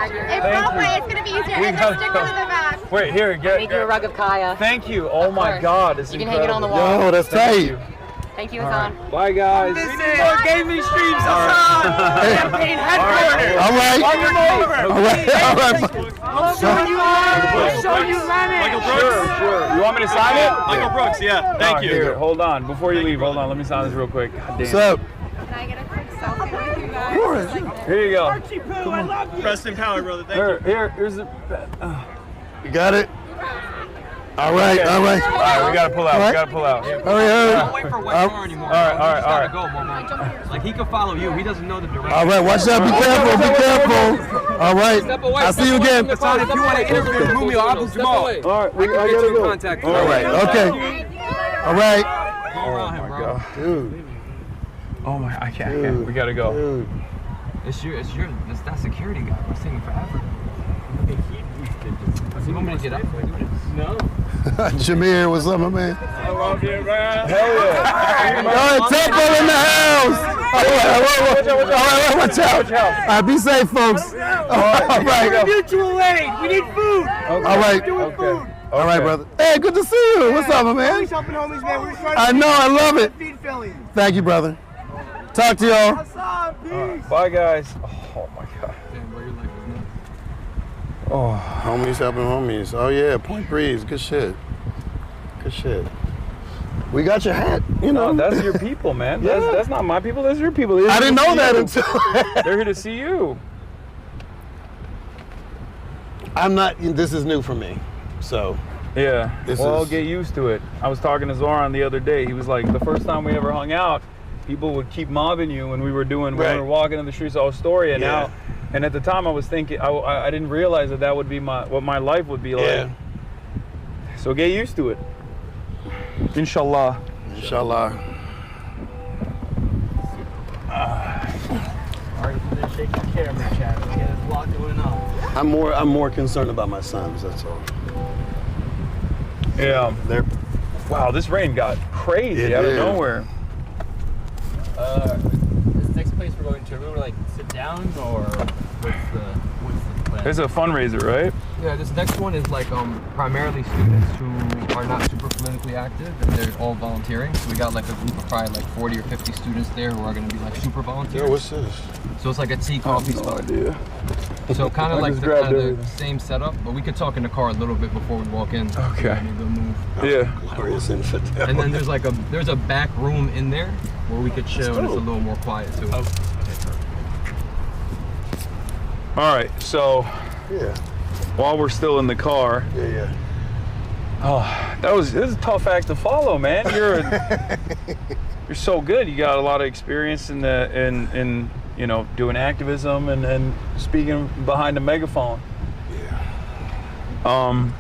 It's going to be easier. And the sticker in the back. Wait, here, get. Make you a rug of Kaya. Thank you. Oh my God, it's You can incredible. hang it on the wall. Yo, that's tight. Thank you, Hasan. Bye, guys. This is gaming streams, Hasan. Campaign headquarters. All right. Welcome over. All right. I'll show you running. Michael Brooks. Sure. You want me to sign it? Michael Brooks, yeah. Thank you. Here, hold on. Before you leave, hold on. Let me sign this real quick. God damn. What's up? Can I get a quick selfie with you guys? Of course. Here you go. I love you. Rest in power, brother. Thank Here's the. You got it? All right, Okay. all right. All right, we gotta pull out. All right. We gotta pull out. All right, Don't wait for white car anymore. All right, all right, all right. Go, Momo. Like he can follow you. He doesn't know the direction. All right, watch out. Be careful. Be careful. All right. I'll see you again. Hasan, if you want to interview Rumi or Abu Jamal, All right, I can get you in contact. All right. Okay. All right. Oh my god, dude. Oh my, I can't. We gotta go. Dude. It's that security guy. We're singing forever. You want me to get up? No. Jameer, what's up, my man? I love you, man. Hell yeah. All right, Temple in the house. All right, watch out. All right, be safe, folks. All right. Mutual aid. We need food. All right. Okay. All right, brother. Hey, good to see you. What's up, my man? Helping homies, man. We're just trying to I know, I love it. feed Philly. Thank you, brother. Talk to y'all. Hasan, peace. Bye, guys. Oh my god. Oh, homies helping homies. Oh yeah, Point Breeze. Good shit. Good shit. We got your hat, you know. No, that's your people, man. Yeah. That's not my people. That's your people. I didn't know that until. They're here to see you. I'm not. This is new for me, so. Yeah. This Well, is- get used to it. I was talking to Zoran the other day. He was like, the first time we ever hung out, people would keep mobbing you when we were doing, when we were walking in the streets of Astoria. Yeah. Now, and at the time I was thinking, I didn't realize that would be what my life would be like. Yeah. So get used to it. Inshallah. Inshallah. Alright, then shake the camera, chat. Get us locked going on. I'm more concerned about my sons. That's all. Yeah. They're. Wow, this rain got crazy It out of did. nowhere. This next place we're going to, we like sit down or what's the plan? It's a fundraiser, right? Yeah, this next one is like primarily students who are not super politically active and they're all volunteering. So we got like a group of probably like 40 or 50 students there who are going to be like super volunteers. Yo, what's this? So it's like a tea coffee spot. idea. So kind of I like just the, grabbed kind of the everything. same setup, but we could talk in the car a little bit before we walk in. Okay. Maybe move. Yeah. Glorious infidelity. And then there's a back room in there where we could chill and it's a little more quiet too. All right, so Yeah. while we're still in the car, Yeah. oh, this is a tough act to follow, man. You're so good. You got a lot of experience in you know, doing activism and speaking behind a megaphone. Yeah.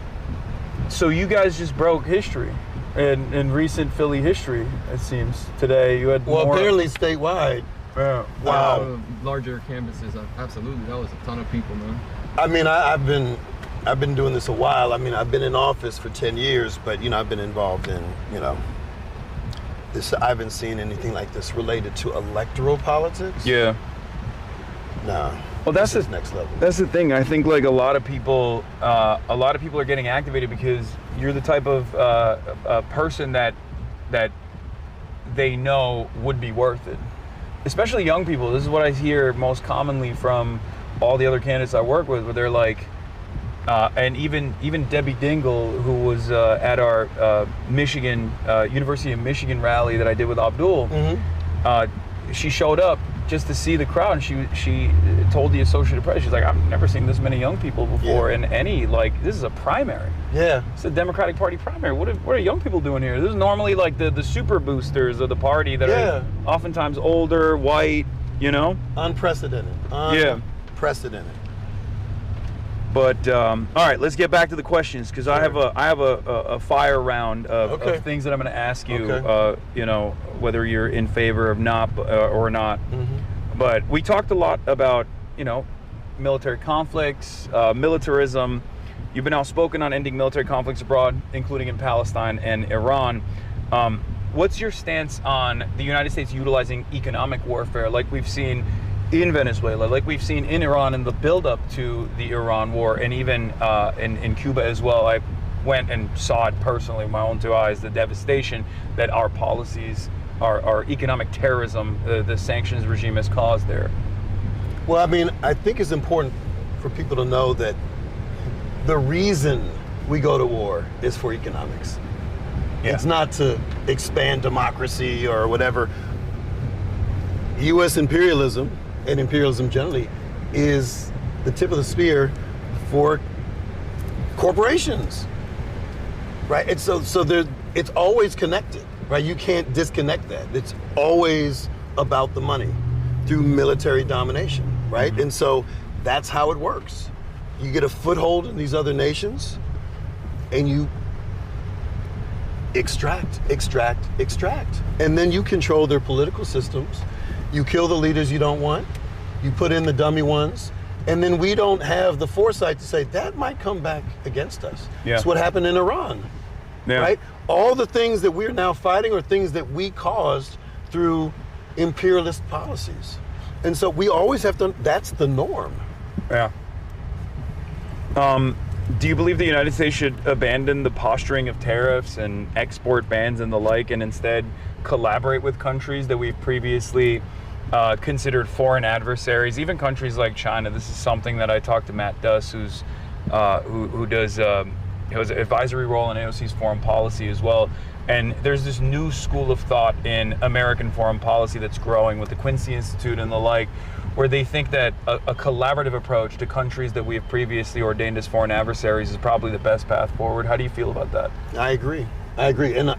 So you guys just broke history in recent Philly history. It seems today you had Well, more. apparently statewide. Yeah. Wow. Larger canvases, absolutely. That was a ton of people, man. I mean, I've been doing this a while. I mean, I've been in office for 10 years, but you know, I've been involved in, you know, this. I haven't seen anything like this related to electoral politics. Yeah. No. Well, that's this the is next level. That's the thing. I think like a lot of people are getting activated because you're the type of person that they know would be worth it. Especially young people. This is what I hear most commonly from all the other candidates I work with, where they're like, and even Debbie Dingle, who was at our Michigan University of Michigan rally that I did with Abdul. She showed up just to see the crowd, and she told the Associated Press, she's like, I've never seen this many young people before in any, like, this is a primary. Yeah. It's a Democratic Party primary. What are young people doing here? This is normally like the super boosters of the party that are oftentimes older, white, you know? Unprecedented. Unprecedented. But all right, let's get back to the questions because I have a fire round of things that I'm going to ask you. You know, whether you're in favor of not or not. But we talked a lot about, you know, military conflicts, militarism. You've been outspoken on ending military conflicts abroad, including in Palestine and Iran. What's your stance on the United States utilizing economic warfare, like we've seen in Venezuela, like we've seen in Iran in the build-up to the Iran war, and even in Cuba as well? I went and saw it personally with my own two eyes, the devastation that our policies, our economic terrorism, the sanctions regime has caused there. Well, I mean, I think it's important for people to know that the reason we go to war is for economics. It's not to expand democracy or whatever. U.S. imperialism, and imperialism generally, is the tip of the spear for corporations. right? And so it's always connected, right? You can't disconnect that. It's always about the money through military domination, right? And so that's how it works. You get a foothold in these other nations and you extract. And then you control their political systems. You kill the leaders you don't want. You put in the dummy ones. And then we don't have the foresight to say that might come back against us. Yeah. That's what happened in Iran, right? All the things that we're now fighting are things that we caused through imperialist policies. And so we always have to, that's the norm. Yeah. Do you believe the United States should abandon the posturing of tariffs and export bans and the like, and instead collaborate with countries that we've previously considered foreign adversaries, even countries like China? This is something that I talked to Matt Duss, who has an advisory role in AOC's foreign policy as well. And there's this new school of thought in American foreign policy that's growing with the Quincy Institute and the like, where they think that a collaborative approach to countries that we have previously ordained as foreign adversaries is probably the best path forward. How do you feel about that? I agree. And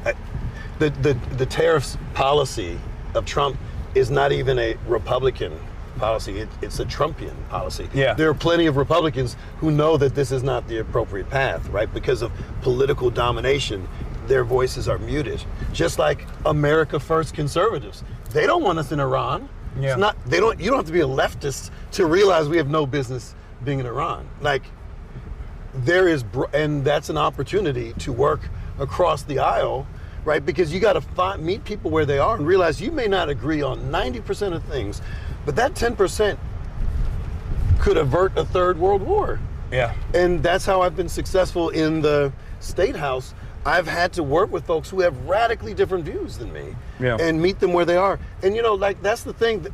the tariffs policy of Trump is not even a Republican policy. It's a Trumpian policy. Yeah. There are plenty of Republicans who know that this is not the appropriate path, right? Because of political domination, their voices are muted. Just like America First conservatives. They don't want us in Iran. Yeah. It's not, you don't have to be a leftist to realize we have no business being in Iran. Like, and that's an opportunity to work across the aisle, right? Because you got to meet people where they are and realize you may not agree on 90% of things, but that 10% could avert a third world war. Yeah. And that's how I've been successful in the State House. I've had to work with folks who have radically different views than me and meet them where they are. And like, that's the thing,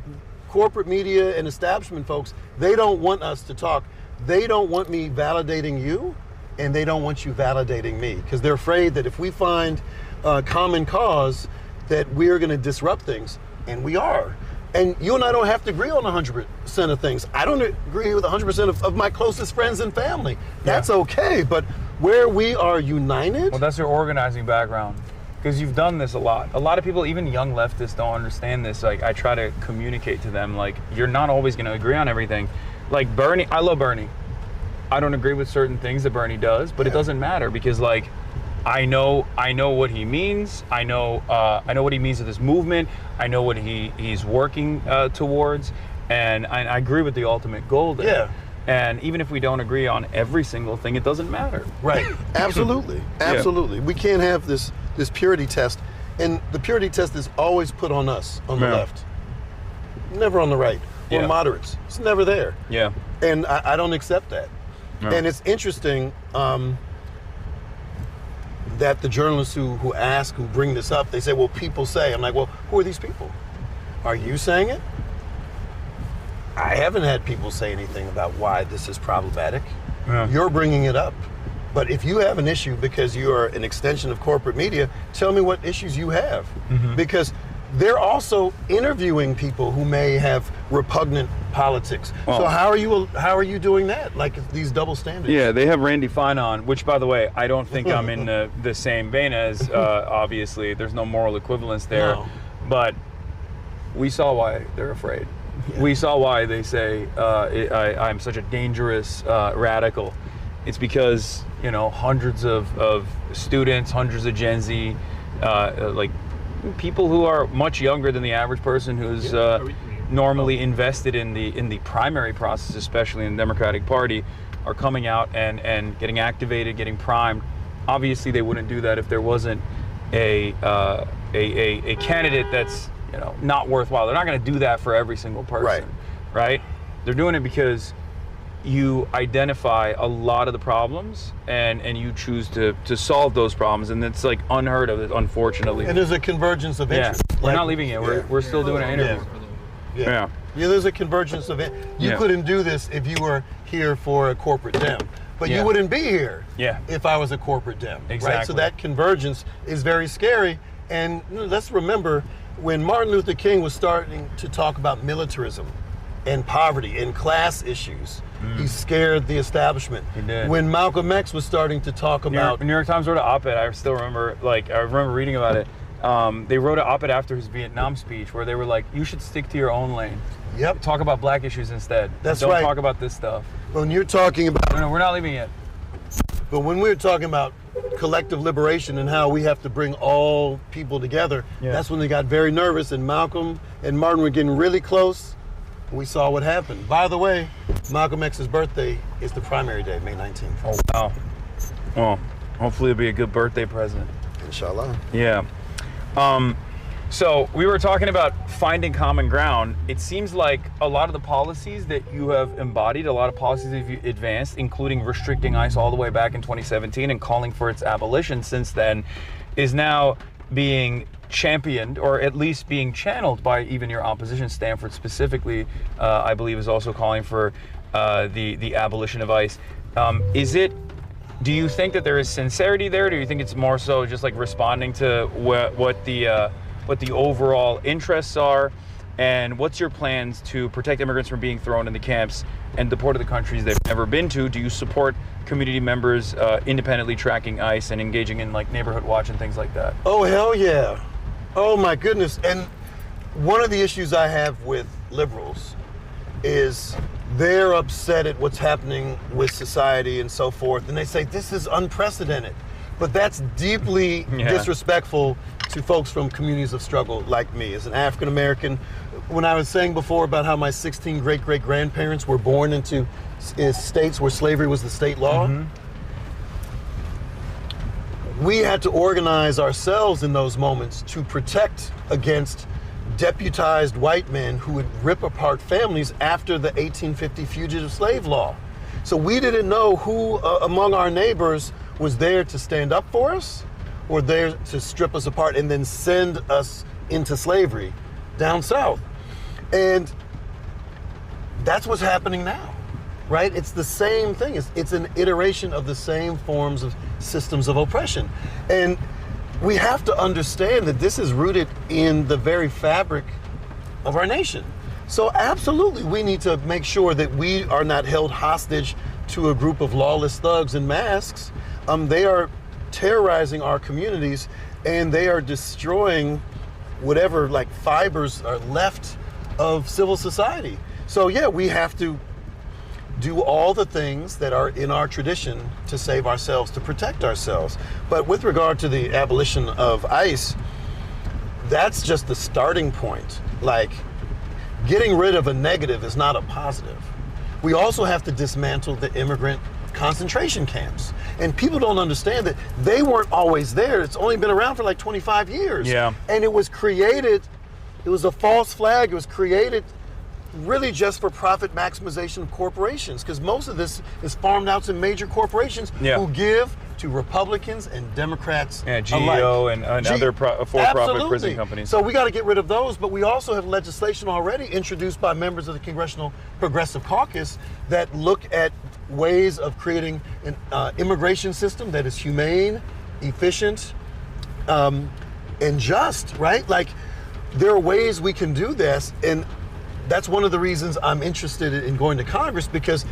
corporate media and establishment folks, they don't want us to talk. They don't want me validating you, and they don't want you validating me, because they're afraid that if we find a common cause, that we're gonna disrupt things, and we are. And you and I don't have to agree on 100% of things. I don't agree with 100% of my closest friends and family. That's okay, but where we are united. Well, that's your organizing background, because you've done this a lot. A lot of people, even young leftists, don't understand this. Like, I try to communicate to them, like, you're not always gonna agree on everything. Like Bernie, I love Bernie. I don't agree with certain things that Bernie does, but it doesn't matter, because like, I know what he means. I know what he means to this movement. I know what he's working towards, and I agree with the ultimate goal there. Yeah. And even if we don't agree on every single thing, it doesn't matter. Right. Absolutely. Absolutely. Yeah. We can't have this purity test, and the purity test is always put on us on the left, never on the right or moderates. It's never there. Yeah. And I don't accept that. No. And it's interesting. That the journalists who bring this up, they say, well, people say. I'm like, well, who are these people? Are you saying it? I haven't had people say anything about why this is problematic. Yeah. You're bringing it up. But if you have an issue because you are an extension of corporate media, tell me what issues you have. Mm-hmm. Because they're also interviewing people who may have repugnant politics. Well, so how are you doing that? Like, these double standards? Yeah, they have Randy Fine on, which, by the way, I don't think I'm in the same vein as. Obviously, there's no moral equivalence there. No. But we saw why they're afraid. Yeah. We saw why they say I'm such a dangerous radical. It's because hundreds of students, hundreds of Gen Z, like, people who are much younger than the average person who's normally invested in the primary process, especially in the Democratic Party, are coming out and getting activated, getting primed. Obviously, they wouldn't do that if there wasn't a candidate that's not worthwhile. They're not going to do that for every single person, right? They're doing it because you identify a lot of the problems and you choose to solve those problems, and it's like unheard of, unfortunately. And there's a convergence of interest. Yeah. We're not leaving it. We're still doing an interview. Yeah, there's a convergence of it. You couldn't do this if you were here for a corporate Dem, but you wouldn't be here if I was a corporate Dem. Exactly. Right? So that convergence is very scary. And let's remember, when Martin Luther King was starting to talk about militarism and poverty and class issues. He scared the establishment. He did. When Malcolm X was starting to talk about... New York Times wrote an op-ed, I still remember, I remember reading about it. They wrote an op-ed after his Vietnam speech where they were like, you should stick to your own lane. Yep. Talk about black issues instead. That's Don't right. talk about this stuff. When you're talking about... No, we're not leaving yet. But when we're talking about collective liberation and how we have to bring all people together, that's when they got very nervous, and Malcolm and Martin were getting really close. We saw what happened. By the way, Malcolm X's birthday is the primary day, May 19th. Oh, wow. Well, hopefully it'll be a good birthday present. Inshallah. Yeah. So we were talking about finding common ground. It seems like a lot of the policies that you have embodied, a lot of policies that you've advanced, including restricting ICE all the way back in 2017 and calling for its abolition since then, is now being championed, or at least being channeled by even your opposition. Stanford specifically, I believe, is also calling for the abolition of ICE. Do you think that there is sincerity there? Do you think it's more so just like responding to what the overall interests are? And what's your plans to protect immigrants from being thrown in the camps and deported to countries they've never been to? Do you support community members independently tracking ICE and engaging in like neighborhood watch and things like that? Oh, hell yeah. Oh my goodness. And one of the issues I have with liberals is they're upset at what's happening with society and so forth. And they say, this is unprecedented. But that's deeply disrespectful to folks from communities of struggle like me. As an African American, when I was saying before about how my 16 great-great-grandparents were born into states where slavery was the state law, we had to organize ourselves in those moments to protect against deputized white men who would rip apart families after the 1850 fugitive slave law. So we didn't know who among our neighbors was there to stand up for us or there to strip us apart and then send us into slavery down south. And that's what's happening now, right? It's the same thing. It's an iteration of the same forms of systems of oppression. And we have to understand that this is rooted in the very fabric of our nation. So absolutely, we need to make sure that we are not held hostage to a group of lawless thugs in masks. They are terrorizing our communities, and they are destroying whatever like fibers are left of civil society. So yeah, we have to do all the things that are in our tradition to save ourselves, to protect ourselves. But with regard to the abolition of ICE, that's just the starting point. Like, getting rid of a negative is not a positive. We also have to dismantle the immigrant concentration camps. And people don't understand that they weren't always there. It's only been around for like 25 years. Yeah. And it was created, it was a false flag. It was created really just for profit maximization of corporations, because most of this is farmed out to major corporations who give to Republicans and Democrats GEO alike. and other for-profit prison companies. So we got to get rid of those, but we also have legislation already introduced by members of the Congressional Progressive Caucus that look at ways of creating an immigration system that is humane, efficient, and just, right? Like, there are ways we can do this, and that's one of the reasons I'm interested in going to Congress, because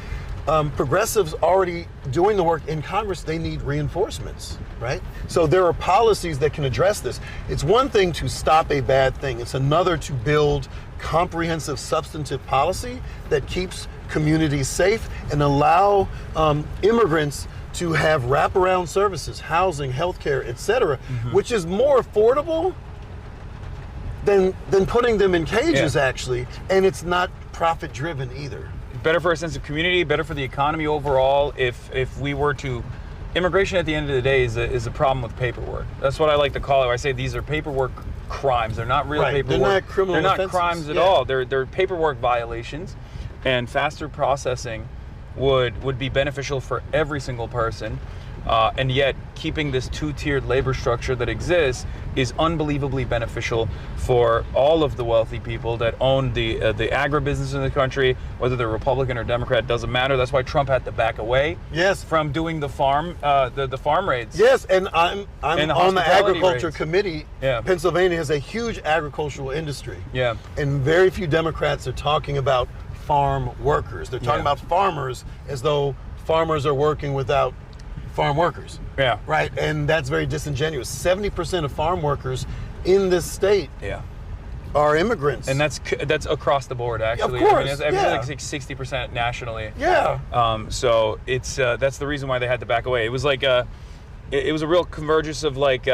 progressives already doing the work in Congress, they need reinforcements, right? So there are policies that can address this. It's one thing to stop a bad thing. It's another to build comprehensive substantive policy that keeps communities safe and allow immigrants to have wraparound services, housing, healthcare, etc., which is more affordable than putting them in cages, actually, and it's not profit driven either. Better for a sense of community, better for the economy overall. If we were to, immigration at the end of the day is a problem with paperwork. That's what I like to call it. I say these are paperwork crimes. They're not real paperwork. They're not criminal They're not offenses. crimes at all. They're paperwork violations, and faster processing would be beneficial for every single person. And yet, keeping this two-tiered labor structure that exists is unbelievably beneficial for all of the wealthy people that own the agribusiness in the country, whether they're Republican or Democrat, doesn't matter. That's why Trump had to back away from doing the farm raids. Yes, and I'm on the agriculture raids. committee. Pennsylvania has a huge agricultural industry. Yeah. And very few Democrats are talking about farm workers. They're talking about farmers as though farmers are working without farm workers. Yeah. Right? And that's very disingenuous. 70% of farm workers in this state are immigrants. And that's across the board, actually. Of course, I mean, it's like 60% nationally. Yeah. So it's that's the reason why they had to back away. It was like it was a real convergence of like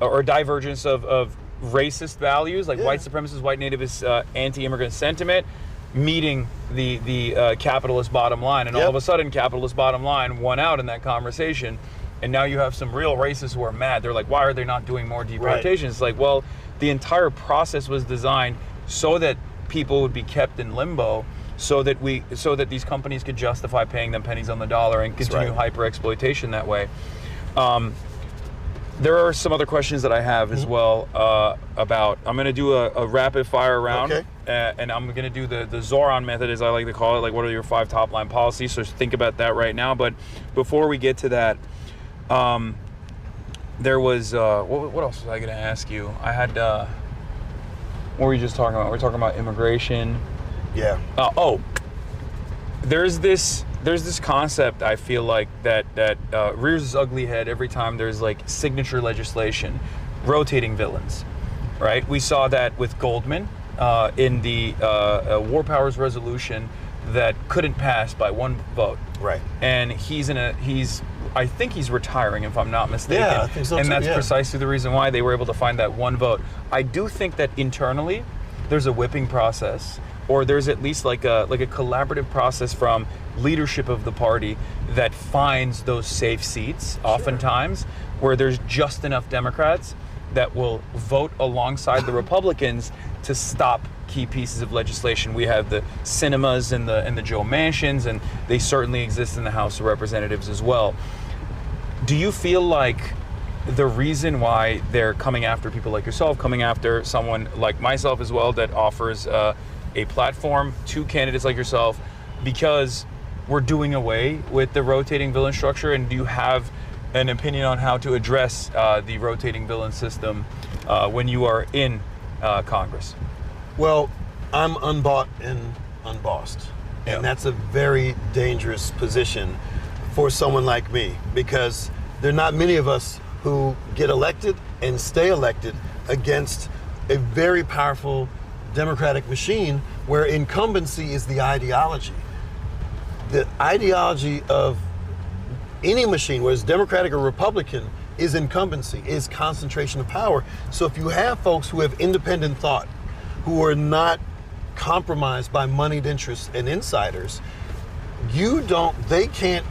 or divergence of racist values, like white supremacist, white nativist, anti-immigrant sentiment, meeting the capitalist bottom line, and all of a sudden, capitalist bottom line won out in that conversation. And now you have some real racists who are mad. They're like, why are they not doing more deportations? It's like, well, the entire process was designed so that people would be kept in limbo, so that these companies could justify paying them pennies on the dollar and continue hyper exploitation that way. There are some other questions that I have as well about. I'm going to do a rapid fire round, and I'm going to do the Zoran method, as I like to call it. Like, what are your 5 top line policies? So think about that right now. But before we get to that, there was what else was I going to ask you? I had what were we just talking about? We're talking about immigration. Yeah. There's this concept, I feel like, that rears its ugly head every time there's like signature legislation, rotating villains, right? We saw that with Goldman in the War Powers resolution that couldn't pass by 1 vote. Right. And I think he's retiring, if I'm not mistaken. Yeah, I think so and too, that's precisely the reason why they were able to find that 1 vote. I do think that internally there's a whipping process, or there's at least like a collaborative process from leadership of the party that finds those safe seats, oftentimes, where there's just enough Democrats that will vote alongside the Republicans to stop key pieces of legislation. We have the cinemas and the Joe Mansions, and they certainly exist in the House of Representatives as well. Do you feel like the reason why they're coming after people like yourself, coming after someone like myself as well, that offers a platform to candidates like yourself, because we're doing away with the rotating villain structure? And do you have an opinion on how to address the rotating villain system when you are in Congress? Well, I'm unbought and unbossed. And that's a very dangerous position for someone like me, because there are not many of us who get elected and stay elected against a very powerful democratic machine where incumbency is the ideology. The ideology of any machine, whether it's Democratic or Republican, is incumbency, is concentration of power. So if you have folks who have independent thought, who are not compromised by moneyed interests and insiders, they can't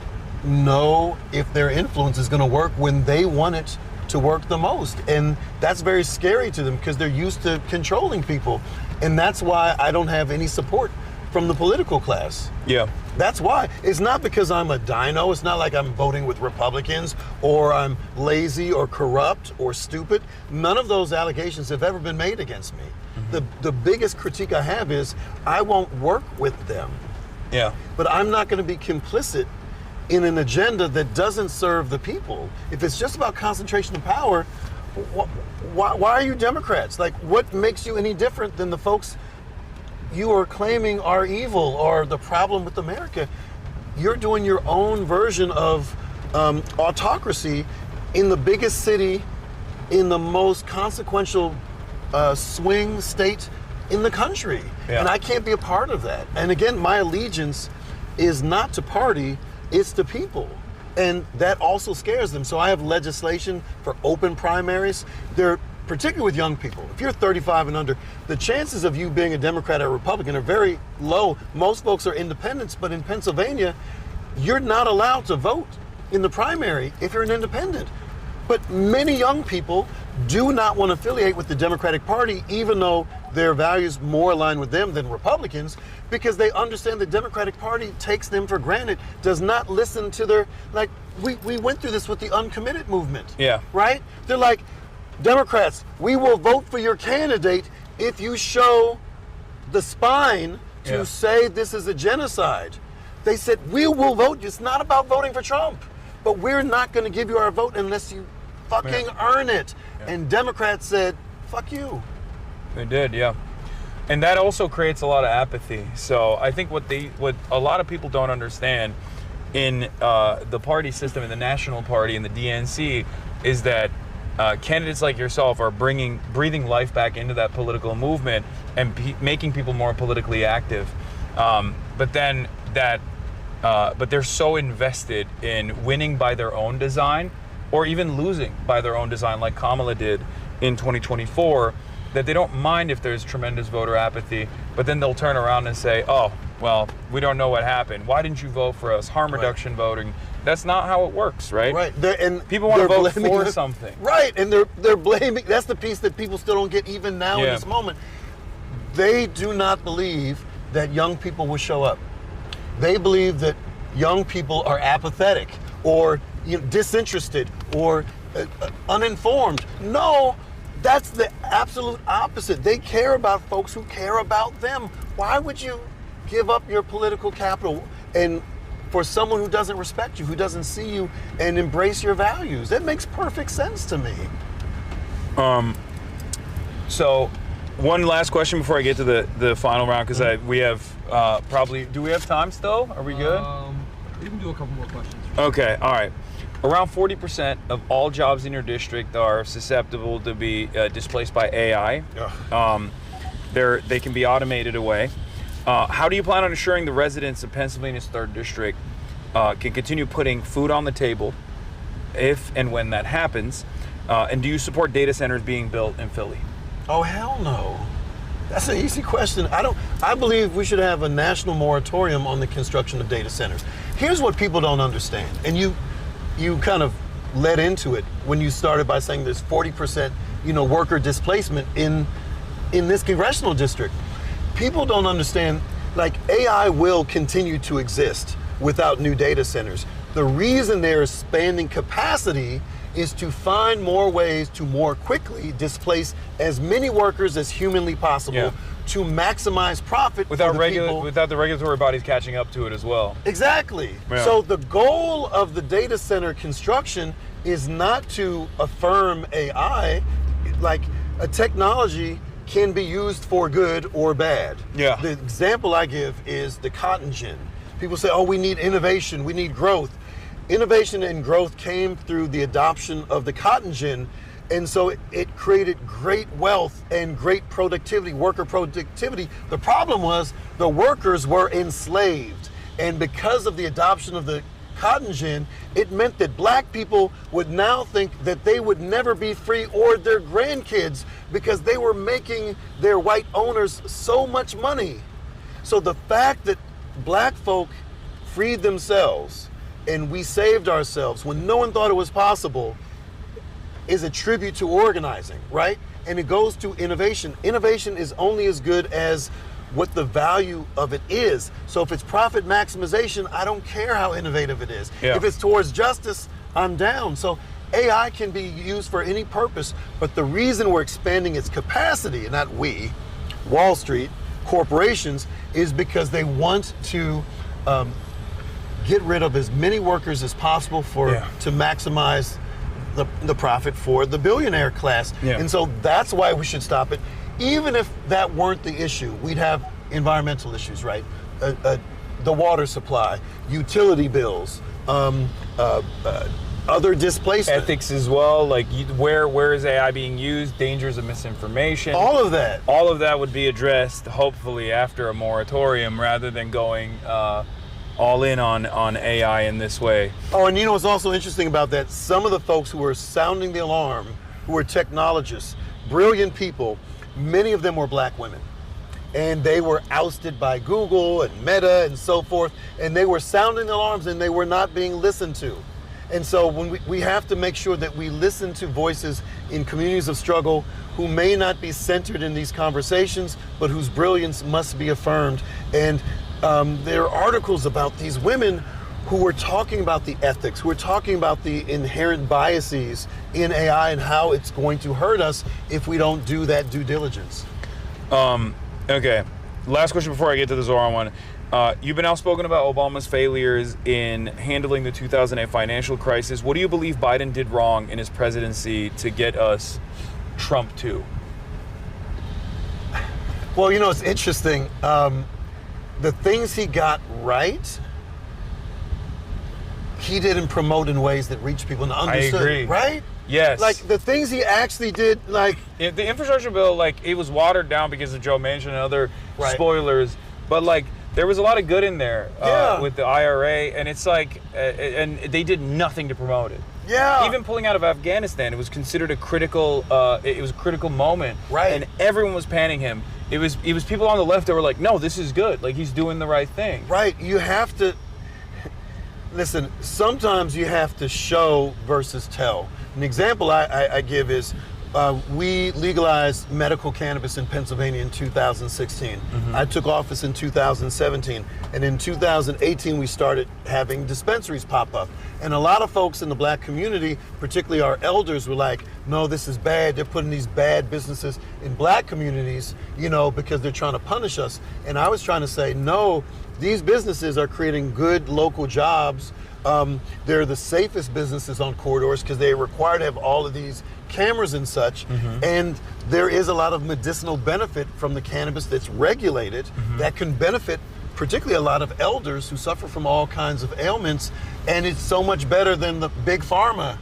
know if their influence is going to work when they want it to work the most. And that's very scary to them, because they're used to controlling people. And that's why I don't have any support from the political class. Yeah. That's why. It's not because I'm a dino. It's not like I'm voting with Republicans or I'm lazy or corrupt or stupid. None of those allegations have ever been made against me. The biggest critique I have is I won't work with them. Yeah. But I'm not going to be complicit in an agenda that doesn't serve the people. If it's just about concentration of power, why are you Democrats? Like, what makes you any different than the folks you are claiming are evil or the problem with America? You're doing your own version of autocracy in the biggest city, in the most consequential swing state in the country. Yeah. And I can't be a part of that. And again, my allegiance is not to party, it's to people. And that also scares them. So I have legislation for open primaries. They're particularly with young people. If you're 35 and under, the chances of you being a Democrat or Republican are very low. Most folks are independents, but in Pennsylvania, you're not allowed to vote in the primary if you're an independent. But many young people do not want to affiliate with the Democratic Party, even though their values more align with them than Republicans, because they understand the Democratic Party takes them for granted, does not listen to their, like, we went through this with the uncommitted movement. Yeah. Right? They're like, Democrats, we will vote for your candidate if you show the spine to say this is a genocide. They said, we will vote. It's not about voting for Trump, but we're not going to give you our vote unless you fucking earn it. And Democrats said, fuck you. They did, yeah. And that also creates a lot of apathy. So I think what a lot of people don't understand in the party system, in the National Party, in the DNC, is that candidates like yourself are breathing life back into that political movement and making people more politically active. But they're so invested in winning by their own design, or even losing by their own design, like Kamala did in 2024, that they don't mind if there's tremendous voter apathy, but then they'll turn around and say, oh, well, we don't know what happened. Why didn't you vote for us? Harm reduction voting. That's not how it works, right? Right. And people want to vote for something. Right. And they're blaming. That's the piece that people still don't get even now in this moment. They do not believe that young people will show up. They believe that young people are apathetic or disinterested or uninformed. No. That's the absolute opposite. They care about folks who care about them. Why would you give up your political capital and for someone who doesn't respect you, who doesn't see you and embrace your values? That makes perfect sense to me. So one last question before I get to the final round, because we have probably, do we have time still? Are we good? We can do a couple more questions. Okay, all right. Around 40% of all jobs in your district are susceptible to be displaced by AI. They can be automated away. How do you plan on ensuring the residents of Pennsylvania's 3rd District can continue putting food on the table if and when that happens? And do you support data centers being built in Philly? Oh, hell no. That's an easy question. I believe we should have a national moratorium on the construction of data centers. Here's what people don't understand, and you kind of led into it when you started by saying there's 40% worker displacement in this congressional district. People don't understand, like, AI will continue to exist without new data centers. The reason they're expanding capacity is to find more ways to more quickly displace as many workers as humanly possible to maximize profit without the regulatory bodies catching up to it as well. Exactly. Yeah. So the goal of the data center construction is not to affirm AI. Like, a technology can be used for good or bad. Yeah. The example I give is the cotton gin. People say, oh, we need innovation, we need growth. Innovation and growth came through the adoption of the cotton gin, and so it created great wealth and great productivity, worker productivity. The problem was the workers were enslaved, and because of the adoption of the cotton gin, it meant that black people would now think that they would never be free, or their grandkids, because they were making their white owners so much money. So the fact that black folk freed themselves and we saved ourselves when no one thought it was possible is a tribute to organizing, right? And it goes to innovation. Innovation is only as good as what the value of it is. So if it's profit maximization, I don't care how innovative it is. Yeah. If it's towards justice, I'm down. So AI can be used for any purpose, but the reason we're expanding its capacity, and not we, Wall Street, corporations, is because they want to get rid of as many workers as possible to maximize the profit for the billionaire class. Yeah. And so that's why we should stop it. Even if that weren't the issue, we'd have environmental issues, right? The water supply, utility bills, other displacement. Ethics as well, like where is AI being used, dangers of misinformation. All of that. All of that would be addressed, hopefully, after a moratorium, rather than going all in on AI in this way. Oh, and what's also interesting about that? Some of the folks who were sounding the alarm, who were technologists, brilliant people, many of them were black women. And they were ousted by Google and Meta and so forth, and they were sounding the alarms and they were not being listened to. And so when we have to make sure that we listen to voices in communities of struggle who may not be centered in these conversations, but whose brilliance must be affirmed. And there are articles about these women who were talking about the ethics, who were talking about the inherent biases in AI and how it's going to hurt us if we don't do that due diligence. Okay, last question before I get to the Zoran one. You've been outspoken about Obama's failures in handling the 2008 financial crisis. What do you believe Biden did wrong in his presidency to get us Trump 2? Well, you know, it's interesting. The things he got right, he didn't promote in ways that reached people and understood. I agree. Right? Yes. Like the things he actually did, like the infrastructure bill, like it was watered down because of Joe Manchin and other spoilers, but like there was a lot of good in there with the IRA, and it's like, and they did nothing to promote it. Yeah. Even pulling out of Afghanistan, it was considered a critical. It was a critical moment. Right. And everyone was panning him. It was people on the left that were like, no, this is good. Like he's doing the right thing. Right. You have to listen. Sometimes you have to show versus tell. An example I give is we legalized medical cannabis in Pennsylvania in 2016. I took office in 2017. And in 2018, we started having dispensaries pop up. And a lot of folks in the black community, particularly our elders, were like, no, this is bad. They're putting these bad businesses in black communities, you know, because they're trying to punish us. And I was trying to say, no, these businesses are creating good local jobs. They're the safest businesses on corridors because they require to have all of these cameras and such. And there is a lot of medicinal benefit from the cannabis that's regulated that can benefit particularly a lot of elders who suffer from all kinds of ailments. And it's so much better than the big pharma.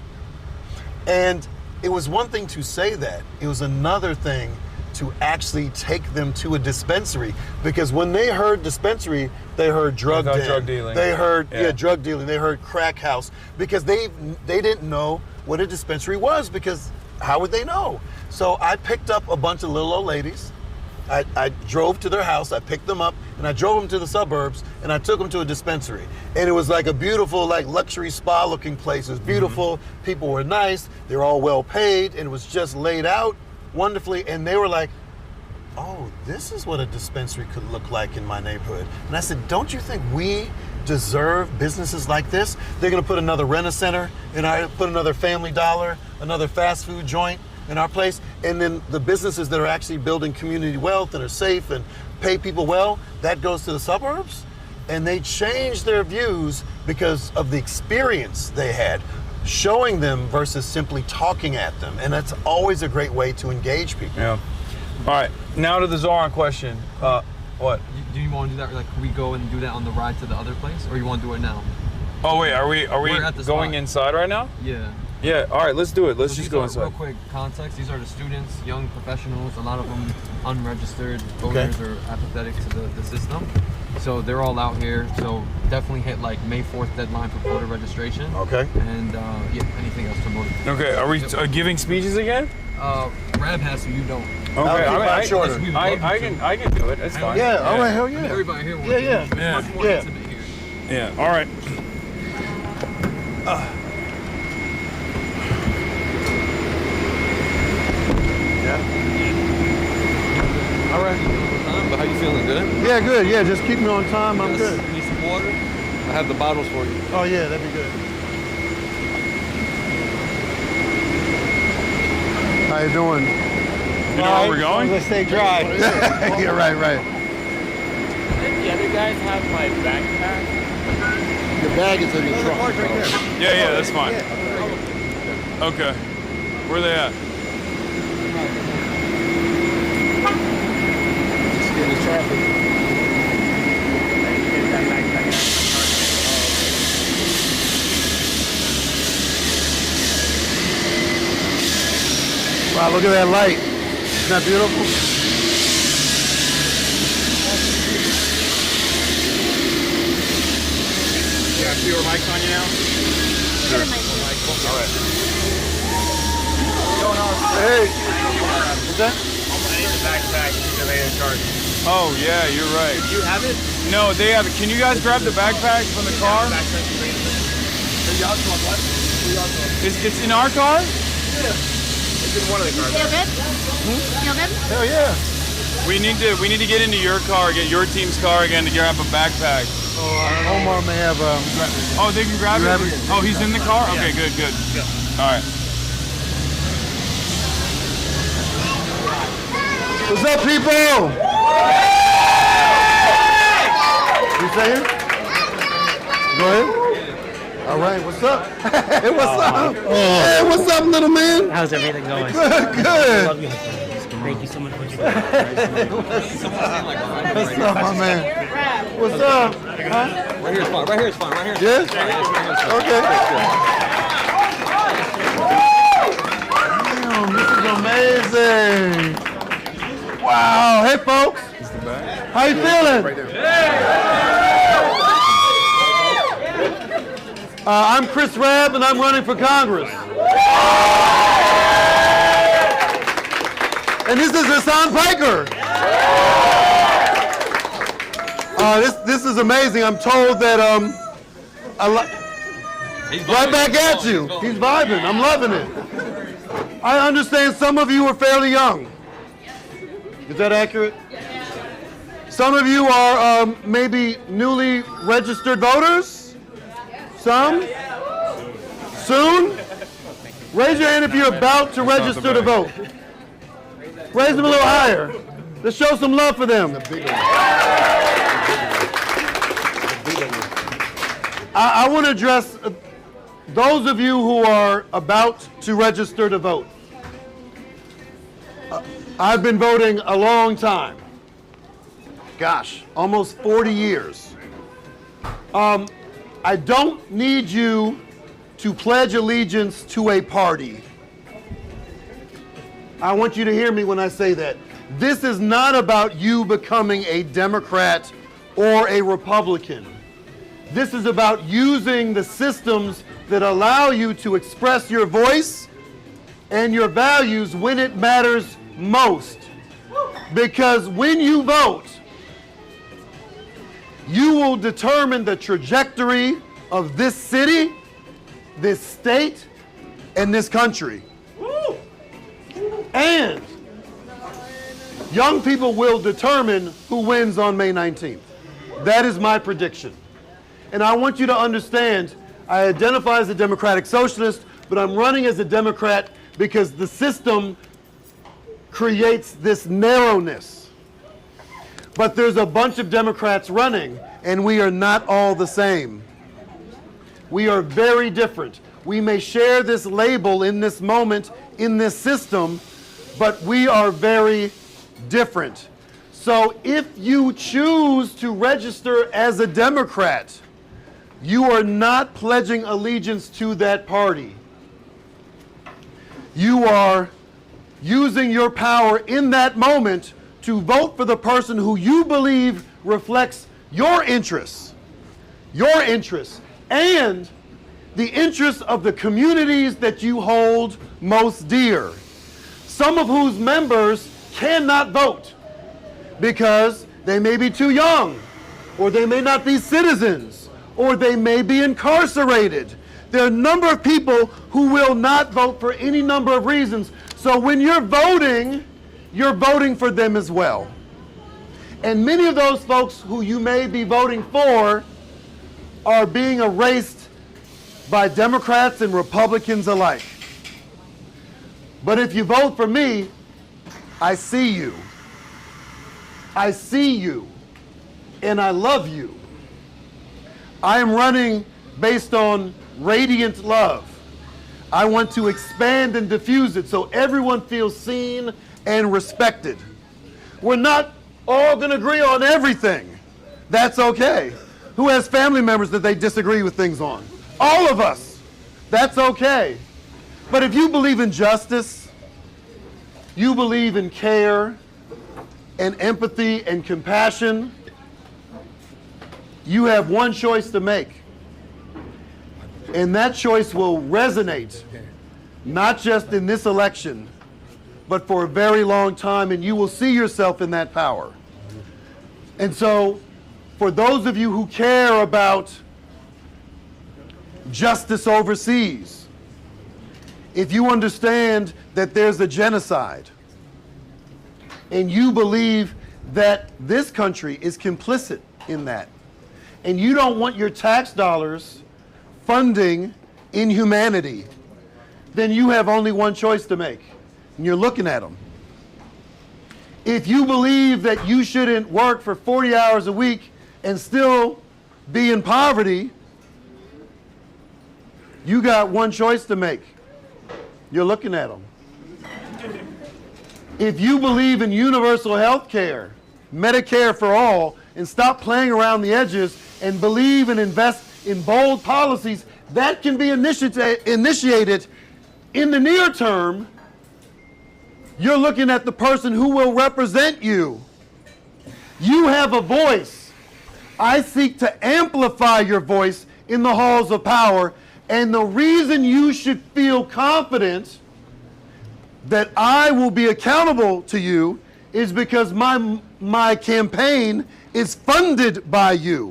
And it was one thing to say that. It was another thing to actually take them to a dispensary, because when they heard dispensary, they heard drug dealing. They heard drug dealing. They heard crack house, because they didn't know what a dispensary was, because how would they know? So I picked up a bunch of little old ladies. I drove to their house, I picked them up, and I drove them to the suburbs, and I took them to a dispensary. And it was like a beautiful, like luxury spa looking place. It was beautiful, people were nice, they were all well paid, and it was just laid out wonderfully. And they were like, oh, this is what a dispensary could look like in my neighborhood. And I said, don't you think we deserve businesses like this? They're gonna put another Rent-A-Center, and I put another Family Dollar, another fast food joint in our place, and then the businesses that are actually building community wealth and are safe and pay people well, that goes to the suburbs. And they changed their views because of the experience they had, showing them versus simply talking at them. And that's always a great way to engage people. Yeah. All right, now to the Zoran question. What? Do you want to do that? Like, can we go and do that on the ride to the other place, or you want to do it now? Oh wait, are we at the going spot. Inside right now? Yeah. Yeah. All right, let's do it. Let's So just these go are, inside. Real quick context: these are the students, young professionals. A lot of them unregistered voters or apathetic to the system. So they're all out here. So definitely hit like May 4th deadline for voter registration. Okay. And yeah, anything else to motivate. Okay. Are we giving speeches again? Rabb has, so you don't. Okay. I can do it. It's fine. Yeah. All right. Hell yeah. Everybody here. Yeah. It's much more intimate here. Yeah. All right. All right. But how you feeling? Good? Yeah, good. Yeah, just keep me on time. I'm good. Need some water? I have the bottles for you. Oh yeah, that'd be good. How you doing? You know where we're going? Let's stay dry. Yeah, right. The other guys have my backpack. Your bag is in the truck. Right Yeah, that's fine. Okay. Where are they at? Just get the traffic. Wow, look at that light. Isn't that beautiful? You got fewer mics on you now? Sure. All right. Hey. What's that? I need the backpack because they in charge. Oh yeah, you're right. Do you have it? No, they have it. Can you guys grab the backpack from the car? It's in our car? It's in one of the cars. Feel good? Feel good? Hell yeah. We need to get into your car, get your team's car again to grab a backpack. Omar may have Oh, they can grab it? Oh, he's in the car? Okay, good. All right. What's up, people? You saying? Go ahead. All right, what's up? Hey, what's up? Hey, what's up, little man? How's everything going? Good. Thank you so much for what you What's up, my man? What's up? Huh? Right here is fine. Right here is fine. Right here. Yeah? Okay. Damn, this is amazing. Wow. Hey, folks. How you feeling? I'm Chris Rabb, and I'm running for Congress. And this is Hasan Piker. This is amazing. I'm told that right back at you. He's vibing. I'm loving it. I understand some of you are fairly young. Is that accurate? Some of you are maybe newly registered voters. Some? Soon? Raise your hand if you're about to register to vote. Raise them a little higher. Let's show some love for them. I want to address those of you who are about to register to vote. I've been voting a long time. Gosh, almost 40 years. I don't need you to pledge allegiance to a party. I want you to hear me when I say that. This is not about you becoming a Democrat or a Republican. This is about using the systems that allow you to express your voice and your values when it matters most. Because when you vote, you will determine the trajectory of this city, this state, and this country. And young people will determine who wins on May 19th. That is my prediction. And I want you to understand, I identify as a Democratic Socialist, but I'm running as a Democrat because the system creates this narrowness. But there's a bunch of Democrats running, and we are not all the same. We are very different. We may share this label in this moment, in this system, but we are very different. So if you choose to register as a Democrat, you are not pledging allegiance to that party. You are using your power in that moment to vote for the person who you believe reflects your interests, and the interests of the communities that you hold most dear. Some of whose members cannot vote because they may be too young, or they may not be citizens, or they may be incarcerated. There are a number of people who will not vote for any number of reasons. So when you're voting for them as well. And many of those folks who you may be voting for are being erased by Democrats and Republicans alike. But if you vote for me, I see you. I see you, and I love you. I am running based on radiant love. I want to expand and diffuse it so everyone feels seen and respected. We're not all going to agree on everything. That's okay. Who has family members that they disagree with things on? All of us. That's okay. But if you believe in justice, you believe in care and empathy and compassion, you have one choice to make. And that choice will resonate, not just in this election, but for a very long time, and you will see yourself in that power. And so, for those of you who care about justice overseas, if you understand that there's a genocide, and you believe that this country is complicit in that, and you don't want your tax dollars funding inhumanity, then you have only one choice to make, and you're looking at them. If you believe that you shouldn't work for 40 hours a week and still be in poverty, you got one choice to make. You're looking at them. If you believe in universal health care, Medicare for all, and stop playing around the edges and believe and invest in bold policies that can be initiated in the near term, you're looking at the person who will represent you. You have a voice. I seek to amplify your voice in the halls of power, and the reason you should feel confident that I will be accountable to you is because my campaign is funded by you.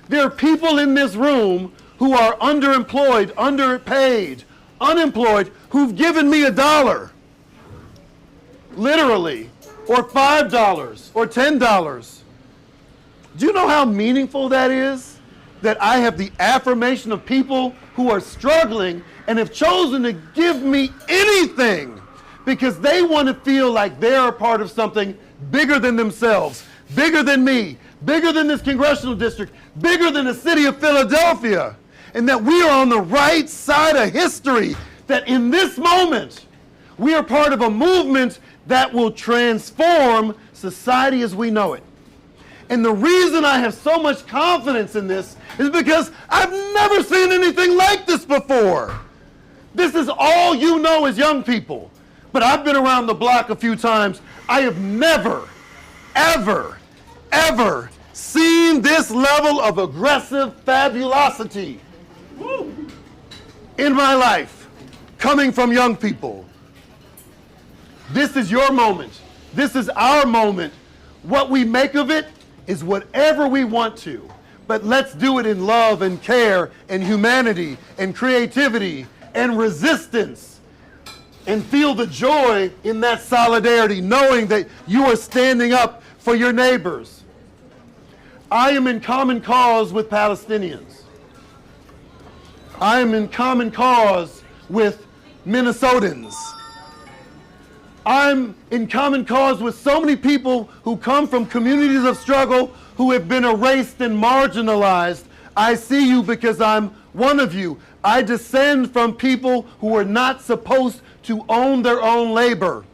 There are people in this room who are underemployed, underpaid, unemployed, who've given me $1, literally, or $5 or $10. Do you know how meaningful that is? That I have the affirmation of people who are struggling and have chosen to give me anything because they want to feel like they're a part of something bigger than themselves, bigger than me, bigger than this congressional district, bigger than the city of Philadelphia, and that we are on the right side of history, that in this moment, we are part of a movement that will transform society as we know it. And the reason I have so much confidence in this is because I've never seen anything like this before. This is all you know as young people. But I've been around the block a few times. I have never, ever, ever seen this level of aggressive fabulosity in my life coming from young people. This is your moment. This is our moment. What we make of it is whatever we want to, but let's do it in love and care and humanity and creativity and resistance, and feel the joy in that solidarity, knowing that you are standing up for your neighbors. I am in common cause with Palestinians. I am in common cause with Minnesotans. I'm in common cause with so many people who come from communities of struggle who have been erased and marginalized. I see you because I'm one of you. I descend from people who are not supposed to own their own labor.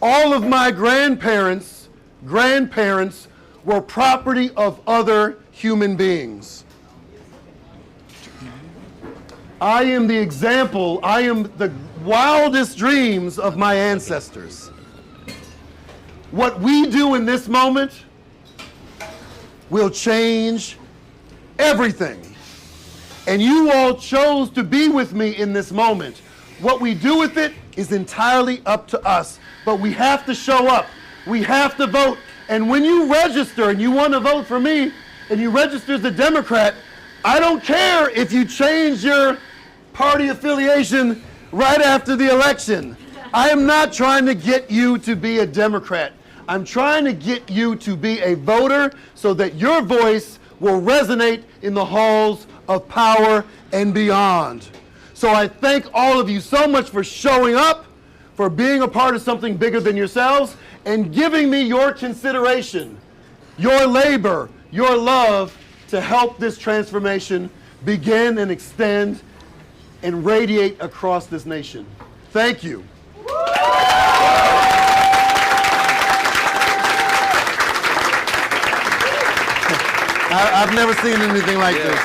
All of my grandparents were property of other human beings. I am the example, I am the wildest dreams of my ancestors. What we do in this moment will change everything. And you all chose to be with me in this moment. What we do with it is entirely up to us. But we have to show up. We have to vote. And when you register and you want to vote for me and you register as a Democrat, I don't care if you change your party affiliation right after the election. I am not trying to get you to be a Democrat. I'm trying to get you to be a voter so that your voice will resonate in the halls of power and beyond. So I thank all of you so much for showing up, for being a part of something bigger than yourselves, and giving me your consideration, your labor, your love to help this transformation begin and extend and radiate across this nation. Thank you. I've never seen anything like this.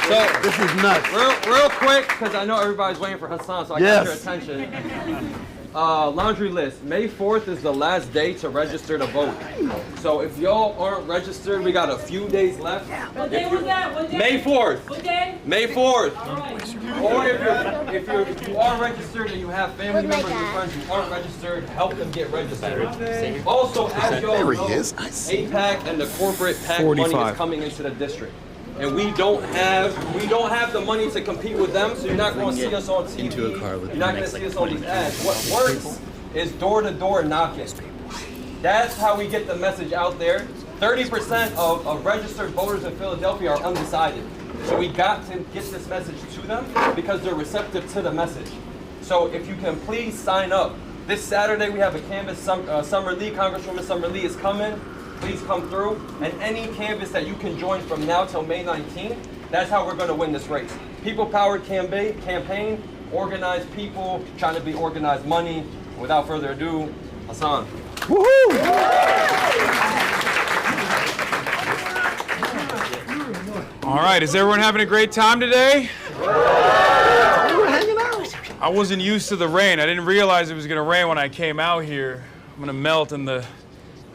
So this is nuts. Real quick, because I know everybody's waiting for Hasan, so I got your attention. Laundry list. May 4th is the last day to register to vote. So if y'all aren't registered, we got a few days left. What day was that? What day? May 4th. What day? May 4th. Right. Or if you are registered and you have family members and friends who aren't registered, help them get registered. Also, as y'all know, APAC and the corporate PAC money is coming into the district. And we don't have the money to compete with them, so you're not going to see us on TV. You're not going to see us on these ads. What works is door-to-door knocking. That's how we get the message out there. 30% of registered voters in Philadelphia are undecided. So we got to get this message to them because they're receptive to the message. So if you can please sign up. This Saturday we have a canvas, Summer Lee, Congresswoman Summer Lee is coming. Please come through, and any canvas that you can join from now till May 19th, that's how we're going to win this race. People-powered campaign, organized people, trying to be organized money, Without further ado, Hasan. All right, is everyone having a great time today? I wasn't used to the rain. I didn't realize it was gonna rain when I came out here. I'm gonna melt in the,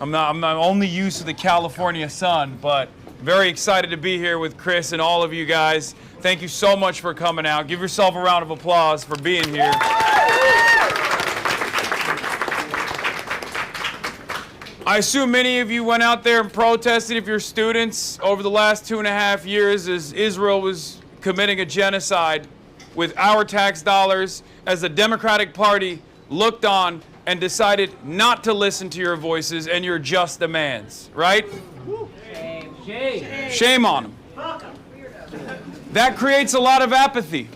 I'm only used to the California sun, but very excited to be here with Chris and all of you guys. Thank you so much for coming out. Give yourself a round of applause for being here. I assume many of you went out there and protested if you're students over the last 2.5 years as Israel was committing a genocide with our tax dollars, as the Democratic Party looked on and decided not to listen to your voices and your just demands, right? Shame on them. That creates a lot of apathy.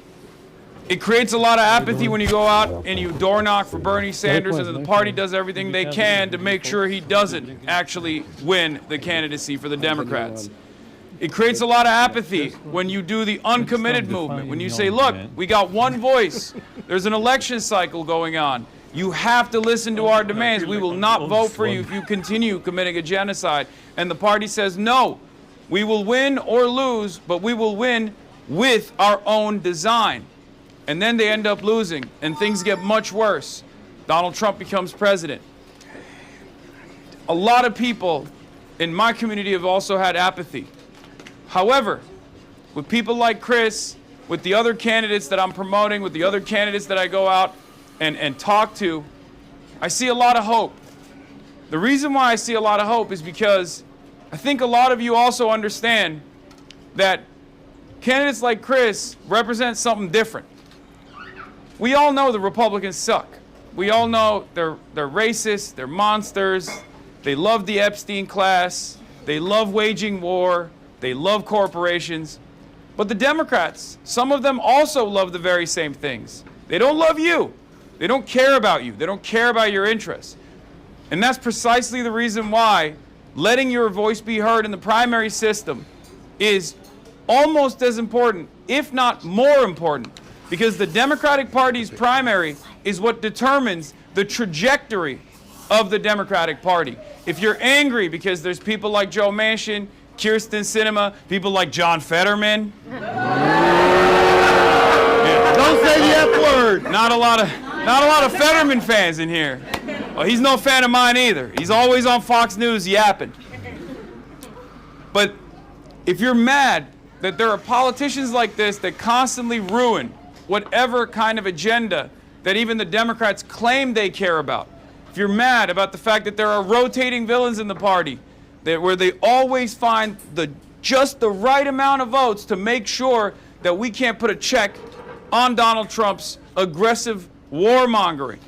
It creates a lot of apathy when you go out and you door knock for Bernie Sanders and then the party does everything they can to make sure he doesn't actually win the candidacy for the Democrats. It creates a lot of apathy when you do the uncommitted movement, when you say, look, we got one voice, there's an election cycle going on. You have to listen to our demands. We will not vote for you if you continue committing a genocide. And the party says, no, we will win or lose, but we will win with our own design. And then they end up losing, and things get much worse. Donald Trump becomes president. A lot of people in my community have also had apathy. However, with people like Chris, with the other candidates that I'm promoting, with the other candidates that I go out and talk to, I see a lot of hope. The reason why I see a lot of hope is because I think a lot of you also understand that candidates like Chris represent something different. We all know the Republicans suck. We all know they're racist, they're monsters, they love the Epstein class, they love waging war, they love corporations. But the Democrats, some of them also love the very same things. They don't love you. They don't care about you. They don't care about your interests. And that's precisely the reason why letting your voice be heard in the primary system is almost as important, if not more important, because the Democratic Party's primary is what determines the trajectory of the Democratic Party. If you're angry because there's people like Joe Manchin, Kirsten Sinema, people like John Fetterman. Yeah. Don't say the F word. Not a lot of Fetterman fans in here. Well, he's no fan of mine either. He's always on Fox News yapping. But if you're mad that there are politicians like this that constantly ruin whatever kind of agenda that even the Democrats claim they care about, if you're mad about the fact that there are rotating villains in the party, where they always find just the right amount of votes to make sure that we can't put a check on Donald Trump's aggressive warmongering,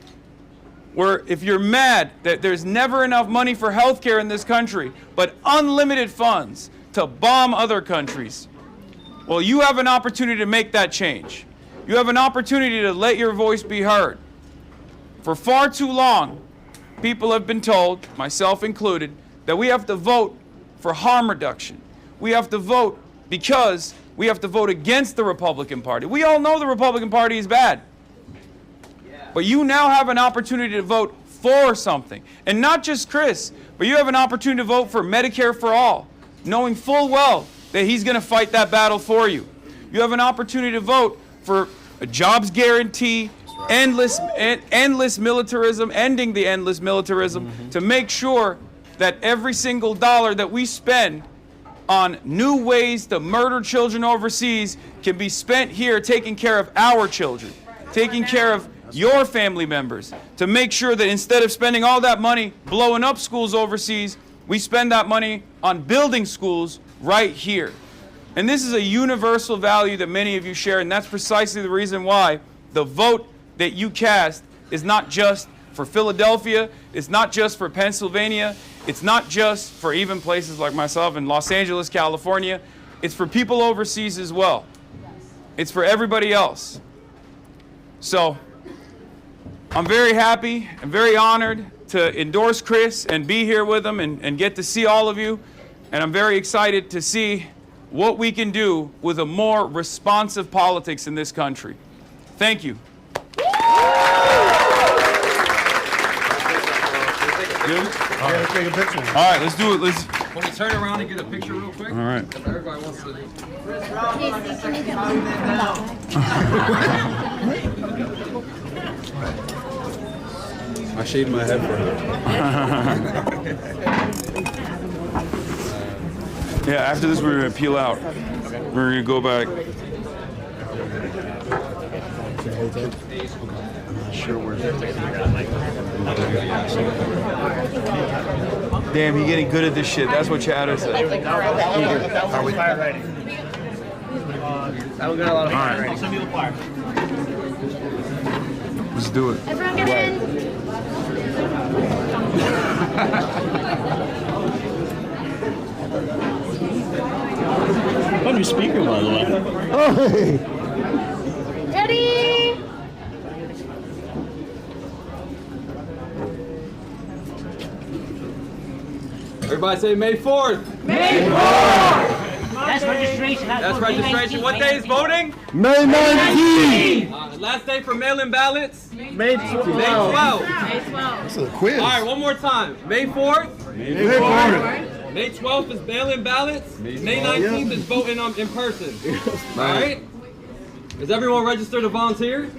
where if you're mad that there's never enough money for health care in this country, but unlimited funds to bomb other countries, well, you have an opportunity to make that change. You have an opportunity to let your voice be heard. For far too long, people have been told, myself included, that we have to vote for harm reduction. We have to vote because we have to vote against the Republican Party. We all know the Republican Party is bad. But you now have an opportunity to vote for something. And not just Chris, but you have an opportunity to vote for Medicare for all, knowing full well that he's going to fight that battle for you. You have an opportunity to vote for a jobs guarantee, endless militarism, ending the endless militarism, to make sure that every single dollar that we spend on new ways to murder children overseas can be spent here taking care of our children, taking care of your family members, to make sure that instead of spending all that money blowing up schools overseas, we spend that money on building schools right here. And this is a universal value that many of you share, and that's precisely the reason why the vote that you cast is not just for Philadelphia, it's not just for Pennsylvania, it's not just for even places like myself in Los Angeles, California, it's for people overseas as well. It's for everybody else. So, I'm very happy and very honored to endorse Chris and be here with him and get to see all of you. And I'm very excited to see what we can do with a more responsive politics in this country. Thank you. Good? Yeah, let's take a picture. All right, let's do it. Let's. Can we turn around and get a picture real quick? All right. Everybody wants to. I shaved my head for her. Yeah, after this, we're going to peel out. We're going to go back. Damn, you're getting good at this shit. That's what Chatter said. I don't got a lot of fire writing. I'll send you the fire. Let's do it. Everyone get in. On your speaker, by the way. Oh, hey. Ready? Everybody say May 4th. May 4th! That's registration. That's registration. What day is voting? May 19th. Last day for mail-in ballots? May 12th. May 12th. This is a quiz. All right, one more time. May 4th. May 4th. May 12th is mail-in ballots. May 19th is voting in person. All right? Is everyone registered to volunteer?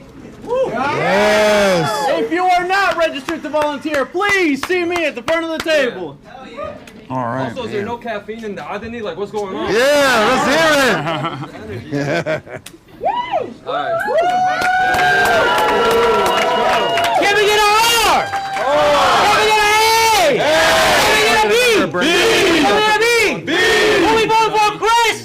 Yes. If you are not registered to volunteer, please see me at the front of the table. All right. Also, is there no caffeine in the Adani? Like, what's going on? Yeah, let's hear it. All right. Can we get a R? Can we get a A? Can we get a B? Can we get a B? Who we voting for, Chris?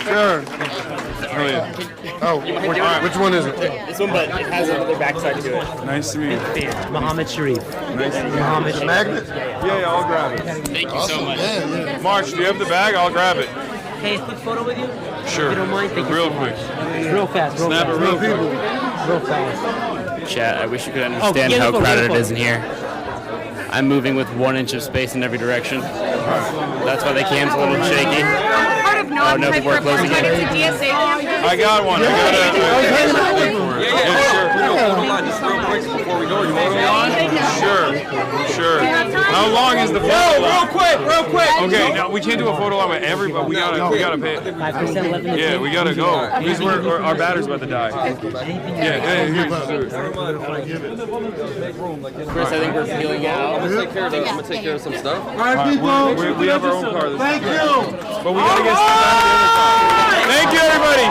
Sure. Oh, which one is it? This one, but it has another backside to it. Nice to meet you. Muhammad Sharif. Nice to meet you. The magnet? Yeah, I'll grab it. Thank you so much. March, do you have the bag? I'll grab it. Hey, a quick photo with you? Sure. If you don't mind, thank you Real so quick. Real fast, real Snap fast. it real quick. Real fast. Chat, I wish you could understand how crowded it is in here. I'm moving with 1 inch of space in every direction. That's why the cam's a little shaky. Oh, no, people are closing it. I got one. I got a. Yeah, sure. Just real quick before we go. You want to Sure. How long is the photo line? Real quick. Okay, now we can't do a photo line with everybody. We gotta pay. Yeah, we gotta go. Because our battery's about to die. Yeah, here. Chris, I think we're feeling out. I'm gonna take care of some stuff. All right, people. We have our own car. Thank you. But we gotta get stuff out of the other car. Thank you, everybody.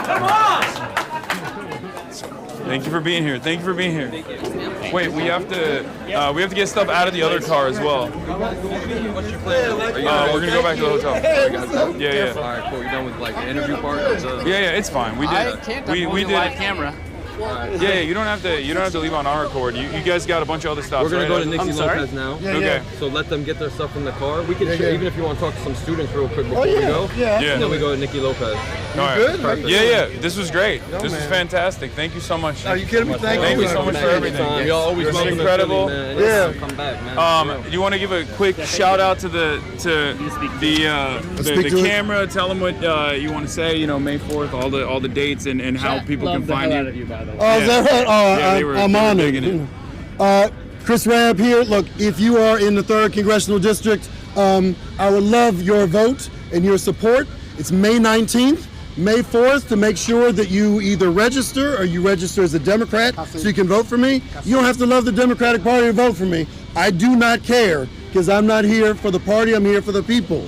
Come on! Thank you for being here. Thank you for being here. Wait, we have to get stuff out of the other car as well. What's your plan? We're gonna go back to the hotel. Yeah. All right, cool. You done with like the interview part? Yeah, it's fine. We did. We did. Live camera. Yeah, you don't have to leave on our record. You guys got a bunch of other stuff. We're gonna go to Nixie Nixie Lopez now. Okay. So let them get their stuff from the car. We can even if you want to talk to some students real quick before we go. Yeah. And then we go to Nikki Lopez. All right. Good? Perfect. Yeah. This was great. This was fantastic. Thank you so much. Are you kidding me? Thank you so much for everything. Y'all always It's welcome to incredible. Philly, man. Yeah. Come back, man. You want to give a quick shout out to the camera? Tell them what you want to say. You know, May 4th, all the dates and how people can find you. You, by the way. Oh, is that right? Yeah, they were I'm honored. digging it. Chris Rabb here. Look, if you are in the 3rd Congressional District, I would love your vote and your support. It's May 19th, May 4th to make sure that you either register or you register as a Democrat so you can vote for me. You don't have to love the Democratic Party to vote for me. I do not care because I'm not here for the party, I'm here for the people.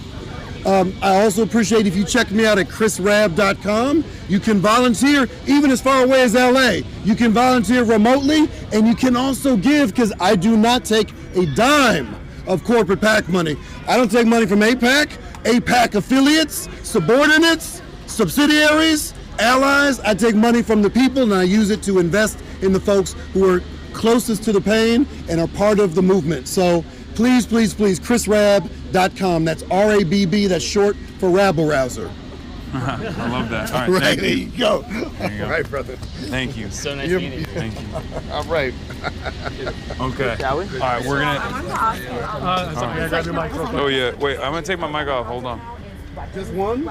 I also appreciate if you check me out at chrisrabb.com. You can volunteer even as far away as LA. You can volunteer remotely and you can also give because I do not take a dime of corporate PAC money. I don't take money from APAC affiliates, subordinates, subsidiaries, allies. I take money from the people and I use it to invest in the folks who are closest to the pain and are part of the movement. So please, chrisrabb.com. That's RABB, that's short for rabble rouser. I love that. All right, Right, thank there you. you go. There you go. All right, brother. Thank you. So nice meeting you. Thank you. All right. Okay. Shall we? All right, we're gonna. Sorry, I grabbed your mic real quick. Oh yeah. Wait, I'm gonna take my mic off. Hold on. Just one?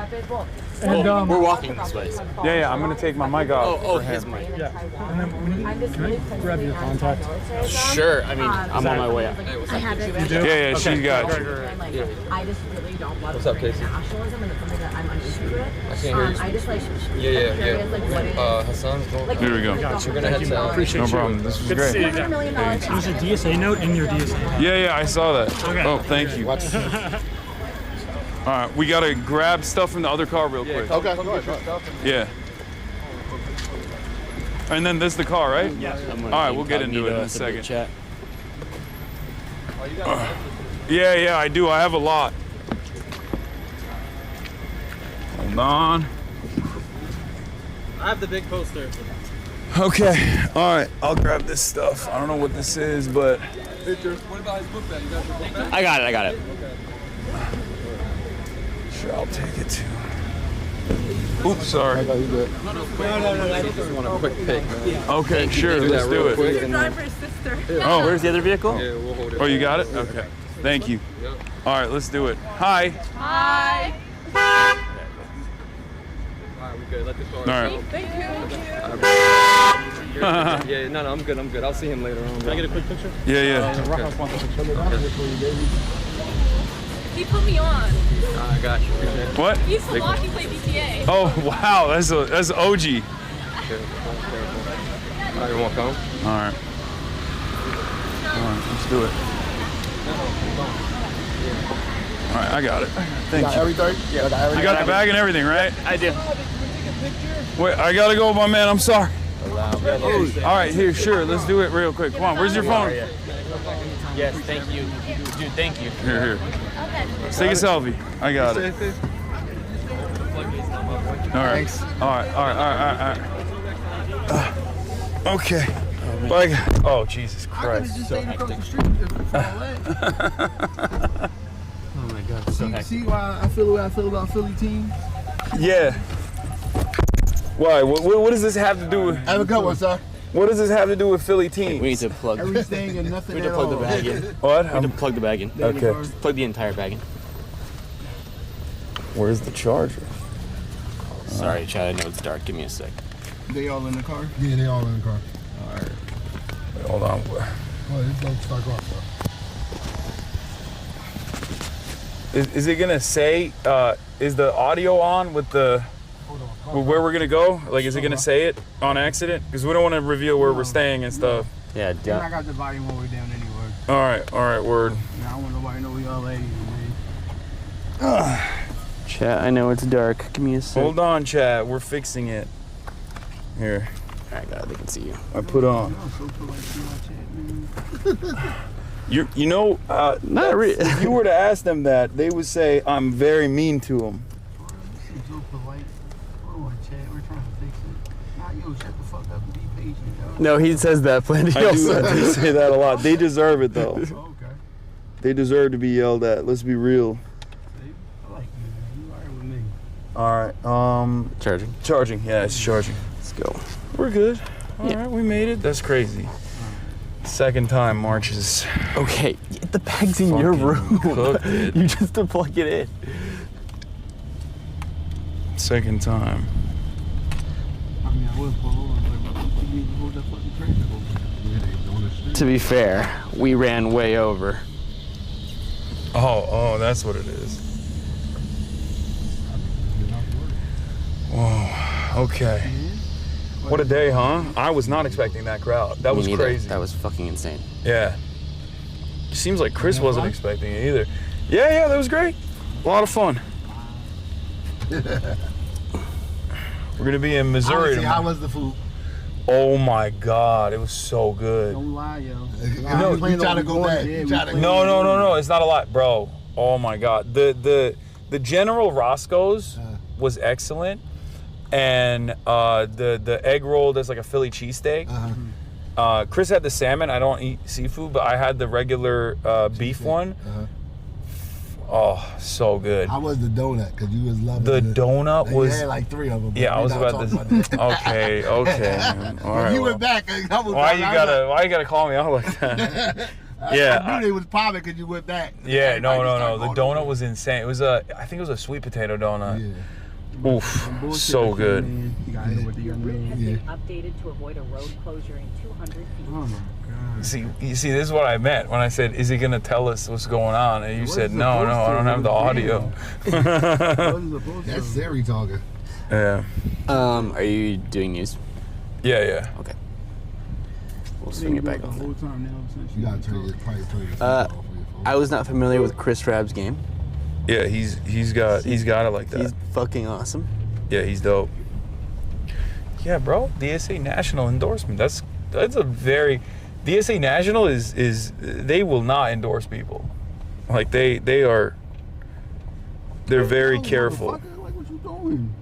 And we're walking this way. Yeah, I'm gonna take my mic off. Oh, his mic. Yeah. And then can I grab your contact? Sure. I mean, I'm on my way out. I have it. Yeah, yeah, she got you. I just really don't love What's up, Casey? nationalism, and it's something that I'm uneasy with. I can't hear you. I just like Yeah. what it is. Hassan's going. Here we go. You're gonna head to. Appreciate No you. problem. This was Good to see you great. again. There's a DSA note in your DSA. Yeah, I saw that. Okay. Oh, thank you. All right, we gotta grab stuff from the other car real quick. Okay. Yeah. And then this is the car, right? Yeah. All right, we'll get into it in a second. Chat. Yeah, I do. I have a lot. Hold on. I have the big poster. Okay. All right. I'll grab this stuff. I don't know what this is, but. What about his book bag? You got your book bag? I got it. Sure, I'll take it too. Oops, sorry. No. I just want a quick pic. Okay, sure. Let's do it. Oh, where's the other vehicle? Yeah, we'll hold it. Oh, you got it? Okay. Thank you. Yep. All right, let's do it. Hi. Hi. All right, we good. Let this go. All right. Thank you. Yeah, no, I'm good. I'll see him later on. Can I get a quick picture? Yeah. He put me on. I got you. What? He used to watch me play BTA. Oh, wow. That's OG. All right, you want to come? All right. Let's do it. All right, I got it. Thank you. Everything? Yeah, I got everything. You got the bag and everything, right? I do. Wait, I gotta go, my man. I'm sorry. All right, here, sure. Let's do it real quick. Come on, where's your phone? Yes, thank you. Dude, thank you. Here. Let's take a selfie. I got it. All right. All right. Okay. Bye. Oh, Jesus Christ. Just stayed across the street Oh my God, so hectic. See why I feel the way I feel about Philly team? Yeah. Why? What does this have to do with? Have a good one, sir. What does this have to do with Philly team? We need to plug Everything and nothing We need at to plug the all. bag in. What? We need to plug the bag in. Okay. Plug the entire bag in. Where's the charger? Sorry, Chad. I know it's dark. Give me a sec. They all in the car? Yeah, they all in the car. All right. Wait, hold on. Oh, this don't start off, Is it gonna say? Is the audio on with the? Where we're gonna go? Like, is it gonna say it on accident? Because we don't want to reveal where we're staying and stuff. Yeah. And I got the volume all the way down anyway. All right, word. I don't want nobody to know we all ladies, Chat. I know it's dark. Give me a sec. Hold on, Chad. We're fixing it. Here. I got it. They can see you. I put on. You know, Not really. if you were to ask them that, they would say I'm very mean to them. so polite. Hold on, Chad. We're trying to fix it. Nah, yo, shut the fuck up and be patient, yo. No, he says that plenty. I do say that a lot. They deserve it though. Okay. They deserve to be yelled at. Let's be real. I like you, man. You are with me. All right. Charging. Charging. Yeah, it's charging. Let's go. We're good. All right, we made it. That's crazy. Second time marches. Okay, the bag's in your room. Cooked it. You just have to plug it in. Second time. I mean, I would pull over, but you need to hold that fucking traffic over. To be fair, we ran way over. Oh, that's what it is. Whoa. Okay. What a day, huh? I was not expecting that crowd. That was crazy. That was fucking insane. Yeah. Seems like Chris wasn't expecting it either. Yeah, that was great. A lot of fun. We're gonna be in Missouri. How was the food? Oh my God, it was so good. Don't lie, yo. No, you trying to go back. No, it's not a lot, bro. Oh my God, the General Roscoe's was excellent, and the egg roll that's like a Philly cheesesteak. Chris had the salmon. I don't eat seafood, but I had the regular beef one. Oh, so good. How was the donut? Because you was loving the donut. You Was had like 3 of them. Yeah, I was about to. Okay, man. All right. You went back. Why you gotta call me out like that? Yeah, I knew they was popping because you went back. Yeah, no. The donut was insane. It was I think it was a sweet potato donut. Yeah. Oof, so good. Updated to avoid a road closure in 200 feet. Oh my God. See, this is what I meant when I said, "Is he gonna tell us what's going on?" And you said, "No, I don't have the audio." That's Siri talking. Yeah. Are you doing news? Yeah. Okay. We'll swing it back on. You gotta turn your I was not familiar with Chris Rabb's game. Yeah, he's got it like that. He's fucking awesome. Yeah, he's dope. Yeah, bro. DSA National endorsement. That's a very DSA National is they will not endorse people. Like they're very careful. Like what you doing?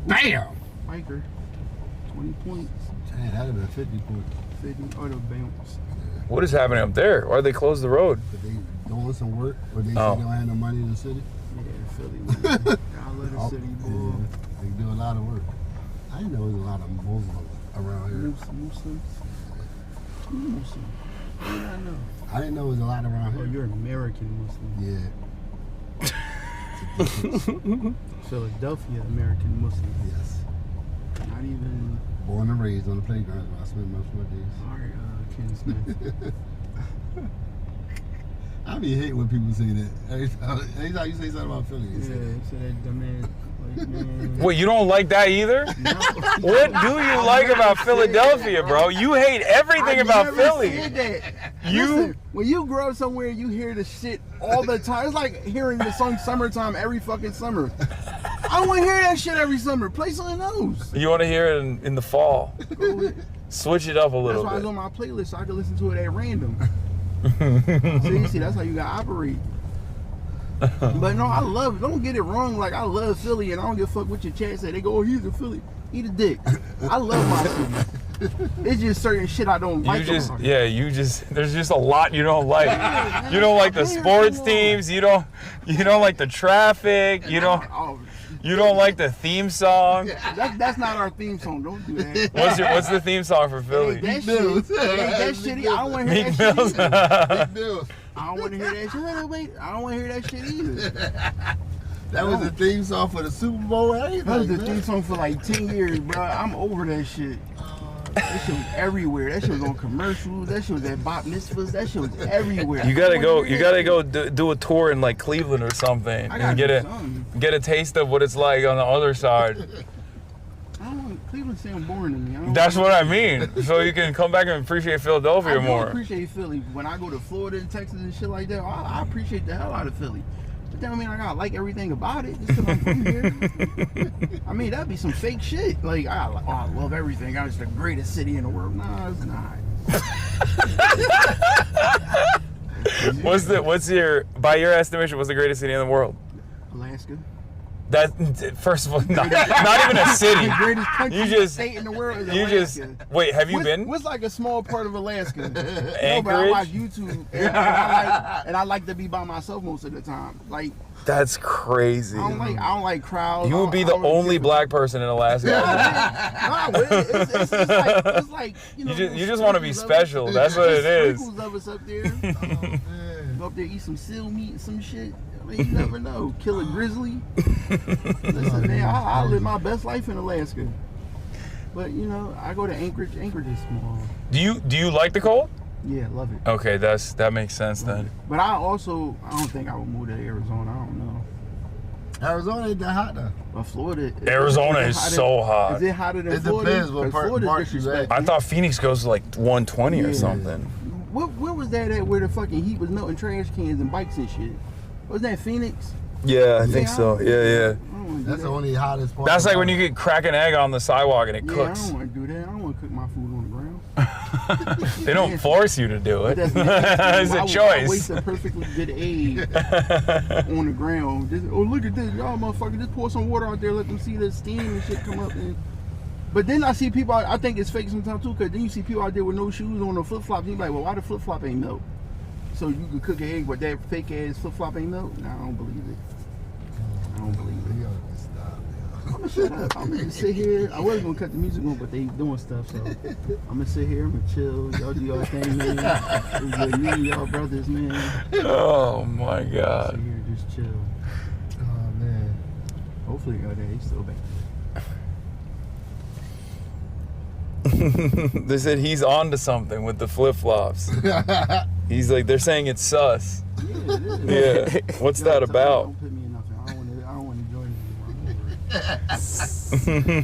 Bam! Biker. 20 points. Damn, that'd have been 50 points. 50 or the bounce. What is happening up there? Why they close the road? They doing some work, but they say they don't have no money in the city. Yeah, Philly. I love the city, boy. Yeah, they do a lot of work. I didn't know there was a lot of Muslims around here. Muslims. Yeah, I know. I didn't know there was a lot around here. You're an American Muslim. Yeah. Philadelphia American Muslim. Yes. Not even. Born and raised on the playground where I spend most of my days. Alright, Ken Smith. I be hating when people say that. Every time you say something about Philly, you say that dumb man. Like, man. Wait, you don't like that either? No. What do you like about Philadelphia, bro? You hate everything about Philly. Listen, when you grow up somewhere, you hear the shit all the time. It's like hearing the song "Summertime" every fucking summer. I don't want to hear that shit every summer. Play something else. You want to hear it in the fall? Switch it up a little bit. That's why it's on my playlist, so I can listen to it at random. See, that's how you gotta operate. But no, I love. Don't get it wrong. Like I love Philly, and I don't give a fuck what your chat say. They go, "Oh, he's a Philly. Eat a dick." I love my city. It's just certain shit I don't like. There's just a lot you don't like. You don't like the sports teams. You don't like the traffic. You don't like the theme song. That's not our theme song. Don't do that. What's the theme song for Philly? That shitty. I don't want to hear that shit. I don't want to hear that shit. Wait, I don't want to hear that shit either. That was the theme song for the Super Bowl. That was the theme song for like 10 years, bro. I'm over that shit. That shit was everywhere. That shit was on commercials. That shit was at Bop Mitzvahs. That shit was everywhere. You gotta go do a tour in like Cleveland or something and get a taste of what it's like on the other side. Cleveland sound boring to me. That's what I mean. So you can come back and appreciate Philadelphia more. I appreciate Philly. When I go to Florida and Texas and shit like that, I appreciate the hell out of Philly. But that don't mean I gotta like everything about it just because I'm from here. I mean, that'd be some fake shit. Like, I love everything. It's the greatest city in the world. Nah, it's not. What's your, by your estimation, what's the greatest city in the world? Alaska. That, first of all, not even a city. The greatest country, state in the world is Alaska. Wait, have you been? What's like a small part of Alaska? Anchorage? No, but I watch YouTube, and I like to be by myself most of the time. Like, that's crazy. I don't like crowds. You would be the only black person in Alaska. It's like you know. You just want to be special. That's what it is. Sprinkles of us up there. Go up there, eat some seal meat and some shit. I mean, you never know. Kill a grizzly. Listen, man, I live my best life in Alaska. But you know, I go to Anchorage. Anchorage is small. Do you like the cold? Yeah, love it. Okay, that makes sense then. But I don't think I would move to Arizona. I don't know. Arizona ain't that hot though. But Florida. Arizona is so hot. Is it hotter than Florida? It depends what part you at. I thought Phoenix goes to like 120 or something. Where was that at where the fucking heat was melting trash cans and bikes and shit? Was that Phoenix? Yeah, I think so. Yeah. That's the only hottest part. That's like when you get crack an egg on the sidewalk and it cooks. I don't want to do that. I don't want to cook my food on the ground. They don't force you to do it. It's a choice. I waste a perfectly good egg on the ground. Look at this. Y'all motherfucker, just pour some water out there, let them see the steam and shit come up. But then I see people, I think it's fake sometimes too, because then you see people out there with no shoes on the flip-flops. You're like, well, why the flip-flop ain't melt? So you could cook an egg, but that fake-ass flip-flop ain't melt? Nah, I don't believe it. I don't believe it. gonna shut up. I'm gonna sit here. I was gonna cut the music on, but they doing stuff, so I'm gonna sit here. I'm gonna chill. Y'all do y'all thing, man. It was good meeting y'all brothers, man. Oh my God. Sit here, just chill. Oh man. Hopefully, he's still back. They said he's on to something with the flip-flops. He's like, they're saying it's sus. Yeah, it is. Yeah. What's that about? Don't put me in nothing. I don't want to join you anymore. I'm over it.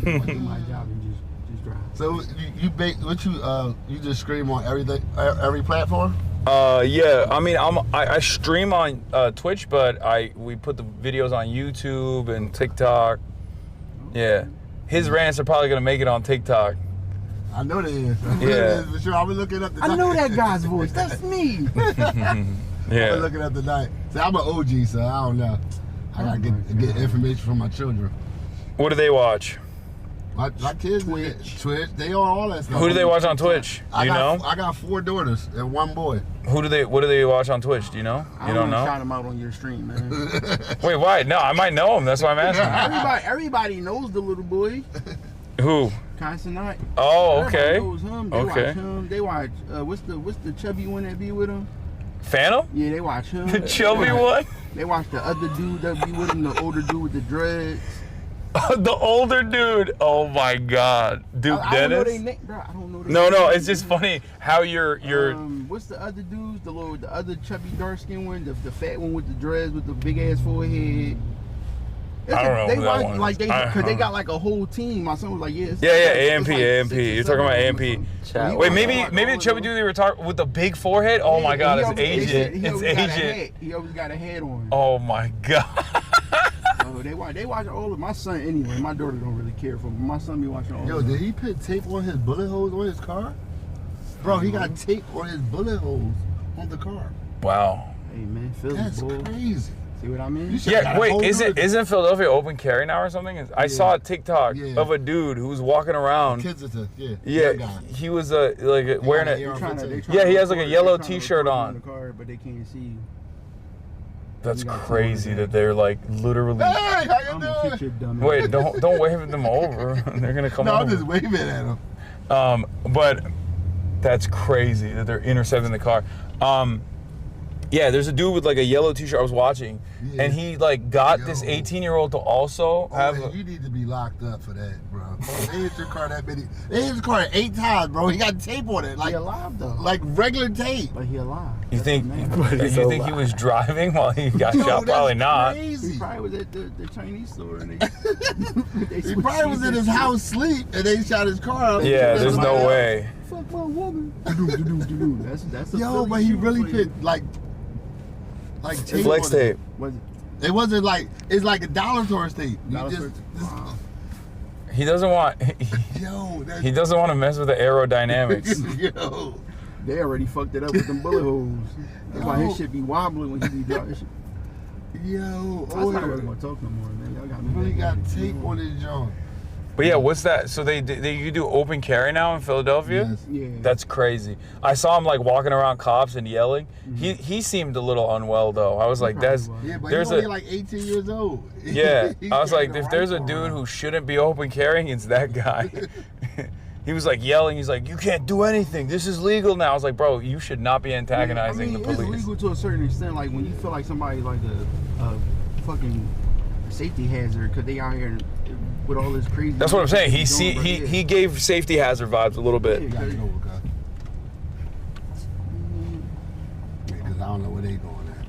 I want to do my job and just drive. So you just stream on everything, every platform? Yeah. I mean, I stream on Twitch, but we put the videos on YouTube and TikTok. Yeah. His rants are probably gonna make it on TikTok. I know they is. Yeah. For sure. I was looking up the I know that guy's voice. That's me. I Yeah. was looking up the night. See, I'm an OG, so I don't know. I gotta get information from my children. What do they watch? My kids, Twitch, they on all that stuff. Who do they watch on Twitch? Do you know? I got 4 daughters and 1 boy. What do they watch on Twitch? Do you know? You don't know? Shout him out on your stream, man. Wait, why? No, I might know him. That's why I'm asking. Everybody knows the little boy. Who? HasanAbi. Oh, okay. Everybody knows him. They watch him. They watch. What's the chubby one that be with him? Phantom? Yeah, they watch him. The chubby one? They watch the other dude that be with him, the older dude with the dreads. The older dude. Oh my God, Duke I Dennis. don't know they name, bro. I don't know. No, it's just funny how you're. What's the other dudes? The other chubby dark skin one, the fat one with the dreads with the big ass forehead. I don't know They who that watch one is. like because they got like a whole team. My son was like, yeah. AMP. You're talking about AMP. Wait, maybe the chubby dude they were talking with the big forehead. Oh my God, it's Agent. It's Agent. He always got a head on. Oh my God. Oh, they watch all of my son anyway. My daughter don't really care for him. My son be watching all. Yo, did he put tape on his bullet holes on his car? Bro, he got tape on his bullet holes on the car. Wow. Hey man, Philly That's bull. crazy. See what I mean? Yeah, wait, isn't Philadelphia open carry now or something? I saw a TikTok of a dude who was walking around. Yeah, he was wearing it. Yeah, he has like a yellow T-shirt on. But they can't see you. That's crazy that they're like literally. Hey, how you doing? Wait, don't wave them over. They're gonna come. No, over. I'm just waving at them. But that's crazy that they're intercepting the car. Yeah, there's a dude with like a yellow T-shirt I was watching, and he like got this 18-year-old to also have. Man, you need to be locked up for that, bro. They hit your car that many. They hit his car 8 times, bro. He got tape on it, like he alive though. Like regular tape. But he alive. You think he was driving while he got shot? Probably not. He probably was at the Chinese store and he probably was in his house sleep and they shot his car up. Yeah, there's no way. Fuck my woman. That's yo, but he really put like tape flex on tape. It wasn't like it's like a dollar store tape. He doesn't want. He doesn't want to mess with the aerodynamics. Yo, they already fucked it up with them bullet holes. That's why his shit be wobbling when he be driving. Yo, I'm not really gonna talk no more, man. Y'all got me. Really got tape on his jaw. But yeah, what's that? So you do open carry now in Philadelphia? Yes. Yeah. That's crazy. I saw him like walking around cops and yelling. Mm-hmm. He seemed a little unwell though. I was like, but he's only like 18 years old. Yeah, I was like, if there's a dude who shouldn't be open carrying, it's that guy. He was like yelling. He's like, you can't do anything. This is legal now. I was like, bro, you should not be antagonizing the police. It's legal to a certain extent. Like when you feel like somebody's like a fucking safety hazard because they out here with all this crazy. That's what I'm saying. He gave safety hazard vibes a little bit. Yeah, because I don't know where they going at.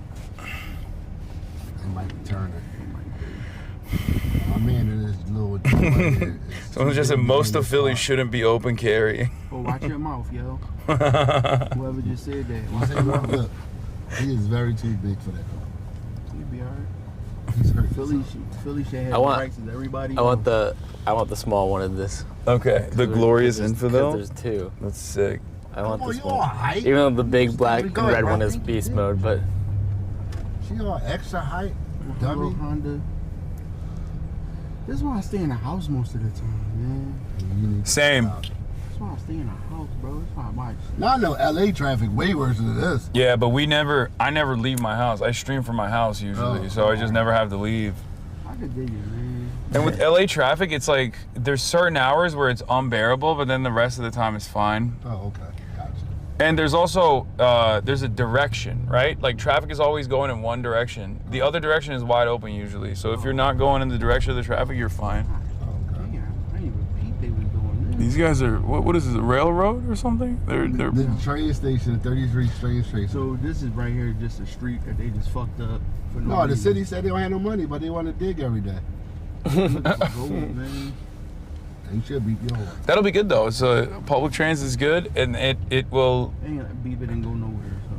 They might be turning. My man in this little. Someone just said most of Philly shouldn't be open carrying. Oh, watch your mouth, yo. Whoever just said that. Look, he is very too big for that. He'll be alright. Philly should have rights as everybody. I want the small one of this. Okay, the glorious infidel. There's 2. That's sick. I want the small. Even though the big black and red one is beast mode, but. She all extra height, dummy. Honda. This is why I stay in the house most of the time, man. Same. That's why I stay in the house, bro. That's why I watch. Now I know LA traffic way worse than this. Yeah, but I never leave my house. I stream from my house usually, so I just never have to leave. I could dig it, man. And with LA traffic, it's like there's certain hours where it's unbearable, but then the rest of the time is fine. Oh, okay. Gotcha. And there's also there's a direction, right? Like traffic is always going in one direction. The other direction is wide open usually. So if you're not going in the direction of the traffic, you're fine. These guys are what is this, a railroad or something? They're the train station, 33 train station. So this is right here just a street that they just fucked up. For no, the city said they don't have no money, but they want to dig every day. Gold, man. You should beat your horse. That'll be good though. So public transit is good, and it will. Beep it and go nowhere. So.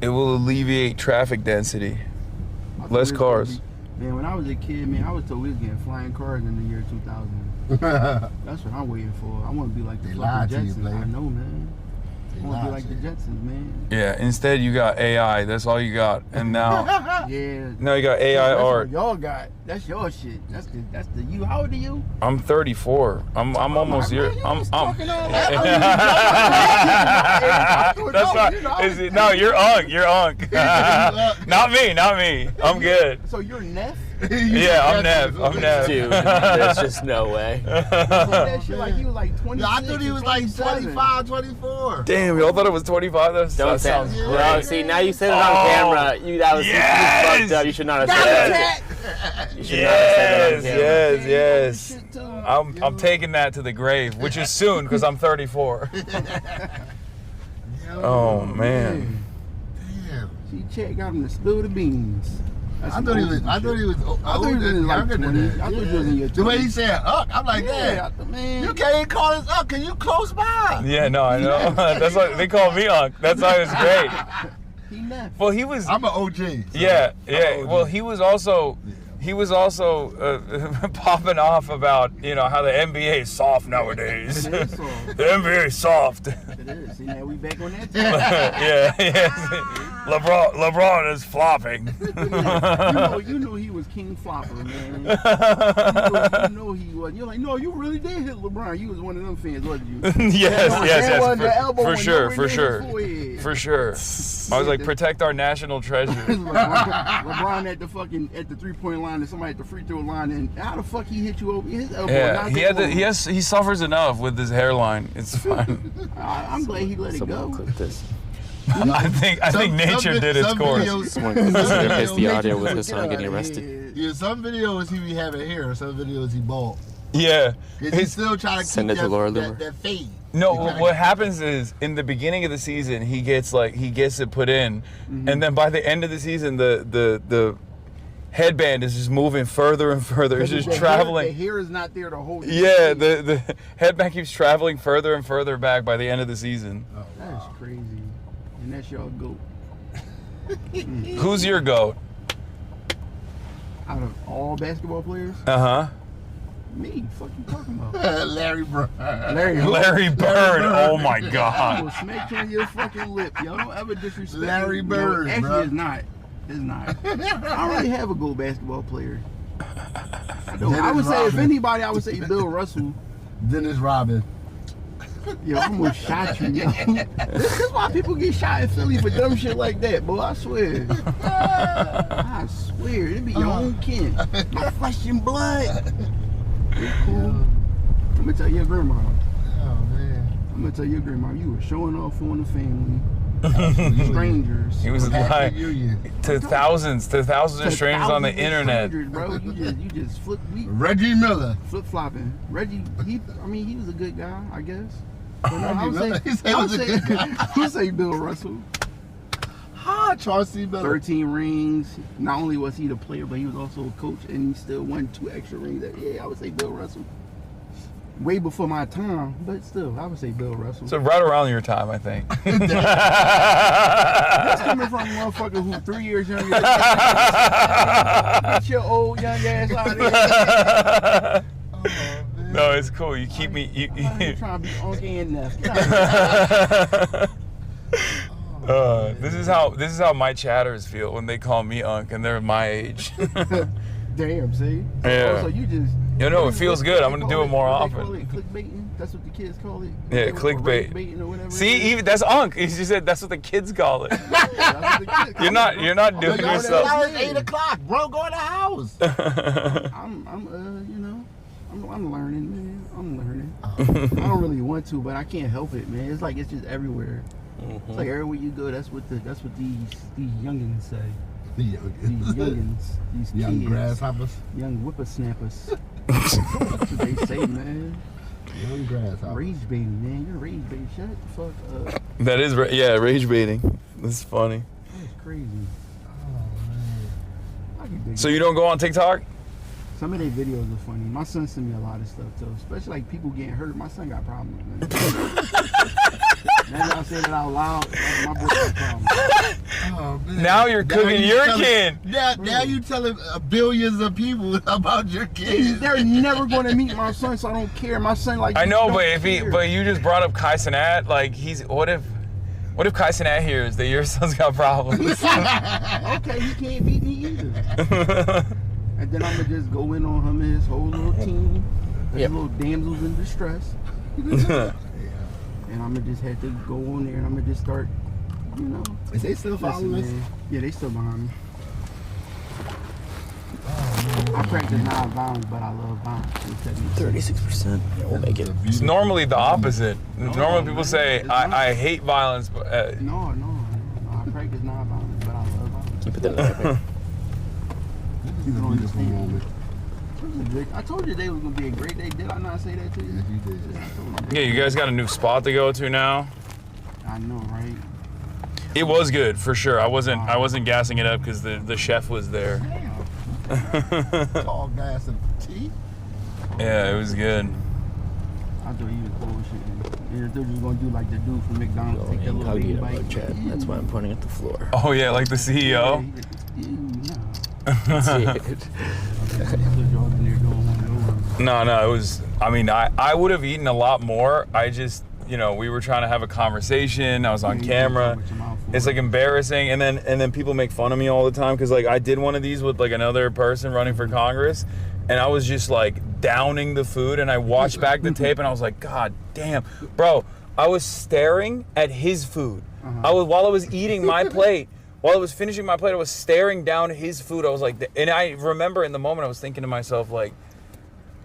It will alleviate traffic density. Less cars. Man, when I was a kid, man, I was told we was getting flying cars in the year 2000. That's what I'm waiting for. I want to be like the Jetsons. I know, man. I want to be like the Jetsons, man. Yeah. Instead, you got AI. That's all you got. And now, now you got AI that's art. What y'all got. That's your shit. That's the you. How old are you? I'm 34. I'm almost here. I'm. That's not. No, you're Unk. You're Unk. Not me. I'm good. So you're Neff? Yeah, I'm Nev. Dude, there's just no way. That shit like he was like 26. I thought he was like 25, 24. Damn, y'all thought it was 25? Don't say sounds great. Bro, see, now you said it on camera. That was fucked up. You should not have said that. You should not have said that on camera. Yes. I'm taking that to the grave, which is soon because I'm 34. Oh, man. Damn. She checked got him to spill the beans. I thought he was older than younger than that. I thought he was in your 20s. The way he said "up," I'm like, man, you can't even call us up because you close by. Yeah, no, I know. That's why they call me Unk. That's why it was great. Well, he was. I'm an OG. So yeah. Well, he was also popping off about how the NBA is soft nowadays. The NBA is soft. It is. See, now we back on that. yeah. LeBron is flopping. you know he was King Flopper, man. You know he was. You're like, no, you really did hit LeBron. You was one of them fans, wasn't you? yes. For sure. I was like, protect our national treasure. LeBron at the 3-point line and somebody at the free throw line, and how the fuck he hit you over his elbow? Yeah, he suffers enough with his hairline. It's fine. I'm glad he let it go. Clip this. I think nature did its course. Someone paste the audio with Hasan getting arrested. Yeah, some videos he be having hair, some videos he bald. Yeah. He's still trying to keep that fade. No, what happens is in the beginning of the season he gets it put in, and then by the end of the season the headband is just moving further and further. It's just traveling. The hair is not there to hold it. Yeah, the headband keeps traveling further and further back by the end of the season. Oh, that's crazy. And that's your goat. Who's your goat? Out of all basketball players? Me, fuck you talking about? Larry Bird. Larry Bird. Oh my God. I will smack you on your fucking lip. Y'all don't ever disrespect Larry Bird. Actually, bro. it's not. It's not. I don't really have a good basketball player. I would say, if anybody, I would say Bill Russell. Dennis Rodman. Yo, I almost shot you, yo. This is why people get shot in Philly for dumb shit like that, boy. I swear. I swear. It be your own kin. My flesh and blood. It's cool. I'm gonna tell your grandma. Oh, man. I'm gonna tell your grandma you were showing off on the family. Strangers. He was like to thousands of strangers on the internet. Bro. You just flip. Reggie Miller. Flip flopping. Reggie. He was a good guy, I guess. I would say Bill Russell. Charles C. Miller. 13 rings. Not only was he the player, but he was also a coach, and he still won 2 extra rings. Yeah, I would say Bill Russell. Way before my time, but still, I would say Bill Russell. So right around your time, I think. That's coming from a motherfucker who 3 years younger than Get your old young ass out of here. No, it's cool. You keep me. You trying to be unky and Neff. This is how my chatters feel when they call me Unk and they're my age. Damn, see? Yeah. Oh, so you just You know, it feels good. I'm gonna do it more They often. call it clickbaiting. That's what the kids call it. Yeah, Or clickbait. ragebaiting or whatever. See, even that's Unc. He just said that's what the kids call it. You're not doing yourself. Now it's 8 o'clock, bro. Go in the house. I'm learning, man. I'm learning. I don't really want to, but I can't help it, man. It's like it's just everywhere. It's like everywhere you go, that's what these youngins say. These youngins, these Young kids, grasshoppers. young whippersnappers. That's what they say, man. Young grasshoppers. Rage baiting, man. You're rage baiting. Shut the fuck up. That is, rage baiting. That's funny. That's crazy. So you don't go on TikTok? Some of their videos are funny. My son sent me a lot of stuff too, especially like people getting hurt. My son got problems, man. Now that I say that out loud, my boy got problems. Oh, man. Now you're cooking your kid. Now you telling billions of people about your kids. They're never going to meet my son, so I don't care. My son like. I know, don't but care. you just brought up HasanAbi. Like what if HasanAbi hears that your son's got problems? Okay, he can't beat me either. And then I'm gonna just go in on him and his whole little team, his little damsels in distress. And I'm gonna just have to go on there and I'm gonna just start, you know. Is they still following us? Yeah, they still behind me. I practice non-violence, but I love violence. 36%. Yeah, we'll make it. It's normally the opposite. Normally people say, I hate violence, but... No, I practice non-violence, but I love violence. Keep it there. You don't understand. I told you they was gonna be a great day. Did I not say that to you? Yes, you did. I told you. Yeah, you guys got a new spot to go to now. I know, right? It was good for sure. I wasn't gassing it up because the chef was there. Tall glass of tea. Yeah, it was good. I thought you was bullshitting. You thought you was gonna do like the dude from McDonald's, take that little baby bite. Chat. That's why I'm pointing at the floor. Oh yeah, like the CEO. No, it was, I would have eaten a lot more. I just, we were trying to have a conversation. I was on camera. It's like embarrassing. And then people make fun of me all the time. Cause like I did one of these with like another person running for Congress. And I was just like downing the food. And I watched back the tape and I was like, God damn, bro, I was staring at his food. While I was eating my plate. While I was finishing my plate, I was staring down his food. I was like, and I remember in the moment, I was thinking to myself, like,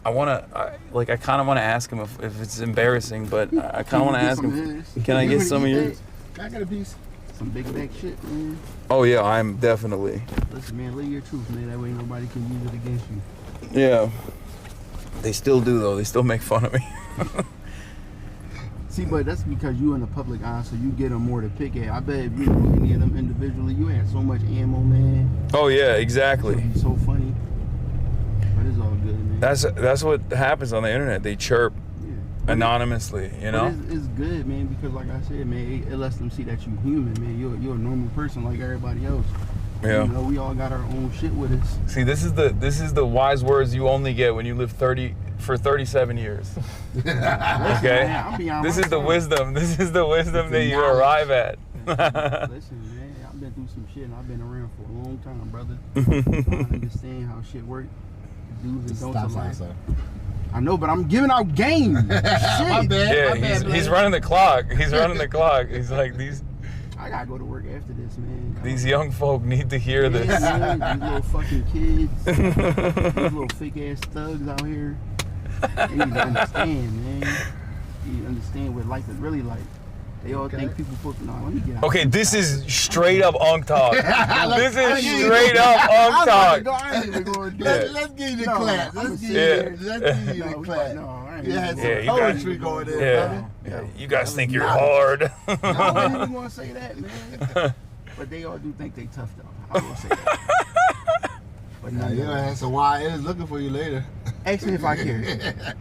I kind of want to ask him if it's embarrassing, but I kind of want to ask him, can I get some of yours? I got a piece. Some big back shit, man. Oh, yeah, I'm definitely. Listen, man, live your truth, man. That way nobody can use it against you. Yeah. They still do, though. They still make fun of me. See, but that's because you in the public eye, so you get them more to pick at. I bet if you were looking at them individually, you had so much ammo, man. Oh yeah, exactly. It's so funny, but it's all good, man. That's what happens on the internet. They chirp anonymously, But it's good, man, because like I said, man, it lets them see that you're human, man. You're a normal person like everybody else. Yeah. We all got our own shit with us. See, this is the wise words you only get when you live 37 years. Okay? Man, this is the wisdom. This is the wisdom that you arrive at. Listen, man, I've been through some shit and I've been around for a long time, brother. I understand how shit works. Do's and don'ts of life. I know, but I'm giving out game. Shit. My bad. Yeah, he's running the clock. He's running the clock. He's like, I gotta go to work after this, man. These young folk need to hear this. Man, these little fucking kids, these little fake ass thugs out here. They need to understand, man. You need to understand what life is really like. They all think people supposed to know. Let me get out. Okay, this is straight up Unk talk. This is straight up Unk talk. Let's give you the class. Let's give you the class. Yeah, poetry going in, brother. Yeah, you guys think you're hard. I don't even want to say that, man. But they all do think they tough, though. I will say that. But now you're gonna have some YNs looking for you later. Ask me if I care.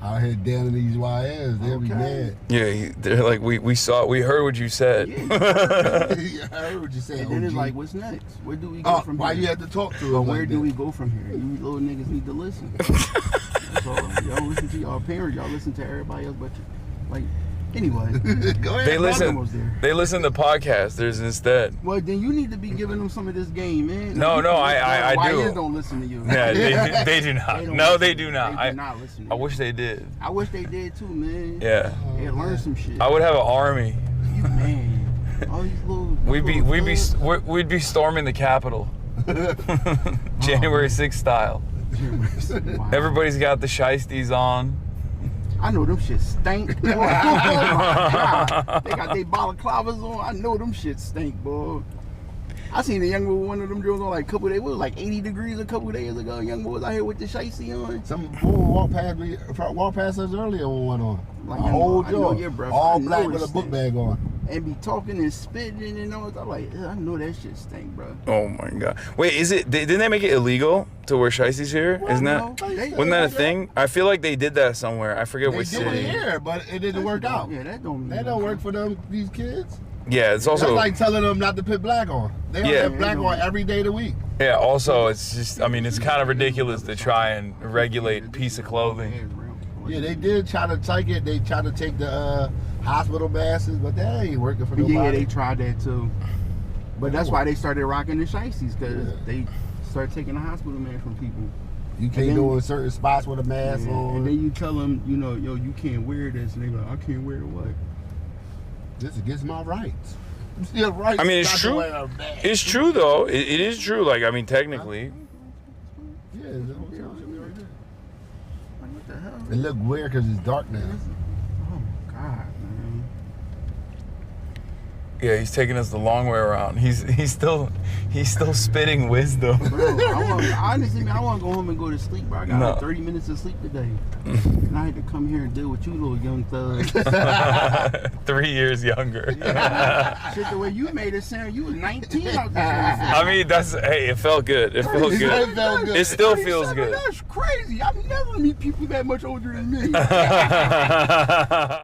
Out here damning these YNs, they'll be mad. Yeah, they're like, we heard what you said. Yeah, I heard what you said. And then it's like, what's next? Where do we go from here? Why you have to talk to us? But where do we go from here? You little niggas need to listen. So y'all listen to y'all parents, y'all listen to everybody else, but like Anyway, go ahead. They listen to podcasters instead. Well, then you need to be giving them some of this game, man. No, I do. YNs don't listen to you. Yeah, they do not. They do not. They do not listen to you. I wish they did. I wish they did too, man. Yeah. They learn some shit. I would have an army. You man. All these little. We'd be storming the Capitol. January 6th style. Wow. Everybody's got the shiesties on. I know them shit stink. Oh my God. They got their balaclavas on. I know them shit stink, boy. I seen a young boy with one of them drills on like a couple days. It was like 80 degrees a couple days ago. Young boy was out here with the shiesty on. Some fool walked past us earlier with one on. Like, a whole joint. All black with a book bag on. And be talking and spitting and all. I'm like, I know that shit stink, bro. Oh my God! Wait, didn't they make it illegal to wear shiesties here? Isn't that? Wasn't that a thing? I feel like they did that somewhere. I forget which city. They did it here, but it didn't work out. Yeah, that don't work for these kids. Yeah, it's also that's like telling them not to put black on. They don't have black on every day of the week. Yeah. Also, it's just, I mean, it's kind of ridiculous to try and regulate a piece of clothing. Yeah, they did try to take it. They tried to take the hospital masks, but that ain't working for nobody. Yeah, they tried that too. But that's why they started rocking the shiesties, because they started taking the hospital man from people. You can't go in certain spots with a mask on. And then you tell them, you know, yo, you can't wear this. And they like, I can't wear what? This is against my rights. Yeah, right. I mean, it's true. It's true, though. It is true. Like, I mean, technically. Yeah, it look weird because it's dark now. Oh my God, man. Yeah, he's taking us the long way around. He's still spitting wisdom. Bro, honestly, man, I want to go home and go to sleep, bro. I got like 30 minutes of sleep today. And I had to come here and deal with you little young thugs. 3 years younger. Yeah. Shit, the way you made it sound, you was 19 out there. I mean, it felt good. It felt good. It felt good. It still feels good. That's crazy. I've never met people that much older than me.